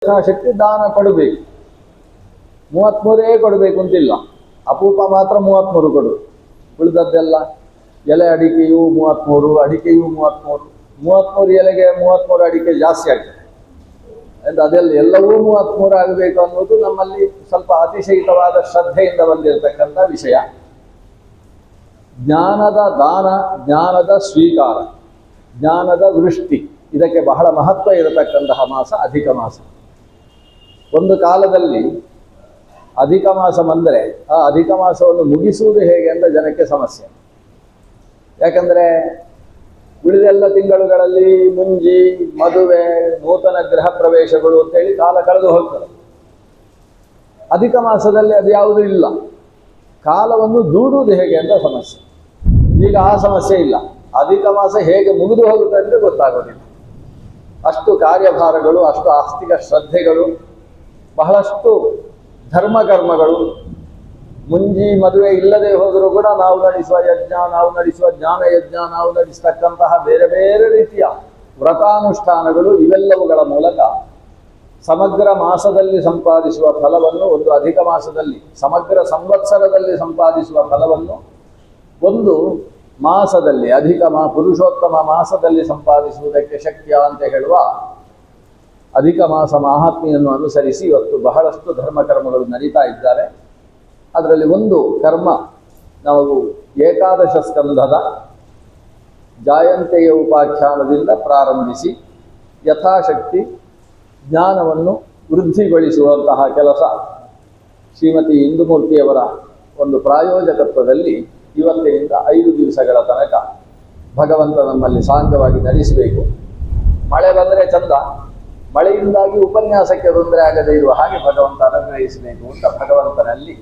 ಯಥಾಶಕ್ತಿ ದಾನ ಕೊಡಬೇಕು. 33 ಕೊಡಬೇಕು ಅಂತಿಲ್ಲ, ಅಪೂಪ ಮಾತ್ರ 33 ಕೊಡು. ಉಳಿದದ್ದೆಲ್ಲ ಎಲೆ ಅಡಿಕೆಯು 33, ಅಡಿಕೆಯು 33 ಎಲೆಗೆ 33 ಅಡಿಕೆ ಜಾಸ್ತಿ ಆಗ್ತದೆ. ಅದೆಲ್ಲ ಎಲ್ಲವೂ 33 ಆಗಬೇಕು ಅನ್ನೋದು ನಮ್ಮಲ್ಲಿ ಸ್ವಲ್ಪ ಅತಿಶಯಿತವಾದ ಶ್ರದ್ಧೆಯಿಂದ ಬಂದಿರತಕ್ಕಂಥ ವಿಷಯ. ಜ್ಞಾನದ ದಾನ, ಜ್ಞಾನದ ಸ್ವೀಕಾರ, ಜ್ಞಾನದ ವೃಷ್ಟಿ, ಇದಕ್ಕೆ ಬಹಳ ಮಹತ್ವ ಇರತಕ್ಕಂತಹ ಮಾಸ ಅಧಿಕ ಮಾಸ. ಒಂದು ಕಾಲದಲ್ಲಿ ಅಧಿಕ ಮಾಸ ಬಂದರೆ ಆ ಅಧಿಕ ಮಾಸವನ್ನು ಮುಗಿಸುವುದು ಹೇಗೆ ಅಂತ ಜನಕ್ಕೆ ಸಮಸ್ಯೆ. ಯಾಕಂದರೆ ಉಳಿದೆಲ್ಲ ತಿಂಗಳುಗಳಲ್ಲಿ ಮುಂಜಿ, ಮದುವೆ, ನೂತನ ಗೃಹ ಪ್ರವೇಶಗಳು ಅಂತೇಳಿ ಕಾಲ ಕಳೆದು ಹೋಗ್ತದೆ. ಅಧಿಕ ಮಾಸದಲ್ಲಿ ಅದು ಯಾವುದೂ ಇಲ್ಲ. ಕಾಲವನ್ನು ದೂಡುವುದು ಹೇಗೆ ಅಂತ ಸಮಸ್ಯೆ. ಈಗ ಆ ಸಮಸ್ಯೆ ಇಲ್ಲ. ಅಧಿಕ ಮಾಸ ಹೇಗೆ ಮುಗಿದು ಹೋಗುತ್ತೆ ಅಂದರೆ ಗೊತ್ತಾಗೋದಿಲ್ಲ. ಅಷ್ಟು ಕಾರ್ಯಭಾರಗಳು, ಅಷ್ಟು ಆಸ್ತಿಕ ಶ್ರದ್ಧೆಗಳು, ಬಹಳಷ್ಟು ಧರ್ಮಕರ್ಮಗಳು. ಮುಂಜಿ ಮದುವೆ ಇಲ್ಲದೆ ಹೋದರೂ ಕೂಡ ನಾವು ನಡೆಸುವ ಯಜ್ಞ, ನಾವು ನಡೆಸುವ ಜ್ಞಾನ ಯಜ್ಞ, ನಾವು ನಡೆಸ್ತಕ್ಕಂತಹ ಬೇರೆ ಬೇರೆ ರೀತಿಯ ವ್ರತಾನುಷ್ಠಾನಗಳು, ಇವೆಲ್ಲವುಗಳ ಮೂಲಕ ಸಮಗ್ರ ಮಾಸದಲ್ಲಿ ಸಂಪಾದಿಸುವ ಫಲವನ್ನು, ಒಂದು ಅಧಿಕ ಮಾಸದಲ್ಲಿ ಸಮಗ್ರ ಸಂವತ್ಸರದಲ್ಲಿ ಸಂಪಾದಿಸುವ ಫಲವನ್ನು ಒಂದು ಮಾಸದಲ್ಲಿ, ಪುರುಷೋತ್ತಮ ಮಾಸದಲ್ಲಿ ಸಂಪಾದಿಸುವುದಕ್ಕೆ ಶಕ್ಯ ಅಂತ ಹೇಳುವ ಅಧಿಕ ಮಾಸ ಮಹಾತ್ಮೆಯನ್ನು ಅನುಸರಿಸಿ ಇವತ್ತು ಬಹಳಷ್ಟು ಧರ್ಮಕರ್ಮಗಳು ನಡೀತಾ ಇದ್ದಾರೆ. ಅದರಲ್ಲಿ ಒಂದು ಕರ್ಮ ನಾವು ಏಕಾದಶ ಸ್ಕಂಧದ ಜಾಯಂತೆಯ ಉಪಾಖ್ಯಾನದಿಂದ ಪ್ರಾರಂಭಿಸಿ ಯಥಾಶಕ್ತಿ ಜ್ಞಾನವನ್ನು ವೃದ್ಧಿಗೊಳಿಸುವಂತಹ ಕೆಲಸ ಶ್ರೀಮತಿ ಇಂದುಮೂರ್ತಿಯವರ ಒಂದು ಪ್ರಾಯೋಜಕತ್ವದಲ್ಲಿ ಇವತ್ತಿನಿಂದ 5 ದಿವಸಗಳ ತನಕ ಭಗವಂತ ನಮ್ಮಲ್ಲಿ ಸಾಂಗವಾಗಿ ನಡೆಸಬೇಕು. ಮಳೆ ಬಂದರೆ ಚಂದ, ಮಳೆಯಿಂದಾಗಿ ಉಪನ್ಯಾಸಕ್ಕೆ ತೊಂದರೆ ಆಗದೇ ಇರುವ ಹಾಗೆ ಭಗವಂತ ಅನುಗ್ರಹಿಸಬೇಕು ಅಂತ ಭಗವಂತನಲ್ಲಿ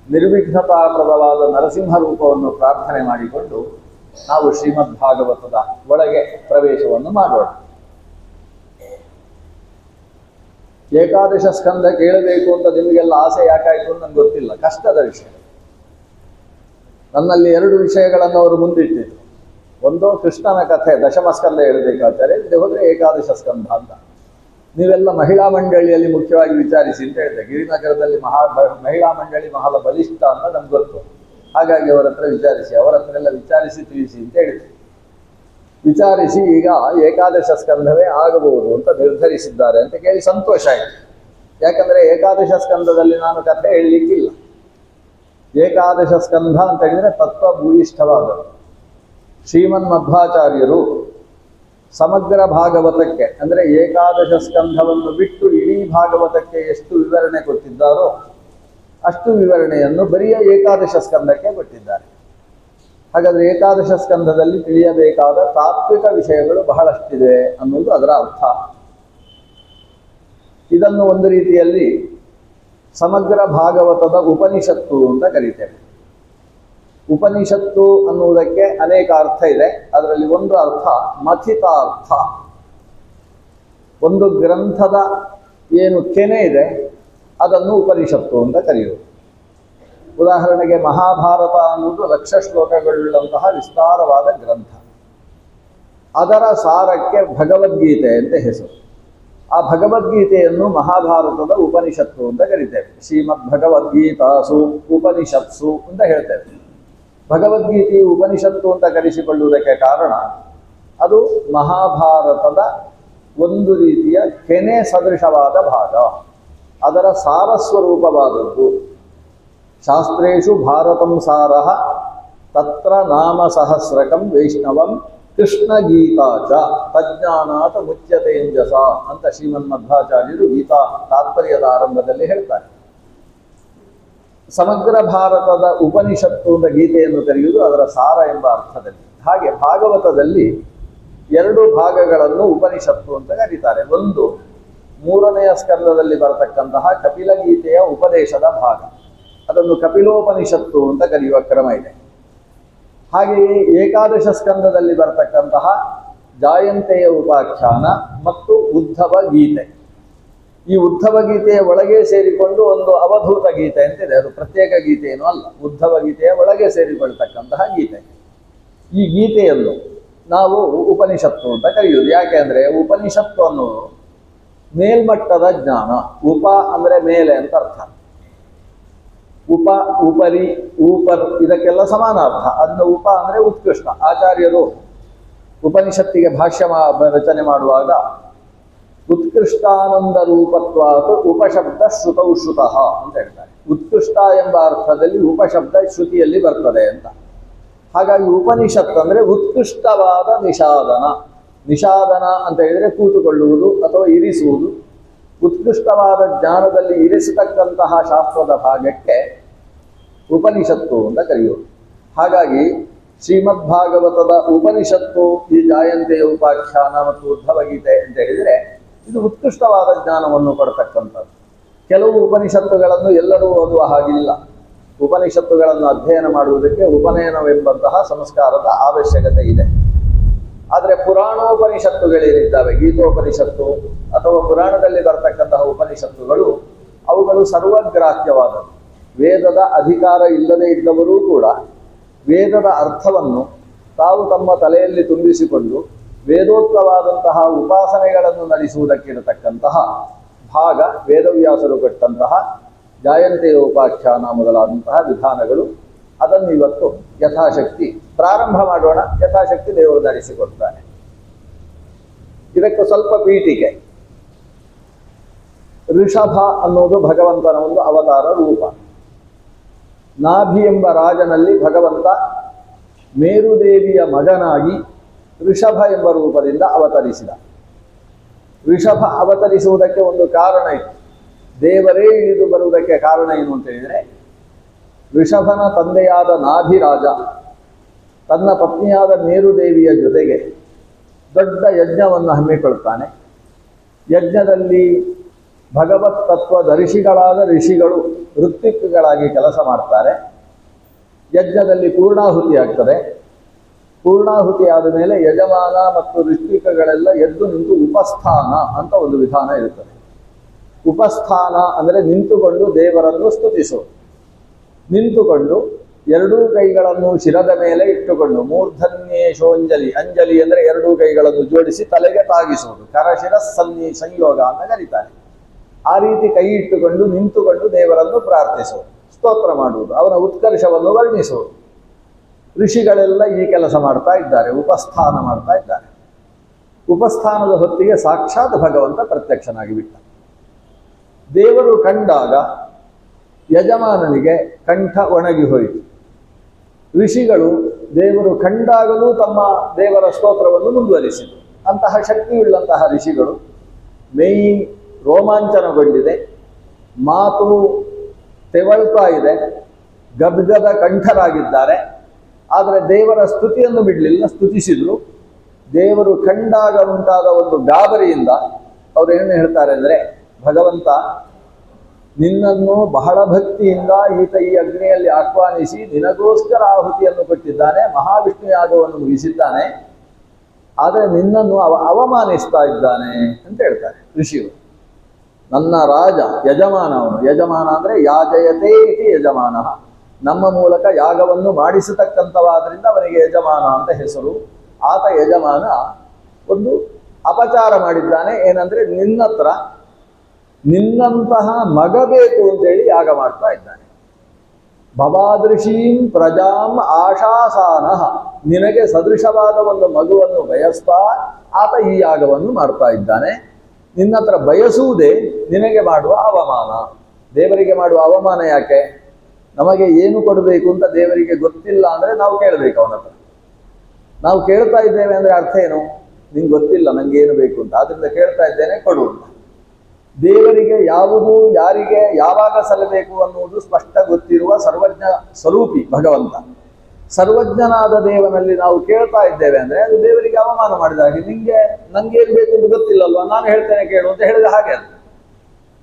ನಿರ್ವಿಘ್ನತಾಪ್ರದವಾದ ನರಸಿಂಹ ರೂಪವನ್ನು ಪ್ರಾರ್ಥನೆ ಮಾಡಿಕೊಂಡು ನಾವು ಶ್ರೀಮದ್ ಭಾಗವತದ ಒಳಗೆ ಪ್ರವೇಶವನ್ನು ಮಾಡೋಣ. ಏಕಾದಶ ಸ್ಕಂಧ ಕೇಳಬೇಕು ಅಂತ ನಿಮಗೆಲ್ಲ ಆಸೆ ಯಾಕಾಯಿತು ಅಂತ ನನಗೆ ಗೊತ್ತಿಲ್ಲ. ಕಷ್ಟದ ವಿಷಯ. ನನ್ನಲ್ಲಿ 2 ವಿಷಯಗಳನ್ನು ಅವರು ಮುಂದಿಟ್ಟಿದ್ರು. ಒಂದು ಕೃಷ್ಣನ ಕಥೆ ದಶಮ ಸ್ಕಂಧ ಹೇಳಬೇಕಾಗ್ತಾರೆ, ಇದು ಹೋದರೆ ಏಕಾದಶ ಸ್ಕಂಧ ಅಂತ. ನೀವೆಲ್ಲ ಮಹಿಳಾ ಮಂಡಳಿಯಲ್ಲಿ ಮುಖ್ಯವಾಗಿ ವಿಚಾರಿಸಿ ಅಂತ ಹೇಳಿದೆ. ಗಿರಿನಗರದಲ್ಲಿ ಮಹಿಳಾ ಮಂಡಳಿ ಬಹಳ ಬಲಿಷ್ಠ ಅಂತ ನಮ್ಗೆ ಗೊತ್ತು. ಹಾಗಾಗಿ ಅವರ ಹತ್ರ ವಿಚಾರಿಸಿ, ಅವರ ಹತ್ರ ಎಲ್ಲ ವಿಚಾರಿಸಿ ತಿಳಿಸಿ ಅಂತ ಹೇಳಿದೆ. ವಿಚಾರಿಸಿ ಈಗ ಏಕಾದಶ ಸ್ಕಂಧವೇ ಆಗಬಹುದು ಅಂತ ನಿರ್ಧರಿಸಿದ್ದಾರೆ ಅಂತ ಕೇಳಿ ಸಂತೋಷ ಆಯಿತು. ಯಾಕಂದರೆ ಏಕಾದಶ ಸ್ಕಂಧದಲ್ಲಿ ನಾನು ಕಥೆ ಹೇಳಲಿಕ್ಕಿಲ್ಲ. ಏಕಾದಶ ಸ್ಕಂಧ ಅಂತ ಹೇಳಿದರೆ ತತ್ವಭೂಯಿಷ್ಠವಾದದ್ದು. ಶ್ರೀಮನ್ ಮಧ್ವಾಚಾರ್ಯರು ಸಮಗ್ರ ಭಾಗವತಕ್ಕೆ, ಅಂದರೆ ಏಕಾದಶ ಸ್ಕಂಧವನ್ನು ಬಿಟ್ಟು ಇಡೀ ಭಾಗವತಕ್ಕೆ ಎಷ್ಟು ವಿವರಣೆ ಕೊಟ್ಟಿದ್ದಾರೋ ಅಷ್ಟು ವಿವರಣೆಯನ್ನು ಬರಿಯ ಏಕಾದಶ ಸ್ಕಂಧಕ್ಕೆ ಕೊಟ್ಟಿದ್ದಾರೆ. ಹಾಗಾದರೆ ಏಕಾದಶ ಸ್ಕಂಧದಲ್ಲಿ ತಿಳಿಯಬೇಕಾದ ತಾತ್ವಿಕ ವಿಷಯಗಳು ಬಹಳಷ್ಟಿದೆ ಅನ್ನೋದು ಅದರ ಅರ್ಥ. ಇದನ್ನು ಒಂದು ರೀತಿಯಲ್ಲಿ ಸಮಗ್ರ ಭಾಗವತದ ಉಪನಿಷತ್ತು ಅಂತ ಕರೀತೇವೆ. ಉಪನಿಷತ್ತು ಅನ್ನುವುದಕ್ಕೆ ಅನೇಕ ಅರ್ಥ ಇದೆ. ಅದರಲ್ಲಿ ಒಂದು ಅರ್ಥ ಮಥಿತಾರ್ಥ. ಒಂದು ಗ್ರಂಥದ ಏನು ಕೆನೆ ಇದೆ ಅದನ್ನು ಉಪನಿಷತ್ತು ಅಂತ ಕರೆಯುವುದು. ಉದಾಹರಣೆಗೆ ಮಹಾಭಾರತ ಅನ್ನುವುದು 1,00,000 ಶ್ಲೋಕಗಳುಳ್ಳಂತಹ ವಿಸ್ತಾರವಾದ ಗ್ರಂಥ. ಅದರ ಸಾರಕ್ಕೆ ಭಗವದ್ಗೀತೆ ಅಂತ ಹೆಸರು. ಆ ಭಗವದ್ಗೀತೆಯನ್ನು ಮಹಾಭಾರತದ ಉಪನಿಷತ್ತು ಅಂತ ಕರಿತೇವೆ. ಶ್ರೀಮದ್ ಭಗವದ್ಗೀತಾಸು ಉಪನಿಷತ್ಸು ಅಂತ ಹೇಳ್ತೇವೆ. ಭಗವದ್ಗೀತೆಯು ಉಪನಿಷತ್ತು ಅಂತ ಕರೆಸಿಕೊಳ್ಳುವುದಕ್ಕೆ ಕಾರಣ ಅದು ಮಹಾಭಾರತದ ಒಂದು ರೀತಿಯ ಕೆನೆ ಸದೃಶವಾದ ಭಾಗ, ಅದರ ಸಾರಸ್ವರೂಪವಾದದ್ದು. ಶಾಸ್ತ್ರೇಷು ಭಾರತಂ ಸಾರಃ ತತ್ರ ನಾಮ ಸಹಸ್ರಕಂ ವೈಷ್ಣವಂ ಕೃಷ್ಣಗೀತಾ ಚ ತಜ್ಞಾನಾತ್ ಮುಚ್ಯತೇಂಜಸ ಅಂತ ಶ್ರೀಮನ್ಮಧ್ವಾಚಾರ್ಯರು ಗೀತಾ ತಾತ್ಪರ್ಯದ ಆರಂಭದಲ್ಲಿ ಹೇಳ್ತಾರೆ. ಸಮಗ್ರ ಭಾರತದ ಉಪನಿಷತ್ತು ಅಂತ ಗೀತೆಯನ್ನು ಕರೆಯುವುದು ಅದರ ಸಾರ ಎಂಬ ಅರ್ಥದಲ್ಲಿ. ಹಾಗೆ ಭಾಗವತದಲ್ಲಿ 2 ಭಾಗಗಳನ್ನು ಉಪನಿಷತ್ತು ಅಂತ ಕರೀತಾರೆ. ಒಂದು 3ನೆಯ ಸ್ಕಂದದಲ್ಲಿ ಬರತಕ್ಕಂತಹ ಕಪಿಲ ಗೀತೆಯ ಉಪದೇಶದ ಭಾಗ, ಅದನ್ನು ಕಪಿಲೋಪನಿಷತ್ತು ಅಂತ ಕರೆಯುವ ಕ್ರಮ ಇದೆ. ಹಾಗೆಯೇ ಏಕಾದಶ ಸ್ಕಂದದಲ್ಲಿ ಬರತಕ್ಕಂತಹ ಜಾಯಂತೆಯ ಉಪಾಖ್ಯಾನ ಮತ್ತು ಉದ್ಧವ ಗೀತೆ. ಈ ಉದ್ಧವ ಗೀತೆಯ ಒಳಗೆ ಸೇರಿಕೊಂಡು ಒಂದು ಅವಧೂತ ಗೀತೆ ಅಂತಿದೆ. ಅದು ಪ್ರತ್ಯೇಕ ಗೀತೆಯೇನೂ ಅಲ್ಲ, ಉದ್ಧವ ಗೀತೆಯ ಒಳಗೆ ಸೇರಿಕೊಳ್ತಕ್ಕಂತಹ ಗೀತೆ. ಈ ಗೀತೆಯನ್ನು ನಾವು ಉಪನಿಷತ್ತು ಅಂತ ಕರೆಯುವುದು. ಯಾಕೆ ಅಂದರೆ ಉಪನಿಷತ್ತು ಅನ್ನೋದು ಮೇಲ್ಮಟ್ಟದ ಜ್ಞಾನ. ಉಪ ಅಂದರೆ ಮೇಲೆ ಅಂತ ಅರ್ಥ. ಉಪ, ಉಪರಿ, ಊಪರ್ ಇದಕ್ಕೆಲ್ಲ ಸಮಾನ ಅರ್ಥ. ಅದನ್ನ ಉಪ ಅಂದರೆ ಉತ್ಕೃಷ್ಟ. ಆಚಾರ್ಯರು ಉಪನಿಷತ್ತಿಗೆ ಭಾಷ್ಯ ರಚನೆ ಮಾಡುವಾಗ ಉತ್ಕೃಷ್ಟಾನಂದ ರೂಪತ್ವಾತ್ ಉಪಶಬ್ದ ಶ್ರುತೌ ಶ್ರುತಃ ಅಂತ ಹೇಳ್ತಾರೆ. ಉತ್ಕೃಷ್ಟ ಎಂಬ ಅರ್ಥದಲ್ಲಿ ಉಪಶಬ್ದ ಶ್ರುತಿಯಲ್ಲಿ ಬರ್ತದೆ ಅಂತ. ಹಾಗಾಗಿ ಉಪನಿಷತ್ ಅಂದರೆ ಉತ್ಕೃಷ್ಟವಾದ ನಿಷಾದನ. ನಿಷಾದನ ಅಂತ ಹೇಳಿದರೆ ಕೂತುಕೊಳ್ಳುವುದು ಅಥವಾ ಇರಿಸುವುದು. ಉತ್ಕೃಷ್ಟವಾದ ಜ್ಞಾನದಲ್ಲಿ ಇರಿಸತಕ್ಕಂತಹ ಶಾಸ್ತ್ರದ ಭಾಗಕ್ಕೆ ಉಪನಿಷತ್ತು ಅಂತ ಕರೆಯುವುದು. ಹಾಗಾಗಿ ಶ್ರೀಮದ್ಭಾಗವತದ ಉಪನಿಷತ್ತು, ಈ ಜಾಯಂತೆಯ ಉಪಾಖ್ಯಾನ ಮತ್ತು ಉದ್ಧವಗೀತೆ ಅಂತ ಹೇಳಿದರೆ ಇದು ಉತ್ಕೃಷ್ಟವಾದ ಜ್ಞಾನವನ್ನು ಕೊಡತಕ್ಕಂಥದ್ದು. ಕೆಲವು ಉಪನಿಷತ್ತುಗಳನ್ನು ಎಲ್ಲರೂ ಓದುವ ಹಾಗಿಲ್ಲ. ಉಪನಿಷತ್ತುಗಳನ್ನು ಅಧ್ಯಯನ ಮಾಡುವುದಕ್ಕೆ ಉಪನಯನವೆಂಬಂತಹ ಸಂಸ್ಕಾರದ ಅವಶ್ಯಕತೆ ಇದೆ. ಆದರೆ ಪುರಾಣೋಪನಿಷತ್ತುಗಳೇನಿದ್ದಾವೆ, ಗೀತೋಪನಿಷತ್ತು ಅಥವಾ ಪುರಾಣದಲ್ಲಿ ಬರತಕ್ಕಂತಹ ಉಪನಿಷತ್ತುಗಳು, ಅವುಗಳು ಸರ್ವಗ್ರಾಹ್ಯವಾದವು. ವೇದದ ಅಧಿಕಾರ ಇಲ್ಲದೇ ಇದ್ದವರೂ ಕೂಡ ವೇದದ ಅರ್ಥವನ್ನು ತಾವು ತಮ್ಮ ತಲೆಯಲ್ಲಿ ತುಂಬಿಸಿಕೊಂಡು ವೇದೋಕ್ತವಾದಂತಹ ಉಪಾಸನೆಗಳನ್ನು ನಡೆಸುವುದಕ್ಕಿರತಕ್ಕಂತಹ ಭಾಗ ವೇದವ್ಯಾಸರು ಕೊಟ್ಟಂತಹ ಜಾಯಂತೆಯ ಉಪಾಖ್ಯಾನ ಮೊದಲಾದಂತಹ ವಿಧಾನಗಳು. ಅದನ್ನು ಇವತ್ತು ಯಥಾಶಕ್ತಿ ಪ್ರಾರಂಭ ಮಾಡೋಣ. ಯಥಾಶಕ್ತಿ ದೇವರು ನಡೆಸಿಕೊಡ್ತಾನೆ. ಇದಕ್ಕೆ ಸ್ವಲ್ಪ ಪೀಠಿಕೆ. ಋಷಭ ಅನ್ನೋದು ಭಗವಂತನ ಒಂದು ಅವತಾರ ರೂಪ. ನಾಭಿ ಎಂಬ ರಾಜನಲ್ಲಿ ಭಗವಂತ ಮೇರುದೇವಿಯ ಮಗನಾಗಿ ಋಷಭ ಎಂಬ ರೂಪದಿಂದ ಅವತರಿಸಿದ. ಋಷಭ ಅವತರಿಸುವುದಕ್ಕೆ ಒಂದು ಕಾರಣ ಇತ್ತು. ದೇವರೇ ಇಳಿದು ಬರುವುದಕ್ಕೆ ಕಾರಣ ಏನು ಅಂತ ಹೇಳಿದರೆ, ಋಷಭನ ತಂದೆಯಾದ ನಾಭಿರಾಜ ತನ್ನ ಪತ್ನಿಯಾದ ಮೇರುದೇವಿಯ ಜೊತೆಗೆ ದೊಡ್ಡ ಯಜ್ಞವನ್ನು ಹಮ್ಮಿಕೊಳ್ತಾನೆ. ಯಜ್ಞದಲ್ಲಿ ಭಗವತ್ ತತ್ವದರ್ಶಿಗಳಾದ ಋಷಿಗಳು ಋತ್ವಿಕ್ಗಳಾಗಿ ಕೆಲಸ ಮಾಡ್ತಾರೆ. ಯಜ್ಞದಲ್ಲಿ ಪೂರ್ಣಾಹುತಿ ಆಗ್ತದೆ. ಪೂರ್ಣಾಹುತಿ ಆದ ಮೇಲೆ ಯಜಮಾನ ಮತ್ತು ಋತ್ವಿಕಗಳೆಲ್ಲ ಎದ್ದು ನಿಂತು ಉಪಸ್ಥಾನ ಅಂತ ಒಂದು ವಿಧಾನ ಇರುತ್ತದೆ. ಉಪಸ್ಥಾನ ಅಂದರೆ ನಿಂತುಕೊಂಡು ದೇವರನ್ನು ಸ್ತುತಿಸೋದು. ನಿಂತುಕೊಂಡು ಎರಡೂ ಕೈಗಳನ್ನು ಶಿರದ ಮೇಲೆ ಇಟ್ಟುಕೊಂಡು ಮೂರ್ಧನ್ಯೇಶೋಂಜಲಿ, ಅಂಜಲಿ ಅಂದರೆ ಎರಡೂ ಕೈಗಳನ್ನು ಜೋಡಿಸಿ ತಲೆಗೆ ತಾಗಿಸುವುದು, ಕರಶಿರ ಸಂಯೋಗ ಅಂತ ಕರೀತಾರೆ. ಆ ರೀತಿ ಕೈ ಇಟ್ಟುಕೊಂಡು ನಿಂತುಕೊಂಡು ದೇವರನ್ನು ಪ್ರಾರ್ಥಿಸುವುದು, ಸ್ತೋತ್ರ ಮಾಡುವುದು, ಅವನ ಉತ್ಕರ್ಷವನ್ನು ವರ್ಣಿಸುವುದು. ಋಷಿಗಳೆಲ್ಲ ಈ ಕೆಲಸ ಮಾಡ್ತಾ ಇದ್ದಾರೆ, ಉಪಸ್ಥಾನ ಮಾಡ್ತಾ ಇದ್ದಾರೆ. ಉಪಸ್ಥಾನದ ಹೊತ್ತಿಗೆ ಸಾಕ್ಷಾತ್ ಭಗವಂತ ಪ್ರತ್ಯಕ್ಷನಾಗಿ ಬಿಟ್ಟ. ದೇವರು ಕಂಡಾಗ ಯಜಮಾನನಿಗೆ ಕಂಠ ಒಣಗಿ ಹೋಯಿತು. ಋಷಿಗಳು ದೇವರು ಕಂಡಾಗಲೂ ತಮ್ಮ ದೇವರ ಸ್ತೋತ್ರವನ್ನು ಮುಂದುವರಿಸಿದರು. ಅಂತಹ ಶಕ್ತಿಯುಳ್ಳಂತಹ ಋಷಿಗಳು ಮೈ ರೋಮಾಂಚನಗೊಂಡಿದೆ, ಮಾತು ತೆವಳ್ತಾ ಇದೆ, ಗದ್ಗದ ಕಂಠರಾಗಿದ್ದಾರೆ. ಆದರೆ ದೇವರ ಸ್ತುತಿಯನ್ನು ಬಿಡಲಿಲ್ಲ, ಸ್ತುತಿಸಿದ್ರು. ದೇವರು ಕಂಡಾಗ ಉಂಟಾದ ಒಂದು ಗಾಬರಿಯಿಂದ ಅವರು ಏನು ಹೇಳ್ತಾರೆ ಅಂದರೆ, ಭಗವಂತ ನಿನ್ನನ್ನು ಬಹಳ ಭಕ್ತಿಯಿಂದ ಈತ ಈ ಅಗ್ನಿಯಲ್ಲಿ ಆಹ್ವಾನಿಸಿ ನಿನಗೋಸ್ಕರ ಆಹುತಿಯನ್ನು ಕೊಟ್ಟಿದ್ದಾನೆ, ಮಹಾವಿಷ್ಣು ಯಾಗವನ್ನು ಮುಗಿಸಿದ್ದಾನೆ. ಆದರೆ ನಿನ್ನನ್ನು ಅವಮಾನಿಸ್ತಾ ಇದ್ದಾನೆ ಅಂತ ಹೇಳ್ತಾರೆ ಋಷಿಗಳು. ನನ್ನ ರಾಜ ಯಜಮಾನ, ಅವನು ಯಜಮಾನ ಅಂದರೆ ಯಾಜಯತೆ ಇತಿ ಯಜಮಾನ, ನಮ್ಮ ಮೂಲಕ ಯಾಗವನ್ನು ಮಾಡಿಸತಕ್ಕಂಥವಾದ್ರಿಂದ ಅವನಿಗೆ ಯಜಮಾನ ಅಂತ ಹೆಸರು. ಆತ ಯಜಮಾನ ಒಂದು ಅಪಚಾರ ಮಾಡಿದ್ದಾನೆ. ಏನಂದ್ರೆ ನಿನ್ನತ್ರ ನಿನ್ನಂತಹ ಮಗ ಬೇಕು ಅಂತೇಳಿ ಯಾಗ ಮಾಡ್ತಾ ಇದ್ದಾನೆ. ಭವಾದೃಶೀಂ ಪ್ರಜಾಂ ಆಶಾಸಾನ, ನಿನಗೆ ಸದೃಶವಾದ ಒಂದು ಮಗುವನ್ನು ಬಯಸ್ತಾ ಆತ ಈ ಯಾಗವನ್ನು ಮಾಡ್ತಾ ಇದ್ದಾನೆ. ನಿನ್ನತ್ರ ಬಯಸುವುದೇ ನಿನಗೆ ಮಾಡುವ ಅವಮಾನ. ದೇವರಿಗೆ ಮಾಡುವ ಅವಮಾನ ಯಾಕೆ? ನಮಗೆ ಏನು ಕೊಡಬೇಕು ಅಂತ ದೇವರಿಗೆ ಗೊತ್ತಿಲ್ಲ ಅಂದರೆ ನಾವು ಕೇಳಬೇಕು ಅವನ ಹತ್ರ. ನಾವು ಕೇಳ್ತಾ ಇದ್ದೇವೆ ಅಂದರೆ ಅರ್ಥ ಏನು? ನಿಂಗೆ ಗೊತ್ತಿಲ್ಲ ನನಗೆ ಏನು ಬೇಕು ಅಂತ, ಆದ್ರಿಂದ ಕೇಳ್ತಾ ಇದ್ದೇನೆ ಕೊಡು ಅಂತ. ದೇವರಿಗೆ ಯಾವುದು ಯಾರಿಗೆ ಯಾವಾಗ ಸಲ್ಲಬೇಕು ಅನ್ನುವುದು ಸ್ಪಷ್ಟ ಗೊತ್ತಿರುವ ಸರ್ವಜ್ಞ ಸ್ವರೂಪಿ ಭಗವಂತ. ಸರ್ವಜ್ಞನಾದ ದೇವನಲ್ಲಿ ನಾವು ಕೇಳ್ತಾ ಇದ್ದೇವೆ ಅಂದರೆ ಅದು ದೇವರಿಗೆ ಅವಮಾನ ಮಾಡಿದ ಹಾಗೆ. ನಂಗೇನು ಬೇಕು ಅಂತ ಗೊತ್ತಿಲ್ಲಲ್ವಾ, ನಾನು ಹೇಳ್ತೇನೆ ಕೇಳು ಅಂತ ಹೇಳಿದ ಹಾಗೆ ಅದು.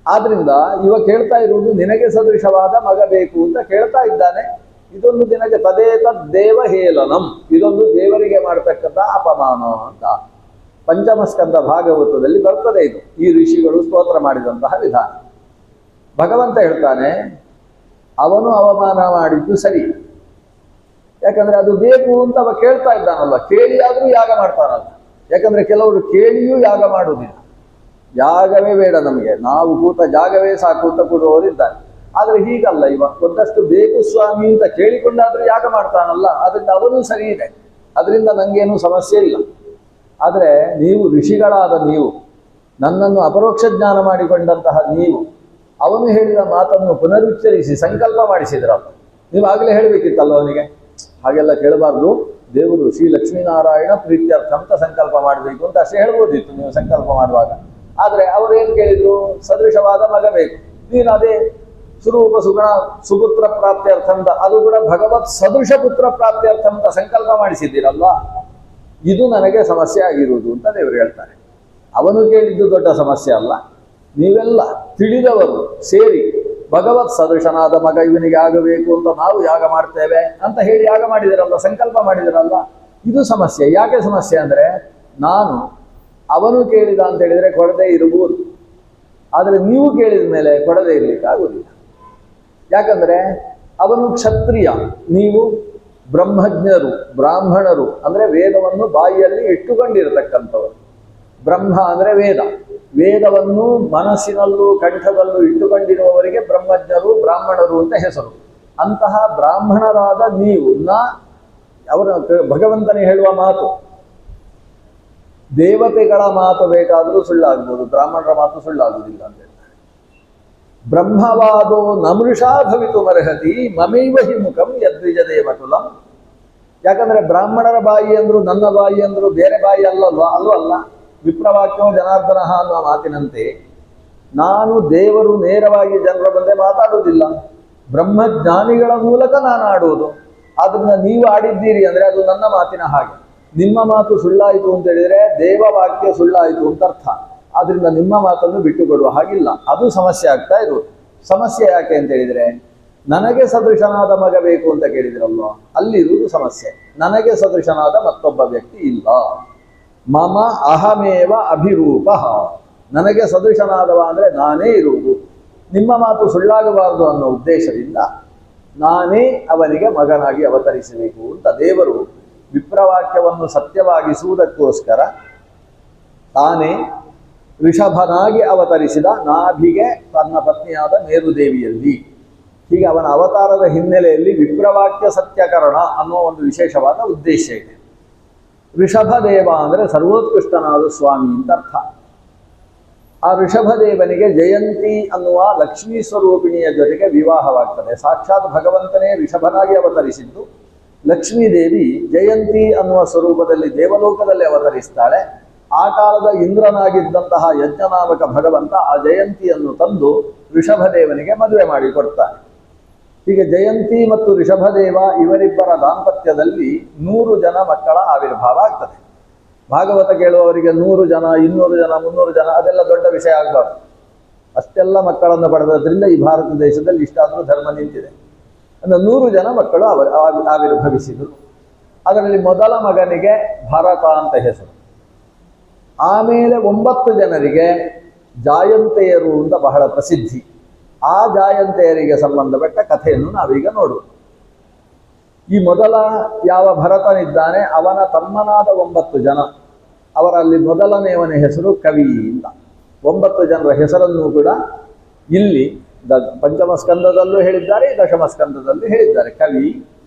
ಆದ್ರಿಂದ ಇವ ಕೇಳ್ತಾ ಇರುವುದು ನಿನಗೆ ಸದೃಶವಾದ ಮಗ ಬೇಕು ಅಂತ ಕೇಳ್ತಾ ಇದ್ದಾನೆ. ಇದೊಂದು ನಿನಗೆ ತದೇತ ದೇವ ಹೇಲನಂ, ಇದೊಂದು ದೇವರಿಗೆ ಮಾಡತಕ್ಕಂಥ ಅಪಮಾನ ಅಂತ ಪಂಚಮಸ್ಕಂದ ಭಾಗವತದಲ್ಲಿ ಬರ್ತದೆ. ಇದು ಈ ಋಷಿಗಳು ಸ್ತೋತ್ರ ಮಾಡಿದಂತಹ ವಿಧಾನ. ಭಗವಂತ ಹೇಳ್ತಾನೆ ಅವನು ಅವಮಾನ ಮಾಡಿದ್ದು ಸರಿ, ಯಾಕಂದ್ರೆ ಅದು ಬೇಕು ಅಂತ ಅವ ಕೇಳ್ತಾ ಇದ್ದಾನಲ್ಲ. ಕೇಳಿಯಾದ್ರೂ ಯಾಗ ಮಾಡ್ತಾನಲ್ಲ. ಯಾಕಂದ್ರೆ ಕೆಲವರು ಕೇಳಿಯೂ ಯಾಗ ಮಾಡುವುದಿಲ್ಲ. ಜಾಗವೇ ಬೇಡ ನಮಗೆ, ನಾವು ಕೂತ ಜಾಗವೇ ಸಾಕು ಅಂತ ಕೊಡುವವರಿದ್ದಾರೆ. ಆದರೆ ಹೀಗಲ್ಲ, ಒಂದಷ್ಟು ಬೇಕು ಸ್ವಾಮಿ ಅಂತ ಕೇಳಿಕೊಂಡಾದ್ರೂ ಯಾಗ ಮಾಡ್ತಾನಲ್ಲ, ಅದರಿಂದ ಅವನು ಸರಿ ಇದೆ, ಅದರಿಂದ ನನಗೇನು ಸಮಸ್ಯೆ ಇಲ್ಲ. ಆದರೆ ನೀವು ಋಷಿಗಳಾದ ನೀವು, ನನ್ನನ್ನು ಅಪರೋಕ್ಷ ಜ್ಞಾನ ಮಾಡಿಕೊಂಡಂತಹ ನೀವು, ಅವನು ಹೇಳಿದ ಮಾತನ್ನು ಪುನರುಚ್ಚರಿಸಿ ಸಂಕಲ್ಪ ಮಾಡಿಸಿದ್ರಲ್ಲ, ನೀವು ಆಗಲೇ ಹೇಳಬೇಕಿತ್ತಲ್ಲ ಅವನಿಗೆ. ಹಾಗೆಲ್ಲ ಕೇಳಬಾರ್ದು. ದೇವರು ಶ್ರೀ ಲಕ್ಷ್ಮೀನಾರಾಯಣ ಪ್ರೀತ್ಯರ್ಥ ಅಂತ ಸಂಕಲ್ಪ ಮಾಡಬೇಕು ಅಂತ ಅಷ್ಟೇ ಹೇಳ್ಬೋದಿತ್ತು ನೀವು ಸಂಕಲ್ಪ ಮಾಡುವಾಗ. ಆದರೆ ಅವರು ಏನು ಕೇಳಿದ್ರು? ಸದೃಶವಾದ ಮಗ ಬೇಕು. ನೀನು ಅದೇ ಸ್ವರೂಪ ಸುಗುಣ ಸುಪುತ್ರ ಪ್ರಾಪ್ತ್ಯರ್ಥ ಅಂತ, ಅದು ಕೂಡ ಭಗವತ್ ಸದೃಶ ಪುತ್ರ ಪ್ರಾಪ್ತ್ಯರ್ಥ ಅಂತ ಸಂಕಲ್ಪ ಮಾಡಿಸಿದ್ದೀರಲ್ಲ, ಇದು ನನಗೆ ಸಮಸ್ಯೆ ಆಗಿರುವುದು ಅಂತ ದೇವರು ಹೇಳ್ತಾರೆ. ಅವನು ಕೇಳಿದ್ದು ದೊಡ್ಡ ಸಮಸ್ಯೆ ಅಲ್ಲ, ನೀವೆಲ್ಲ ತಿಳಿದವರು ಸೇರಿ ಭಗವತ್ ಸದೃಶನಾದ ಮಗ ಇವನಿಗೆ ಆಗಬೇಕು ಅಂತ ನಾವು ಯಾಗ ಮಾಡ್ತೇವೆ ಅಂತ ಹೇಳಿ ಯಾಗ ಮಾಡಿದಿರಲ್ಲ, ಸಂಕಲ್ಪ ಮಾಡಿದಿರಲ್ಲ, ಇದು ಸಮಸ್ಯೆ. ಯಾಕೆ ಸಮಸ್ಯೆ ಅಂದರೆ, ನಾನು ಅವನು ಕೇಳಿದ ಅಂತ ಹೇಳಿದರೆ ಕೊಡದೇ ಇರಬಹುದು, ಆದರೆ ನೀವು ಕೇಳಿದ ಮೇಲೆ ಕೊಡದೇ ಇರಲಿಕ್ಕೆ ಆಗುವುದಿಲ್ಲ. ಯಾಕಂದರೆ ಅವನು ಕ್ಷತ್ರಿಯ, ನೀವು ಬ್ರಹ್ಮಜ್ಞರು, ಬ್ರಾಹ್ಮಣರು, ಅಂದರೆ ವೇದವನ್ನು ಬಾಯಿಯಲ್ಲಿ ಇಟ್ಟುಕೊಂಡಿರತಕ್ಕಂಥವರು. ಬ್ರಹ್ಮ ಅಂದರೆ ವೇದ, ವೇದವನ್ನು ಮನಸ್ಸಿನಲ್ಲೂ ಕಂಠದಲ್ಲೂ ಇಟ್ಟುಕೊಂಡಿರುವವರಿಗೆ ಬ್ರಹ್ಮಜ್ಞರು, ಬ್ರಾಹ್ಮಣರು ಅಂತ ಹೆಸರು. ಅಂತಹ ಬ್ರಾಹ್ಮಣರಾದ ನೀವು ಅವರ ಭಗವಂತನೇ ಹೇಳುವ ಮಾತು, ದೇವತೆಗಳ ಮಾತು ಬೇಕಾದರೂ ಸುಳ್ಳಾಗ್ಬೋದು, ಬ್ರಾಹ್ಮಣರ ಮಾತು ಸುಳ್ಳಾಗುವುದಿಲ್ಲ ಅಂತ ಹೇಳ್ತಾರೆ. ಬ್ರಹ್ಮವಾದೋ ನಮೃಷಾ ಭವಿತು ಮರ್ಹತಿ ಮಮೈವ ಹಿ ಮುಖಂ ಯದ್ವಿಜ ದೇವಕುಲಂ. ಯಾಕಂದ್ರೆ ಬ್ರಾಹ್ಮಣರ ಬಾಯಿ ಅಂದ್ರು ನನ್ನ ಬಾಯಿ ಅಂದ್ರು ಬೇರೆ ಬಾಯಿ ಅಲ್ಲ. ವಿಪ್ರವಾಕ್ಯೋ ಜನಾರ್ದನ ಅನ್ನುವ ಮಾತಿನಂತೆ ನಾನು ದೇವರು ನೇರವಾಗಿ ಜನರ ಮುಂದೆ ಮಾತಾಡುವುದಿಲ್ಲ, ಬ್ರಹ್ಮಜ್ಞಾನಿಗಳ ಮೂಲಕ ನಾನು ಆಡುವುದು. ಆದ್ರಿಂದ ನೀವು ಆಡಿದ್ದೀರಿ ಅಂದ್ರೆ ಅದು ನನ್ನ ಮಾತಿನ ಹಾಗೆ. ನಿಮ್ಮ ಮಾತು ಸುಳ್ಳಾಯಿತು ಅಂತ ಹೇಳಿದ್ರೆ ದೇವವಾಕ್ಯ ಸುಳ್ಳಾಯಿತು ಅಂತ ಅರ್ಥ. ಆದ್ರಿಂದ ನಿಮ್ಮ ಮಾತನ್ನು ಬಿಟ್ಟುಕೊಡುವ ಹಾಗಿಲ್ಲ, ಅದು ಸಮಸ್ಯೆ ಆಗ್ತಾ ಇರುವುದು. ಸಮಸ್ಯೆ ಯಾಕೆ ಅಂತ ಹೇಳಿದ್ರೆ, ನನಗೆ ಸದೃಶನಾದ ಮಗ ಬೇಕು ಅಂತ ಕೇಳಿದ್ರಲ್ವ, ಅಲ್ಲಿರುವುದು ಸಮಸ್ಯೆ. ನನಗೆ ಸದೃಶನಾದ ಮತ್ತೊಬ್ಬ ವ್ಯಕ್ತಿ ಇಲ್ಲ. ಮಮ ಅಹಮೇವ ಅಭಿರೂಪ, ನನಗೆ ಸದೃಶನಾದವ ಅಂದರೆ ನಾನೇ ಇರುವುದು. ನಿಮ್ಮ ಮಾತು ಸುಳ್ಳಾಗಬಾರದು ಅನ್ನೋ ಉದ್ದೇಶದಿಂದ ನಾನೇ ಅವನಿಗೆ ಮಗನಾಗಿ ಅವತರಿಸಬೇಕು ಅಂತ ದೇವರು ವಿಪ್ರವಾಕ್ಯವನ್ನು ಸತ್ಯವಾಗಿಸುವುದಕ್ಕೋಸ್ಕರ ತಾನೇ ಋಷಭನಾಗಿ ಅವತರಿಸಿದ ನಾಭಿಗೆ ತನ್ನ ಪತ್ನಿಯಾದ ಮೇರುದೇವಿಯಲ್ಲಿ. ಹೀಗೆ ಅವನ ಅವತಾರದ ಹಿನ್ನೆಲೆಯಲ್ಲಿ ವಿಪ್ರವಾಕ್ಯ ಸತ್ಯಕರಣ ಅನ್ನೋ ಒಂದು ವಿಶೇಷವಾದ ಉದ್ದೇಶ ಇದೆ. ಋಷಭದೇವ ಅಂದರೆ ಸರ್ವೋತ್ಕೃಷ್ಟನಾದ ಸ್ವಾಮಿ ಅಂತ ಅರ್ಥ. ಆ ಋಷಭದೇವನಿಗೆ ಜಯಂತಿ ಅನ್ನುವ ಲಕ್ಷ್ಮೀ ಸ್ವರೂಪಿಣಿಯ ಜೊತೆಗೆ ವಿವಾಹವಾಗ್ತದೆ. ಸಾಕ್ಷಾತ್ ಭಗವಂತನೇ ಋಷಭನಾಗಿ ಅವತರಿಸಿದ್ದು, ಲಕ್ಷ್ಮೀದೇವಿ ಜಯಂತಿ ಅನ್ನುವ ಸ್ವರೂಪದಲ್ಲಿ ದೇವಲೋಕದಲ್ಲಿ ಅವತರಿಸ್ತಾಳೆ. ಆ ಕಾಲದ ಇಂದ್ರನಾಗಿದ್ದಂತಹ ಯಜ್ಞನಾಮಕ ಭಗವಂತ ಆ ಜಯಂತಿಯನ್ನು ತಂದು ಋಷಭದೇವನಿಗೆ ಮದುವೆ ಮಾಡಿಕೊಡ್ತಾನೆ. ಹೀಗೆ ಜಯಂತಿ ಮತ್ತು ಋಷಭದೇವ ಇವರಿಬ್ಬರ ದಾಂಪತ್ಯದಲ್ಲಿ 100 ಜನ ಮಕ್ಕಳ ಆವಿರ್ಭಾವ ಆಗ್ತದೆ. ಭಾಗವತ ಕೇಳುವವರಿಗೆ 100 ಜನ, 200 ಜನ, 300 ಜನ ಅದೆಲ್ಲ ದೊಡ್ಡ ವಿಷಯ ಆಗಬಾರ್ದು. ಅಷ್ಟೆಲ್ಲ ಮಕ್ಕಳನ್ನು ಪಡೆದದ್ರಿಂದ ಈ ಭಾರತ ದೇಶದಲ್ಲಿ ಇಷ್ಟಾದರೂ ಧರ್ಮ ನಿಂತಿದೆ. ಅಂದರೆ 100 ಜನ ಮಕ್ಕಳು ಆವಿರ್ಭವಿಸಿದರು. ಅದರಲ್ಲಿ ಮೊದಲ ಮಗನಿಗೆ ಭರತ ಅಂತ ಹೆಸರು. ಆಮೇಲೆ 9 ಜನರಿಗೆ ಜಾಯಂತೆಯರು ಅಂತ ಬಹಳ ಪ್ರಸಿದ್ಧಿ. ಆ ಜಾಯಂತೆಯರಿಗೆ ಸಂಬಂಧಪಟ್ಟ ಕಥೆಯನ್ನು ನಾವೀಗ ನೋಡುವ. ಈ ಮೊದಲ ಯಾವ ಭರತನಿದ್ದಾನೆ ಅವನ ತಮ್ಮನಾದ 9 ಜನ, ಅವರಲ್ಲಿ ಮೊದಲನೆಯವನ ಹೆಸರು ಕವಿ ಅಂತ. 9 ಜನರ ಹೆಸರನ್ನು ಕೂಡ ಇಲ್ಲಿ ಪಂಚಮ ಸ್ಕಂದದಲ್ಲೂ ಹೇಳಿದ್ದಾರೆ, ದಶಮ ಸ್ಕಂದದಲ್ಲೂ ಹೇಳಿದ್ದಾರೆ. ಕವಿ,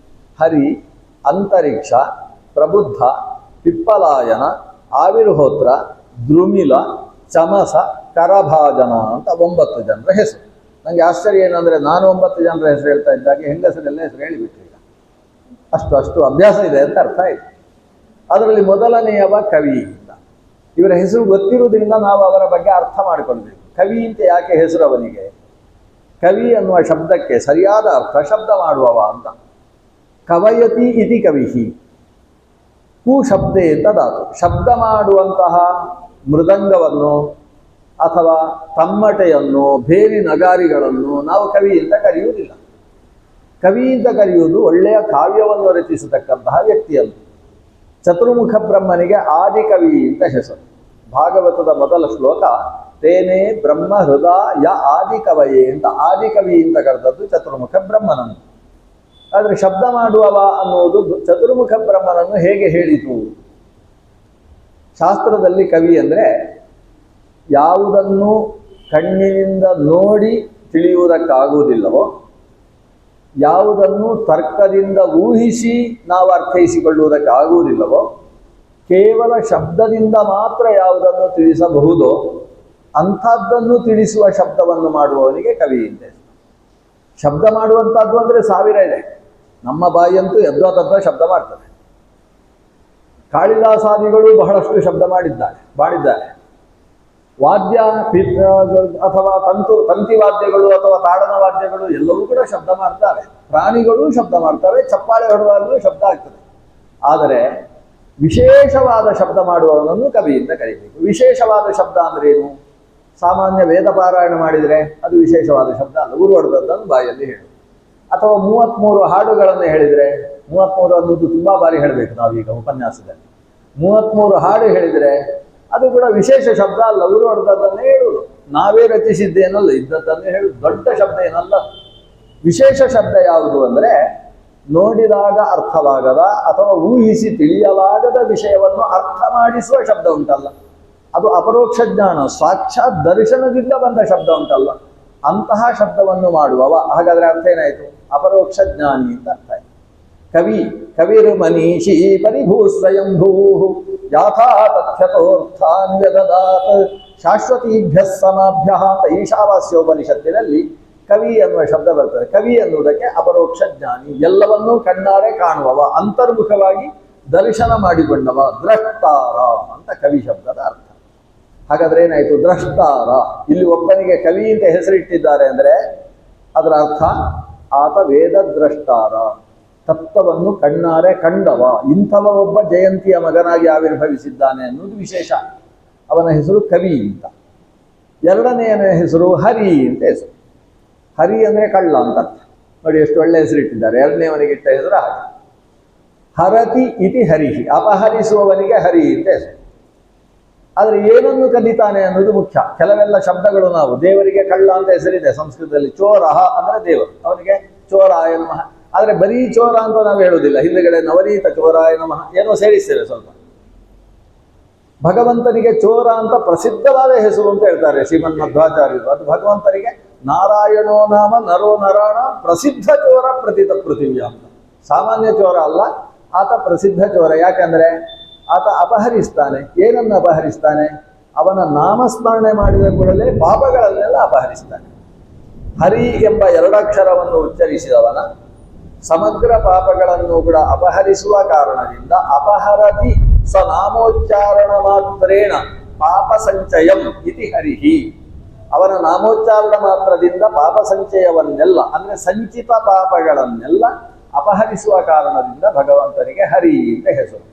ಹರಿ, ಅಂತರಿಕ್ಷ, ಪ್ರಬುದ್ಧ, ಪಿಪ್ಪಲಾಯನ, ಆವಿರ್ಹೋತ್ರ, ದ್ರುಮಿಲ, ಚಮಸ, ಕರಭಾಜನ ಅಂತ 9 ಜನರ ಹೆಸರು. ನನಗೆ ಆಶ್ಚರ್ಯ ಏನಂದರೆ, ನಾನು 9 ಜನರ ಹೆಸರು ಹೇಳ್ತಾ ಇದ್ದಾಗ ಹೆಂಗಸರೆಲ್ಲ ಹೆಸರು ಹೇಳಿಬಿಟ್ರಿ. ಈಗ ಅಷ್ಟು ಅಭ್ಯಾಸ ಇದೆ ಅಂತ ಅರ್ಥ ಆಯಿತು. ಅದರಲ್ಲಿ ಮೊದಲನೆಯವ ಕವಿ ಅಂತ. ಇವರ ಹೆಸರು ಗೊತ್ತಿರುವುದರಿಂದ ನಾವು ಅವರ ಬಗ್ಗೆ ಅರ್ಥ ಮಾಡಿಕೊಳ್ಬೇಕು. ಕವಿ ಅಂತ ಯಾಕೆ ಹೆಸರು ಅವನಿಗೆ? ಕವಿ ಅನ್ನುವ ಶಬ್ದಕ್ಕೆ ಸರಿಯಾದ ಅರ್ಥ ಶಬ್ದ ಮಾಡುವವ ಅಂತ. ಕವಯತಿ ಇತಿ ಕವಿಹಿ, ಕು ಶಬ್ದೇ ತದಾತು. ಶಬ್ದ ಮಾಡುವಂತಹ ಮೃದಂಗವನ್ನು ಅಥವಾ ತಮ್ಮಟೆಯನ್ನು, ಬೇರಿ ನಗಾರಿಗಳನ್ನು ನಾವು ಕವಿ ಅಂತ ಕರೆಯುವುದಿಲ್ಲ. ಕವಿ ಅಂತ ಕರೆಯುವುದು ಒಳ್ಳೆಯ ಕಾವ್ಯವನ್ನು ರಚಿಸತಕ್ಕಂತಹ ವ್ಯಕ್ತಿಯನ್ನು. ಚತುರ್ಮುಖ ಬ್ರಹ್ಮನಿಗೆ ಆದಿಕವಿ ಅಂತ ಹೆಸರು. ಭಾಗವತದ ಮೊದಲ ಶ್ಲೋಕ ತೇನೇ ಬ್ರಹ್ಮ ಹೃದಯ ಆದಿಕವಯೇ ಅಂತ, ಆದಿಕವಿ ಅಂತ ಕರೆದದ್ದು ಚತುರ್ಮುಖ ಬ್ರಹ್ಮನನ್ನು. ಆದರೆ ಶಬ್ದ ಮಾಡುವವ ಅನ್ನುವುದು ಚತುರ್ಮುಖ ಬ್ರಹ್ಮನನ್ನು ಹೇಗೆ ಹೇಳಿತು? ಶಾಸ್ತ್ರದಲ್ಲಿ ಕವಿ ಅಂದರೆ ಯಾವುದನ್ನು ಕಣ್ಣಿನಿಂದ ನೋಡಿ ತಿಳಿಯುವುದಕ್ಕಾಗುವುದಿಲ್ಲವೋ, ಯಾವುದನ್ನು ತರ್ಕದಿಂದ ಊಹಿಸಿ ನಾವು ಅರ್ಥೈಸಿಕೊಳ್ಳುವುದಕ್ಕಾಗುವುದಿಲ್ಲವೋ, ಕೇವಲ ಶಬ್ದದಿಂದ ಮಾತ್ರ ಯಾವುದನ್ನು ತಿಳಿಸಬಹುದೋ ಅಂಥದ್ದನ್ನು ತಿಳಿಸುವ ಶಬ್ದವನ್ನು ಮಾಡುವವನಿಗೆ ಕವಿ ಅಂತೆ. ಶಬ್ದ ಮಾಡುವಂಥದ್ದು ಅಂದರೆ ಸಾವಿರ ಇದೆ. ನಮ್ಮ ಬಾಯಿಯಂತೂ ಯದ್ವಾತದ್ವ ಶಬ್ದ ಮಾಡ್ತದೆ. ಕಾಳಿದಾಸಾದಿಗಳು ಬಹಳಷ್ಟು ಶಬ್ದ ಮಾಡಿದ್ದಾರೆ. ವಾದ್ಯ ಅಥವಾ ತಂತಿವಾದ್ಯಗಳು ಅಥವಾ ತಾಡನ ವಾದ್ಯಗಳು ಎಲ್ಲವೂ ಕೂಡ ಶಬ್ದ ಮಾಡ್ತಾರೆ. ಪ್ರಾಣಿಗಳು ಶಬ್ದ ಮಾಡ್ತವೆ, ಚಪ್ಪಾಳೆ ಹೊಡೆದಾಗಲೂ ಶಬ್ದ ಆಗ್ತದೆ. ಆದರೆ ವಿಶೇಷವಾದ ಶಬ್ದ ಮಾಡುವವನನ್ನು ಕವಿ ಅಂತ ಕರೀಬೇಕು. ವಿಶೇಷವಾದ ಶಬ್ದ ಅಂದ್ರೆ ಏನು? ಸಾಮಾನ್ಯ ವೇದ ಪಾರಾಯಣ ಮಾಡಿದರೆ ಅದು ವಿಶೇಷವಾದ ಶಬ್ದ ಅಲ್ಲ, ಊರು ಹೊಡೆದದ್ದನ್ನು ಬಾಯಲ್ಲಿ ಹೇಳು. ಅಥವಾ 33 ಹಾಡುಗಳನ್ನು ಹೇಳಿದರೆ, 33 ಅನ್ನೋದು ತುಂಬಾ ಬಾರಿ ಹೇಳಬೇಕು ನಾವೀಗ ಉಪನ್ಯಾಸದಲ್ಲಿ. 33 ಹಾಡು ಹೇಳಿದರೆ ಅದು ಕೂಡ ವಿಶೇಷ ಶಬ್ದ ಅಲ್ಲ, ಊರು ಹೊಡೆದದ್ದನ್ನೇ ಹೇಳುವುದು. ನಾವೇ ರಚಿಸಿದ್ದೇನಲ್ಲ, ಇದ್ದದ್ದನ್ನೇ ಹೇಳುದು. ದೊಡ್ಡ ಶಬ್ದ ಏನಲ್ಲ. ವಿಶೇಷ ಶಬ್ದ ಯಾವುದು ಅಂದರೆ ನೋಡಿದಾಗ ಅರ್ಥವಾಗದ ಅಥವಾ ಊಹಿಸಿ ತಿಳಿಯಲಾಗದ ವಿಷಯವನ್ನು ಅರ್ಥ ಮಾಡಿಸುವ ಶಬ್ದ ಉಂಟಲ್ಲ, ಅದು ಅಪರೋಕ್ಷ ಜ್ಞಾನ, ಸಾಕ್ಷಾತ್ ದರ್ಶನದಿಂದ ಬಂದ ಶಬ್ದ ಉಂಟಲ್ಲ, ಅಂತಹ ಶಬ್ದವನ್ನು ಮಾಡುವವ. ಹಾಗಾದ್ರೆ ಅರ್ಥ ಏನಾಯಿತು? ಅಪರೋಕ್ಷ ಜ್ಞಾನಿ ಅಂತ ಅರ್ಥ ಆಯ್ತು. ಕವಿರು ಮನೀಷಿ ಪರಿಭೂ ಸ್ವಯಂಭೂ ಯಾಥಾ ತಥ್ಯತೋರ್ಥಾನ್ ವ್ಯದದಾತ್ ಶಾಶ್ವತೀಭ್ಯ ಸಮಾಭ್ಯ ಅಂತ ಈಶಾವಾಸ್ಯೋಪನಿಷತ್ತಿನಲ್ಲಿ ಕವಿ ಅನ್ನುವ ಶಬ್ದ ಬರ್ತದೆ. ಕವಿ ಅನ್ನುವುದಕ್ಕೆ ಅಪರೋಕ್ಷ ಜ್ಞಾನಿ, ಎಲ್ಲವನ್ನೂ ಕಣ್ಣಾರೆ ಕಾಣುವವ, ಅಂತರ್ಮುಖವಾಗಿ ದರ್ಶನ ಮಾಡಿಕೊಂಡವ, ದ್ರಷ್ಟಾರ ಅಂತ ಕವಿ ಶಬ್ದದ ಅರ್ಥ. ಹಾಗಾದ್ರೆ ಏನಾಯ್ತು? ದ್ರಷ್ಟಾರ. ಇಲ್ಲಿ ಒಬ್ಬನಿಗೆ ಕವಿ ಅಂತ ಹೆಸರಿಟ್ಟಿದ್ದಾರೆ ಅಂದ್ರೆ ಅದರ ಅರ್ಥ ಆತ ವೇದ ದ್ರಷ್ಟಾರ, ತತ್ವವನ್ನು ಕಣ್ಣಾರೆ ಕಂಡವ, ಇಂಥವ ಒಬ್ಬ ಜಯಂತಿಯ ಮಗನಾಗಿ ಆವಿರ್ಭವಿಸಿದ್ದಾನೆ ಅನ್ನೋದು ವಿಶೇಷ. ಅವನ ಹೆಸರು ಕವಿ ಅಂತ. ಎರಡನೆಯ ಹೆಸರು ಹರಿ ಅಂತ ಹೆಸರು. ಹರಿ ಅಂದ್ರೆ ಕಳ್ಳ ಅಂತ ಅರ್ಥ. ನೋಡಿ ಎಷ್ಟು ಒಳ್ಳೆ ಹೆಸರಿಟ್ಟಿದ್ದಾರೆ. ಎರಡನೇವನಿಗೆ ಇಟ್ಟ ಹೆಸರು ಹಾಗೆ. ಹರತಿ ಇತಿ ಹರಿಹಿ, ಅಪಹರಿಸುವವನಿಗೆ ಹರಿ ಅಂತ ಹೆಸರು. ಆದರೆ ಏನನ್ನು ಕಲಿತಾನೆ ಅನ್ನೋದು ಮುಖ್ಯ. ಕೆಲವೆಲ್ಲ ಶಬ್ದಗಳು ನಾವು ದೇವರಿಗೆ ಕಳ್ಳ ಅಂತ ಹೆಸರಿದೆ ಸಂಸ್ಕೃತದಲ್ಲಿ. ಚೋರಹ ಅಂದ್ರೆ ದೇವರು, ಅವನಿಗೆ ಚೋರಾಯ ನಮಃ. ಆದರೆ ಬರೀ ಚೋರ ಅಂತ ನಾವು ಹೇಳುವುದಿಲ್ಲ, ಹಿಂದೆಗಡೆ ನವನೀತ ಚೋರಾಯ ನಮಃ ಏನೋ ಸೇರಿಸ್ತೇವೆ ಸ್ವಲ್ಪ. ಭಗವಂತನಿಗೆ ಚೋರ ಅಂತ ಪ್ರಸಿದ್ಧವಾದ ಹೆಸರು ಅಂತ ಹೇಳ್ತಾರೆ ಶ್ರೀಮನ್ ಮಧ್ವಾಚಾರ್ಯರು. ಅದು ಭಗವಂತನಿಗೆ ನಾರಾಯಣೋ ನಾಮ ನರೋ ನರಾಣ ಪ್ರಸಿದ್ಧ ಚೋರ ಪ್ರತಿತ ಪೃಥಿವ್ಯ ಅಂತ. ಸಾಮಾನ್ಯ ಚೋರ ಅಲ್ಲ, ಆತ ಪ್ರಸಿದ್ಧ ಚೋರ. ಯಾಕಂದ್ರೆ ಆತ ಅಪಹರಿಸ್ತಾನೆ. ಏನನ್ನು ಅಪಹರಿಸ್ತಾನೆ? ಅವನ ನಾಮಸ್ಮರಣೆ ಮಾಡಿದ ಕೂಡಲೇ ಪಾಪಗಳನ್ನೆಲ್ಲ ಅಪಹರಿಸ್ತಾನೆ. ಹರಿ ಎಂಬ ಎರಡಕ್ಷರವನ್ನು ಉಚ್ಚರಿಸಿದವನ ಸಮಗ್ರ ಪಾಪಗಳನ್ನು ಕೂಡ ಅಪಹರಿಸುವ ಕಾರಣದಿಂದ ಅಪಹರತಿ ಸ್ವನಾಮೋಚ್ಚಾರಣ ಮಾತ್ರೇಣ ಪಾಪ ಸಂಚಯಂ ಇತಿ ಹರಿಹಿ. ಅವನ ನಾಮೋಚ್ಚಾರಣ ಮಾತ್ರದಿಂದ ಪಾಪ ಸಂಚಯವನ್ನೆಲ್ಲ ಅಂದ್ರೆ ಸಂಚಿತ ಪಾಪಗಳನ್ನೆಲ್ಲ ಅಪಹರಿಸುವ ಕಾರಣದಿಂದ ಭಗವಂತನಿಗೆ ಹರಿ ಅಂತ ಹೆಸರು.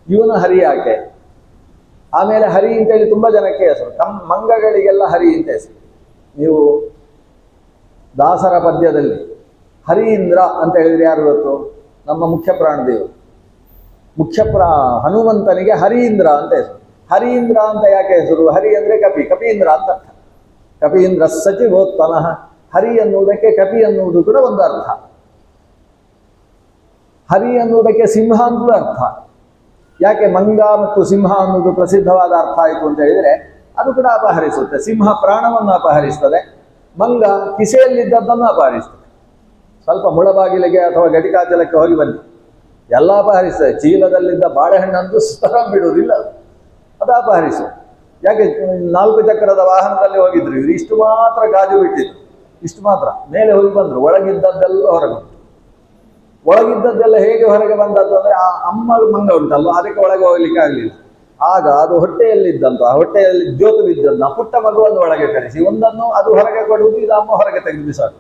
ಇವನು ಹರಿ ಯಾಕೆ? ಆಮೇಲೆ ಹರಿ ಅಂತೇಳಿ ತುಂಬಾ ಜನಕ್ಕೆ ಹೆಸರು. ಮಂಗಗಳಿಗೆಲ್ಲ ಹರಿ ಅಂತ ಹೆಸರು. ನೀವು ದಾಸರ ಪದ್ಯದಲ್ಲಿ ಹರೀಂದ್ರ ಅಂತ ಹೇಳಿದ್ರೆ ಯಾರು ಗೊತ್ತು? ನಮ್ಮ ಮುಖ್ಯ ಪ್ರಾಣದೇವರು. ಹನುಮಂತನಿಗೆ ಹರೀಂದ್ರ ಅಂತ ಹೆಸರು. ಹರೀಂದ್ರ ಅಂತ ಯಾಕೆ ಹೆಸರು? ಹರಿ ಅಂದ್ರೆ ಕಪೀಂದ್ರ ಅಂತ ಅರ್ಥ. ಕಪೀಂದ್ರ ಸಚಿವೋತ್ತಮಃ. ಹರಿ ಅನ್ನುವುದಕ್ಕೆ ಕಪಿ ಅನ್ನುವುದು ಕೂಡ ಒಂದು ಅರ್ಥ. ಹರಿ ಅನ್ನುವುದಕ್ಕೆ ಸಿಂಹ ಅಂತ ಅರ್ಥ. ಯಾಕೆ ಮಂಗ ಮತ್ತು ಸಿಂಹ ಅನ್ನೋದು ಪ್ರಸಿದ್ಧವಾದ ಅರ್ಥ ಆಯಿತು ಅಂತ ಹೇಳಿದರೆ ಅದು ಕೂಡ ಅಪಹರಿಸುತ್ತೆ. ಸಿಂಹ ಪ್ರಾಣವನ್ನು ಅಪಹರಿಸ್ತದೆ, ಮಂಗ ಕಿಸೆಯಲ್ಲಿದ್ದದ್ದನ್ನು ಅಪಹರಿಸ್ತದೆ. ಸ್ವಲ್ಪ ಮುಳಬಾಗಿಲಿಗೆ ಅಥವಾ ಘಟಿಕಾಚಲಕ್ಕೆ ಹೋಗಿ ಬನ್ನಿ, ಎಲ್ಲ ಅಪಹರಿಸ್ತದೆ. ಚೀಲದಲ್ಲಿದ್ದ ಬಾಳೆಹಣ್ಣಂತೂ ಸ್ಥಳ ಬಿಡುವುದಿಲ್ಲ, ಅದು ಅಪಹರಿಸು. ಯಾಕೆ? 4 ಚಕ್ರದ ವಾಹನದಲ್ಲಿ ಹೋಗಿದ್ರು ಇವರು, ಇಷ್ಟು ಮಾತ್ರ ಗಾಜು ಬಿಟ್ಟಿದ್ರು, ಇಷ್ಟು ಮಾತ್ರ ಮೇಲೆ ಹೋಗಿ ಬಂದರು. ಒಳಗಿದ್ದದ್ದೆಲ್ಲ ಹೊರಗೆ, ಒಳಗಿದ್ದದ್ದೆಲ್ಲ ಹೇಗೆ ಹೊರಗೆ ಬಂದದ್ದು ಅಂದ್ರೆ ಆ ಅಮ್ಮ ಮಂಗ ಉಂಟಲ್ಲ, ಅದಕ್ಕೆ ಒಳಗೆ ಹೋಗ್ಲಿಕ್ಕೆ ಆಗಲಿಲ್ಲ. ಆಗ ಅದು ಹೊಟ್ಟೆಯಲ್ಲಿದ್ದಂತ, ಹೊಟ್ಟೆಯಲ್ಲಿ ಜ್ಯೋತು ಬಿದ್ದನ್ನ ಪುಟ್ಟ ಮಗುವನ್ನು ಒಳಗೆ ಕರೆಸಿ ಒಂದನ್ನು ಅದು ಹೊರಗೆ ಕೊಡುವುದು, ಇದು ಅಮ್ಮ ಹೊರಗೆ ತೆಗೆದು ಬಿಸಾಕು.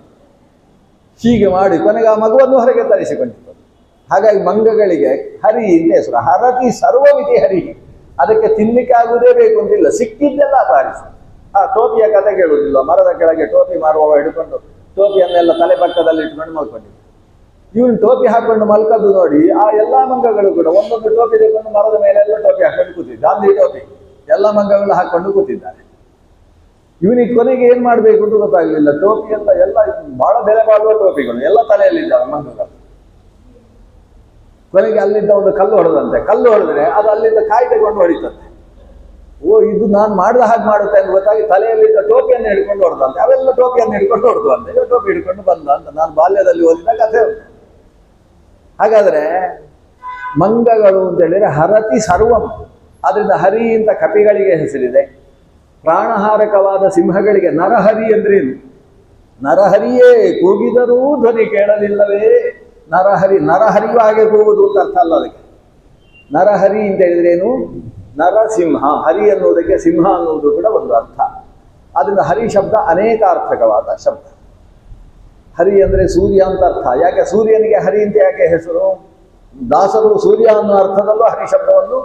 ಹೀಗೆ ಮಾಡಿ ಕೊನೆಗೆ ಆ ಮಗುವನ್ನು ಹೊರಗೆ ತರಿಸಿಕೊಂಡಿತ್ತು. ಹಾಗಾಗಿ ಮಂಗಗಳಿಗೆ ಹರಿ ಅಂತ ಹೆಸರು. ಹರತಿ ಸರ್ವಮಿತಿ ಹರಿ. ಅದಕ್ಕೆ ತಿನ್ಲಿಕ್ಕೆ ಆಗುವುದೇ ಬೇಕು ಅಂತಿಲ್ಲ, ಸಿಕ್ಕಿದ್ದೆಲ್ಲ ಅಪಹರಿಸ. ಆ ಟೋಪಿಯ ಕತೆ ಕೇಳುವುದಿಲ್ಲ, ಮರದ ಕೆಳಗೆ ಟೋಪಿ ಮಾರುವವ ಹಿಡ್ಕೊಂಡು ಟೋಪಿಯನ್ನೆಲ್ಲ ತಲೆ ಪಕ್ಕದಲ್ಲಿ ಇಟ್ಕೊಂಡು ಮಲ್ಕೊಂಡಿದ್ದ. ಇವನು ಟೋಪಿ ಹಾಕೊಂಡು ಮಲ್ಕದ್ದು ನೋಡಿ ಆ ಎಲ್ಲಾ ಮಂಗಗಳು ಕೂಡ ಒಂದೊಂದು ಟೋಪಿ ತೆಗೆದುಕೊಂಡು ಮರದ ಮೇಲೆಲ್ಲ ಟೋಪಿ ಹಾಕೊಂಡು ಕೂತಿದ್ದ. ಗಾಂಧಿ ಟೋಪಿ ಎಲ್ಲ ಮಂಗಗಳು ಹಾಕೊಂಡು ಕೂತಿದ್ದಾರೆ. ಇವನಿಗೆ ಕೊನೆಗೆ ಏನ್ ಮಾಡ್ಬೇಕು ಅಂತ ಗೊತ್ತಾಗ್ಲಿಲ್ಲ. ಟೋಪಿ ಎಲ್ಲ ಬಹಳ ಬೆಲೆ ಬಾಳುವ ಟೋಪಿಗಳು ಎಲ್ಲ ತಲೆಯಲ್ಲಿದ್ದಾವೆ ಮಂಗಗಳು. ಕೊನೆಗೆ ಅಲ್ಲಿದ್ದ ಒಂದು ಕಲ್ಲು ಹೊಡೆದಂತೆ. ಕಲ್ಲು ಹೊಡೆದ್ರೆ ಅದು ಅಲ್ಲಿದ್ದ ಕಾಯಿ ತಗೊಂಡು ಹೊಡಿತಂತೆ. ಓ ಇದು ನಾನು ಮಾಡಿದ ಹಾಗೆ ಮಾಡುತ್ತೆ ಅಂತ ಗೊತ್ತಾಗಿ ತಲೆಯಲ್ಲಿದ್ದ ಟೋಪಿಯನ್ನು ಹಿಡ್ಕೊಂಡು ಹೊಡೆದಂತೆ. ಅವೆಲ್ಲ ಟೋಪಿಯನ್ನು ಹಿಡ್ಕೊಂಡು ಹೊಡೆದು ಅಂತೆ. ಈಗ ಟೋಪಿ ಹಿಡ್ಕೊಂಡು ಬಂದ ಅಂತ ನಾನು ಬಾಲ್ಯದಲ್ಲಿ ಓದಿದ ಕಥೆ ಉಂಟು. ಹಾಗಾದ್ರೆ ಮಂಗಗಳು ಅಂತ ಹೇಳಿದ್ರೆ ಹರತಿ ಸರ್ವಂ, ಆದ್ರಿಂದ ಹರಿ ಅಂತ ಕಪಿಗಳಿಗೆ ಹೆಸರಿದೆ. ಪ್ರಾಣಹಾರಕವಾದ ಸಿಂಹಗಳಿಗೆ ನರಹರಿ ಅಂದ್ರೇನು? ನರಹರಿಯೇ ಕೂಗಿದರೂ ಧ್ವನಿ ಕೇಳಲಿಲ್ಲವೇ ನರಹರಿ. ನರಹರಿಯೂ ಹಾಗೆ ಕೂಗುವುದು ಅಂತ ಅರ್ಥ ಅಲ್ಲ ಅದಕ್ಕೆ. ನರಹರಿ ಅಂತ ಹೇಳಿದ್ರೇನು? ನರಸಿಂಹ. ಹರಿ ಅನ್ನುವುದಕ್ಕೆ ಸಿಂಹ ಅನ್ನುವುದು ಕೂಡ ಒಂದು ಅರ್ಥ. ಅದರಿಂದ ಹರಿ ಶಬ್ದ ಅನೇಕಾರ್ಥಕವಾದ ಶಬ್ದ. ಹರಿ ಅಂದರೆ ಸೂರ್ಯ ಅಂತ ಅರ್ಥ. ಯಾಕೆ ಸೂರ್ಯನಿಗೆ ಹರಿ ಅಂತ ಯಾಕೆ ಹೆಸರು? ದಾಸರು ಸೂರ್ಯ ಅನ್ನೋ ಅರ್ಥದಲ್ಲೂ ಹರಿ ಶಬ್ದವನ್ನು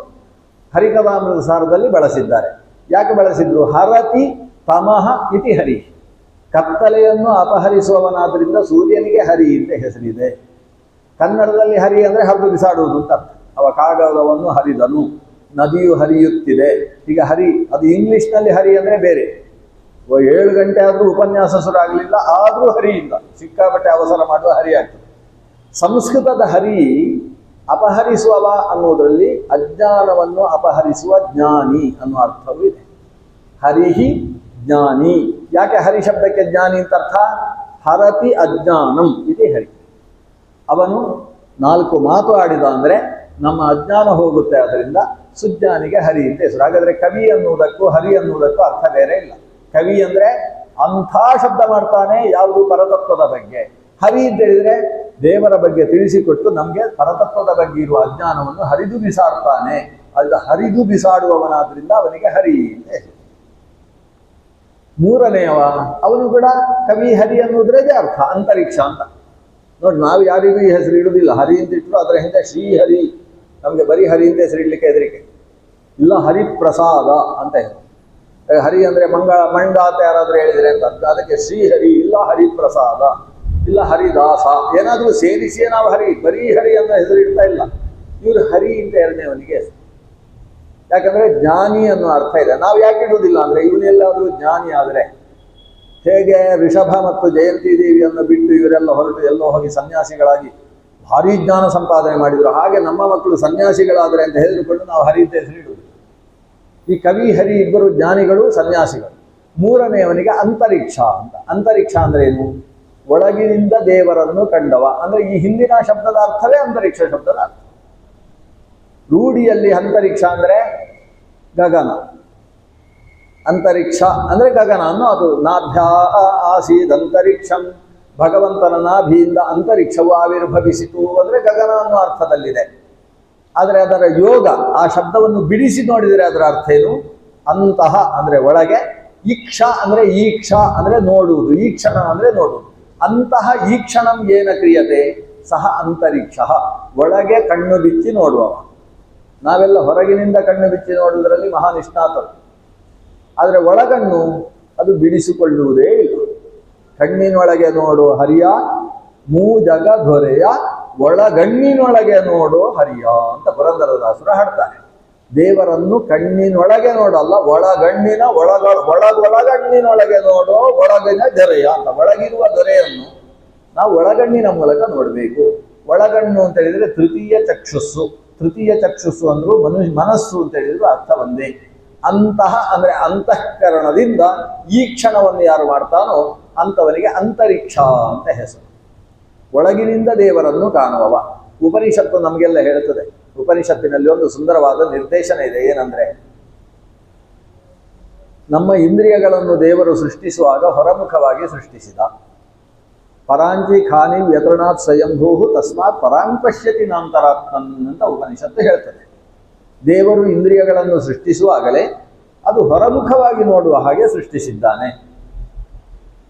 ಹರಿಕಥಾಮೃತ ಸಾರದಲ್ಲಿ ಬಳಸಿದ್ದಾರೆ. ಯಾಕೆ ಬಳಸಿದ್ರು? ಹರತಿ ತಮಃ ಇತಿ ಹರಿ. ಕತ್ತಲೆಯನ್ನು ಅಪಹರಿಸುವವನಾದ್ರಿಂದ ಸೂರ್ಯನಿಗೆ ಹರಿ ಅಂತ ಹೆಸರಿದೆ. ಕನ್ನಡದಲ್ಲಿ ಹರಿ ಅಂದರೆ ಹರಿದು ಬಿಸಾಡುವುದು ಅಂತ ಅರ್ಥ. ಅವ ಕಾಗದವನ್ನು ಹರಿದನು, ನದಿಯು ಹರಿಯುತ್ತಿದೆ. ಈಗ ಹರಿ ಅದು ಇಂಗ್ಲಿಷ್ನಲ್ಲಿ ಹರಿ ಅಂದರೆ ಬೇರೆ. 7 ಗಂಟೆ ಆದರೂ ಉಪನ್ಯಾಸ ಶುರು ಆಗಲಿಲ್ಲ, ಆದರೂ ಹರಿ ಇಲ್ಲ, ಸಿಕ್ಕಾಪಟ್ಟೆ ಅವಸರ ಮಾಡುವ ಹರಿ ಆಗ್ತದೆ. ಸಂಸ್ಕೃತದ ಹರಿ ಅಪಹರಿಸುವವ ಅನ್ನೋದರಲ್ಲಿ ಅಜ್ಞಾನವನ್ನು ಅಪಹರಿಸುವ ಜ್ಞಾನಿ ಅನ್ನೋ ಅರ್ಥವೂ ಇದೆ. ಹರಿಹಿ ಜ್ಞಾನಿ. ಯಾಕೆ ಹರಿ ಶಬ್ದಕ್ಕೆ ಜ್ಞಾನಿ ಅಂತ ಅರ್ಥ? ಹರತಿ ಅಜ್ಞಾನಂ ಇದು ಹರಿ. ಅವನು 4 ಮಾತು ಆಡಿದ ಅಂದರೆ ನಮ್ಮ ಅಜ್ಞಾನ ಹೋಗುತ್ತೆ. ಅದರಿಂದ ಸುಜ್ಞಾನಿಗೆ ಹರಿ ಅಂತ ಹೆಸರು. ಹಾಗಾದ್ರೆ ಕವಿ ಅನ್ನುವುದಕ್ಕೂ ಹರಿ ಅನ್ನುವುದಕ್ಕೂ ಅರ್ಥ ಬೇರೆ ಇಲ್ಲ. ಕವಿ ಅಂದ್ರೆ ಅಂಥ ಶಬ್ದ ಮಾಡ್ತಾನೆ ಯಾವುದು? ಪರತತ್ವದ ಬಗ್ಗೆ. ಹರಿ ಅಂತ ಹೇಳಿದ್ರೆ ದೇವರ ಬಗ್ಗೆ ತಿಳಿಸಿಕೊಟ್ಟು ನಮಗೆ ಪರತತ್ವದ ಬಗ್ಗೆ ಇರುವ ಅಜ್ಞಾನವನ್ನು ಹರಿದು ಬಿಸಾಡ್ತಾನೆ. ಅದು ಹರಿದು ಬಿಸಾಡುವವನಾದ್ರಿಂದ ಅವನಿಗೆ ಹರಿ ಅಂತ ಹೆಸರು. ಮೂರನೆಯವ ಅವನು ಕೂಡ ಕವಿ ಹರಿ ಅನ್ನೋದ್ರೇ ಅರ್ಥ ಅಂತರಿಕ್ಷ ಅಂತ. ನೋಡಿ, ನಾವು ಯಾರಿಗೂ ಈ ಹೆಸರು ಇಡುವುದಿಲ್ಲ. ಹರಿ ಅಂತ ಇಟ್ಟರು ಅದರ ಹಿಂದೆ ಶ್ರೀಹರಿ. ನಮಗೆ ಬರೀ ಹರಿ ಅಂತ ಹೆಸರು ಇಡ್ಲಿಕ್ಕೆ ಹೆದರಿಕೆ ಇಲ್ಲ. ಹರಿಪ್ರಸಾದ ಅಂತ ಹೆಸರು. ಹರಿ ಅಂದರೆ ಮಂಡ ಅಂತ ಯಾರಾದರೂ ಹೇಳಿದರೆ ಅಂತ ಅದಕ್ಕೆ ಶ್ರೀಹರಿ ಇಲ್ಲ, ಹರಿಪ್ರಸಾದ ಇಲ್ಲ, ಹರಿದಾಸ ಏನಾದರೂ ಸೇರಿಸಿಯೇ ನಾವು ಹರಿ, ಬರೀ ಹರಿ ಅನ್ನೋ ಹೆಸರು ಇಡ್ತಾ ಇಲ್ಲ. ಇವರು ಹರಿ ಅಂತ ಎರಡನೇವನಿಗೆ ಹೆಸರು. ಯಾಕಂದ್ರೆ ಜ್ಞಾನಿ ಅನ್ನೋ ಅರ್ಥ ಇದೆ. ನಾವು ಯಾಕೆ ಇಡುವುದಿಲ್ಲ ಅಂದರೆ ಇವನೆಲ್ಲಾದರೂ ಜ್ಞಾನಿ ಆದರೆ, ಹೇಗೆ ಋಷಭ ಮತ್ತು ಜಯಂತಿ ದೇವಿಯನ್ನು ಬಿಟ್ಟು ಇವರೆಲ್ಲ ಹೊರಟು ಎಲ್ಲೋ ಹೋಗಿ ಸನ್ಯಾಸಿಗಳಾಗಿ ಭಾರಿ ಜ್ಞಾನ ಸಂಪಾದನೆ ಮಾಡಿದರು, ಹಾಗೆ ನಮ್ಮ ಮಕ್ಕಳು ಸನ್ಯಾಸಿಗಳಾದರೆ ಅಂತ ಹೇಳಿಕೊಂಡು ನಾವು ಹರಿ ಅಂತ ಹೆಸರು ಇಡುವುದು. ಈ ಕವಿ ಹರಿ ಇಬ್ಬರು ಜ್ಞಾನಿಗಳು, ಸನ್ಯಾಸಿಗಳು. ಮೂರನೆಯವನಿಗೆ ಅಂತರಿಕ್ಷ ಅಂತ. ಅಂತರಿಕ್ಷ ಅಂದ್ರೆ ಏನು? ಒಳಗಿನಿಂದ ದೇವರನ್ನು ಕಂಡವ. ಅಂದ್ರೆ ಈ ಹಿಂದಿನ ಶಬ್ದದ ಅರ್ಥವೇ ಅಂತರಿಕ್ಷ ಶಬ್ದದ ಅರ್ಥ. ರೂಢಿಯಲ್ಲಿ ಅಂತರಿಕ್ಷ ಅಂದ್ರೆ ಗಗನ. ಅಂತರಿಕ್ಷ ಅಂದ್ರೆ ಗಗನ ಅನ್ನೋ ಅದು. ನಾಭ್ಯಾ ಆಸೀದ್ ಅಂತರಿಕ್ಷಂ, ಭಗವಂತನ ನಾಭಿಯಿಂದ ಅಂತರಿಕ್ಷವು ಆವಿರ್ಭವಿಸಿತು ಅಂದ್ರೆ ಗಗನ ಅನ್ನೋ ಅರ್ಥದಲ್ಲಿದೆ. ಆದರೆ ಅದರ ಯೋಗ, ಆ ಶಬ್ದವನ್ನು ಬಿಡಿಸಿ ನೋಡಿದರೆ ಅದರ ಅರ್ಥ ಏನು? ಅಂತಹ ಅಂದ್ರೆ ಒಳಗೆ, ಈಕ್ಷ ಅಂದ್ರೆ ಈಕ್ಷ ಅಂದ್ರೆ ನೋಡುವುದು, ಈಕ್ಷಣ ಅಂದ್ರೆ ನೋಡುವುದು. ಅಂತಹ ಈಕ್ಷಣಂ ಏನ ಕ್ರಿಯತೆ ಸಹ ಅಂತರಿಕ್ಷ. ಒಳಗೆ ಕಣ್ಣು ಬಿಚ್ಚಿ ನೋಡುವವ. ನಾವೆಲ್ಲ ಹೊರಗಿನಿಂದ ಕಣ್ಣು ಬಿಚ್ಚಿ ನೋಡುವುದರಲ್ಲಿ ಮಹಾನಿಷ್ಣಾತರು. ಆದರೆ ಒಳಗಣ್ಣು ಅದು ಬಿಡಿಸಿಕೊಳ್ಳುವುದೇ ಇಲ್ಲ. ಕಣ್ಣಿನೊಳಗೆ ನೋಡೋ ಹರಿಯ ಮೂಜಗ ದೊರೆಯ, ಒಳಗಣ್ಣಿನೊಳಗೆ ನೋಡೋ ಹರಿಯ ಅಂತ ಪುರಂದರದಾಸರು ಹಾಡ್ತಾರೆ. ದೇವರನ್ನು ಕಣ್ಣಿನೊಳಗೆ ನೋಡಲ್ಲ, ಒಳಗಣ್ಣಿನ ಒಳಗಣ್ಣಿನೊಳಗೆ ನೋಡೋ ಒಳಗಿನ ದೊರೆಯ ಅಂತ. ಒಳಗಿರುವ ದೊರೆಯನ್ನು ನಾವು ಒಳಗಣ್ಣಿನ ಮೂಲಕ ನೋಡಬೇಕು. ಒಳಗಣ್ಣು ಅಂತ ಹೇಳಿದ್ರೆ ತೃತೀಯ ಚಕ್ಷುಸ್ಸು. ತೃತೀಯ ಚಕ್ಷುಸ್ಸು ಅಂದ್ರೂ ಮನಸ್ಸು ಅಂತ ಹೇಳಿದ್ರು ಅರ್ಥ ಒಂದೇ. ಅಂತಹ ಅಂದ್ರೆ ಅಂತಃಕರಣದಿಂದ ಈ ಕ್ಷಣವನ್ನು ಯಾರು ಮಾಡ್ತಾನೋ ಅಂತವನಿಗೆ ಅಂತರಿಕ್ಷ ಅಂತ ಹೆಸರು. ಒಳಗಿನಿಂದ ದೇವರನ್ನು ಕಾಣುವವ. ಉಪನಿಷತ್ತು ನಮಗೆಲ್ಲ ಹೇಳುತ್ತದೆ. ಉಪನಿಷತ್ತಿನಲ್ಲಿ ಒಂದು ಸುಂದರವಾದ ನಿರ್ದೇಶನ ಇದೆ. ಏನಂದ್ರೆ, ನಮ್ಮ ಇಂದ್ರಿಯಗಳನ್ನು ದೇವರು ಸೃಷ್ಟಿಸುವಾಗ ಹೊರಮುಖವಾಗಿ ಸೃಷ್ಟಿಸಿದ. ಪರಾಂಚಿ ಖಾನಿ ವ್ಯತೃಣಾತ್ ಸ್ವಯಂಭೂ ತಸ್ಮಾತ್ ಪರಾಂಗ್ ಪಶ್ಯತಿ ನಾಂತರಾತ್ಮನ್ ಅಂತ ಉಪನಿಷತ್ತು ಹೇಳ್ತದೆ. ದೇವರು ಇಂದ್ರಿಯಗಳನ್ನು ಸೃಷ್ಟಿಸುವಾಗಲೇ ಅದು ಹೊರಮುಖವಾಗಿ ನೋಡುವ ಹಾಗೆ ಸೃಷ್ಟಿಸಿದ್ದಾನೆ.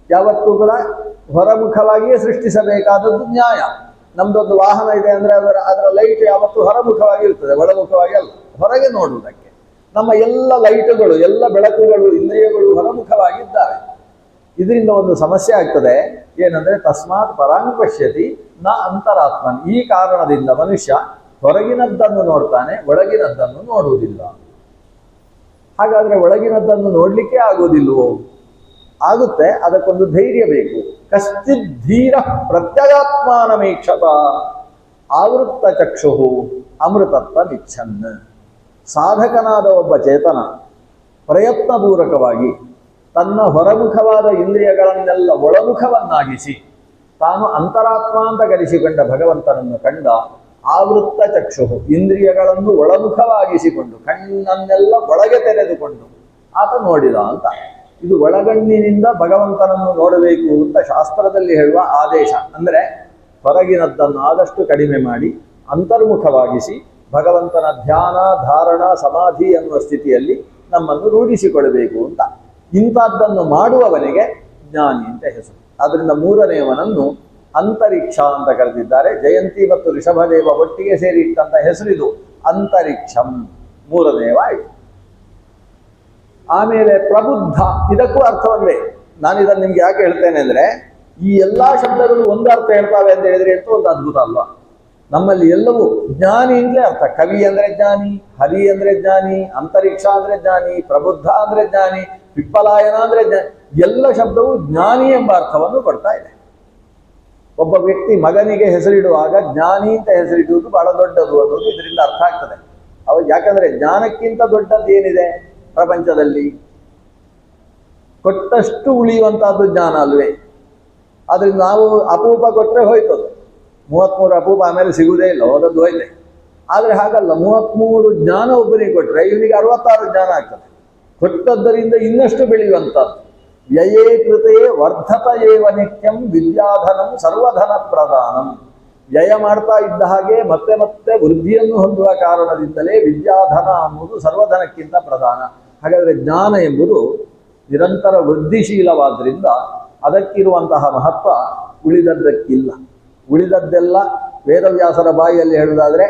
ಯಾವತ್ತೂ ಕೂಡ ಹೊರಮುಖವಾಗಿಯೇ ಸೃಷ್ಟಿಸಬೇಕಾದದ್ದು ನ್ಯಾಯ. ನಮ್ದೊಂದು ವಾಹನ ಇದೆ ಅಂದರೆ ಅದರ ಲೈಟ್ ಯಾವತ್ತೂ ಹೊರಮುಖವಾಗಿ ಇರ್ತದೆ, ಒಳಮುಖವಾಗಿ ಅಲ್ಲ, ಹೊರಗೆ ನೋಡುವುದಕ್ಕೆ. ನಮ್ಮ ಎಲ್ಲ ಲೈಟುಗಳು, ಎಲ್ಲ ಬೆಳಕುಗಳು, ಇಂದ್ರಿಯಗಳು ಹೊರಮುಖವಾಗಿದ್ದಾವೆ. ಇದರಿಂದ ಒಂದು ಸಮಸ್ಯೆ ಆಗ್ತದೆ. ಏನಂದ್ರೆ ತಸ್ಮಾತ್ ಪರಾಂಗ್ ಪಶ್ಯತಿ ನ ಅಂತರಾತ್ಮನ್. ಈ ಕಾರಣದಿಂದ ಮನುಷ್ಯ ಹೊರಗಿನದ್ದನ್ನು ನೋಡ್ತಾನೆ, ಒಳಗಿನದ್ದನ್ನು ನೋಡುವುದಿಲ್ಲ. ಹಾಗಾದ್ರೆ ಒಳಗಿನದ್ದನ್ನು ನೋಡ್ಲಿಕ್ಕೆ ಆಗುವುದಿಲ್ವೋ? ಆಗುತ್ತೆ. ಅದಕ್ಕೊಂದು ಧೈರ್ಯ ಬೇಕು. ಕಶ್ಚಿತ್ ಧೀರ ಪ್ರತ್ಯಗಾತ್ಮಾನಮೀಕ್ಷತ ಆವೃತ್ತ ಚಕ್ಷು ಅಮೃತತ್ವ ನಿಚ್ಛನ್. ಸಾಧಕನಾದ ಒಬ್ಬ ಚೇತನ ಪ್ರಯತ್ನಪೂರ್ವಕವಾಗಿ ತನ್ನ ಹೊರಮುಖವಾದ ಇಂದ್ರಿಯಗಳನ್ನೆಲ್ಲ ಒಳಮುಖವನ್ನಾಗಿಸಿ ತಾನು ಅಂತರಾತ್ಮ ಅಂತ ಕರೆಸಿಕೊಂಡ ಭಗವಂತನನ್ನು ಕಂಡ ಆವೃತ್ತ ಚಕ್ಷು, ಇಂದ್ರಿಯಗಳನ್ನು ಒಳಮುಖವಾಗಿಸಿಕೊಂಡು ಕಣ್ಣನ್ನೆಲ್ಲ ಒಳಗೆ ತೆರೆದುಕೊಂಡು ಆತ ನೋಡಿದ ಅಂತ. ಇದು ಒಳಗಣ್ಣಿನಿಂದ ಭಗವಂತನನ್ನು ನೋಡಬೇಕು ಅಂತ ಶಾಸ್ತ್ರದಲ್ಲಿ ಹೇಳುವ ಆದೇಶ. ಅಂದರೆ ಹೊರಗಿನದ್ದನ್ನು ಆದಷ್ಟು ಕಡಿಮೆ ಮಾಡಿ ಅಂತರ್ಮುಖವಾಗಿಸಿ ಭಗವಂತನ ಧ್ಯಾನ, ಧಾರಣ, ಸಮಾಧಿ ಎನ್ನುವ ಸ್ಥಿತಿಯಲ್ಲಿ ನಮ್ಮನ್ನು ರೂಢಿಸಿಕೊಳ್ಳಬೇಕು ಅಂತ. ಇಂಥದ್ದನ್ನು ಮಾಡುವವನಿಗೆ ಜ್ಞಾನಿ ಅಂತ ಹೆಸರು. ಆದ್ದರಿಂದ ಮೂರನೆಯವನನ್ನು ಅಂತರಿಕ್ಷ ಅಂತ ಕರೆದಿದ್ದಾರೆ. ಜಯಂತಿ ಮತ್ತು ಋಷಭದೇವ ಒಟ್ಟಿಗೆ ಸೇರಿ ಇಟ್ಟಂತ ಹೆಸರಿದು ಅಂತರಿಕ್ಷಂ, ಮೂರನೆಯವ ಆಯಿತು. ಆಮೇಲೆ ಪ್ರಬುದ್ಧ, ಇದಕ್ಕೂ ಅರ್ಥ ಒಂದೇ. ನಾನು ಇದನ್ನು ನಿಮ್ಗೆ ಯಾಕೆ ಹೇಳ್ತೇನೆ ಅಂದ್ರೆ, ಈ ಎಲ್ಲಾ ಶಬ್ದಗಳು ಒಂದು ಅರ್ಥ ಹೇಳ್ತಾವೆ ಅಂತ ಹೇಳಿದ್ರೆ ಎಂತ ಒಂದು ಅದ್ಭುತ ಅಲ್ವಾ. ನಮ್ಮಲ್ಲಿ ಎಲ್ಲವೂ ಜ್ಞಾನಿ ಅಂತಲೇ ಅರ್ಥ. ಕವಿ ಅಂದ್ರೆ ಜ್ಞಾನಿ, ಹರಿ ಅಂದ್ರೆ ಜ್ಞಾನಿ, ಅಂತರಿಕ್ಷ ಅಂದ್ರೆ ಜ್ಞಾನಿ, ಪ್ರಬುದ್ಧ ಅಂದ್ರೆ ಜ್ಞಾನಿ, ವಿಪ್ಪಲಾಯನ ಅಂದ್ರೆ ಜ್ಞಾನಿ. ಎಲ್ಲ ಶಬ್ದವು ಜ್ಞಾನಿ ಎಂಬ ಅರ್ಥವನ್ನು ಕೊಡ್ತಾ ಇದೆ. ಒಬ್ಬ ವ್ಯಕ್ತಿ ಮಗನಿಗೆ ಹೆಸರಿಡುವಾಗ ಜ್ಞಾನಿ ಅಂತ ಹೆಸರಿಡುವುದು ಬಹಳ ದೊಡ್ಡದು ಅನ್ನೋದು ಇದರಿಂದ ಅರ್ಥ ಆಗ್ತದೆ. ಯಾಕಂದ್ರೆ ಜ್ಞಾನಕ್ಕಿಂತ ದೊಡ್ಡದ್ದು ಏನಿದೆ ಪ್ರಪಂಚದಲ್ಲಿ? ಕೊಟ್ಟಷ್ಟು ಉಳಿಯುವಂತಹದ್ದು ಜ್ಞಾನ ಅಲ್ವೇ? ಆದ್ರಿಂದ ನಾವು ಅಪೂಪ ಕೊಟ್ಟರೆ ಹೋಯ್ತದು. 33 ಅಪೂಪ ಆಮೇಲೆ ಸಿಗುವುದೇ ಇಲ್ಲ, ಹೋದದ್ದು ಹೋಯ್ತೆ. ಆದರೆ ಹಾಗಲ್ಲ, 33 ಜ್ಞಾನ ಒಬ್ಬನಿಗೆ ಕೊಟ್ಟರೆ ಇವನಿಗೆ 66 ಜ್ಞಾನ ಆಗ್ತದೆ. ಕೊಟ್ಟದ್ದರಿಂದ ಇನ್ನಷ್ಟು ಬೆಳೆಯುವಂಥದ್ದು. ವ್ಯಯೇ ಕೃತೆ ವರ್ಧತ ಏವ ನಿತ್ಯಂ ವಿದ್ಯಾಧನಂ ಸರ್ವಧನ ಪ್ರಧಾನಂ. ವ್ಯಯ ಮಾಡ್ತಾ ಇದ್ದ ಹಾಗೆ ಮತ್ತೆ ಮತ್ತೆ ವೃದ್ಧಿಯನ್ನು ಹೊಂದುವ ಕಾರಣದಿಂದಲೇ ವಿದ್ಯಾಧನ ಅನ್ನುವುದು ಸರ್ವಧನಕ್ಕಿಂತ ಪ್ರಧಾನ. ಹಾಗಾದರೆ ಜ್ಞಾನ ಎಂಬುದು ನಿರಂತರ ವೃದ್ಧಿಶೀಲವಾದ್ರಿಂದ ಅದಕ್ಕಿರುವಂತಹ ಮಹತ್ವ ಉಳಿದದ್ದಕ್ಕಿಲ್ಲ. ಉಳಿದದ್ದೆಲ್ಲ ವೇದವ್ಯಾಸರ ಬಾಯಿಯಲ್ಲಿ ಹೇಳುವುದಾದ್ರೆ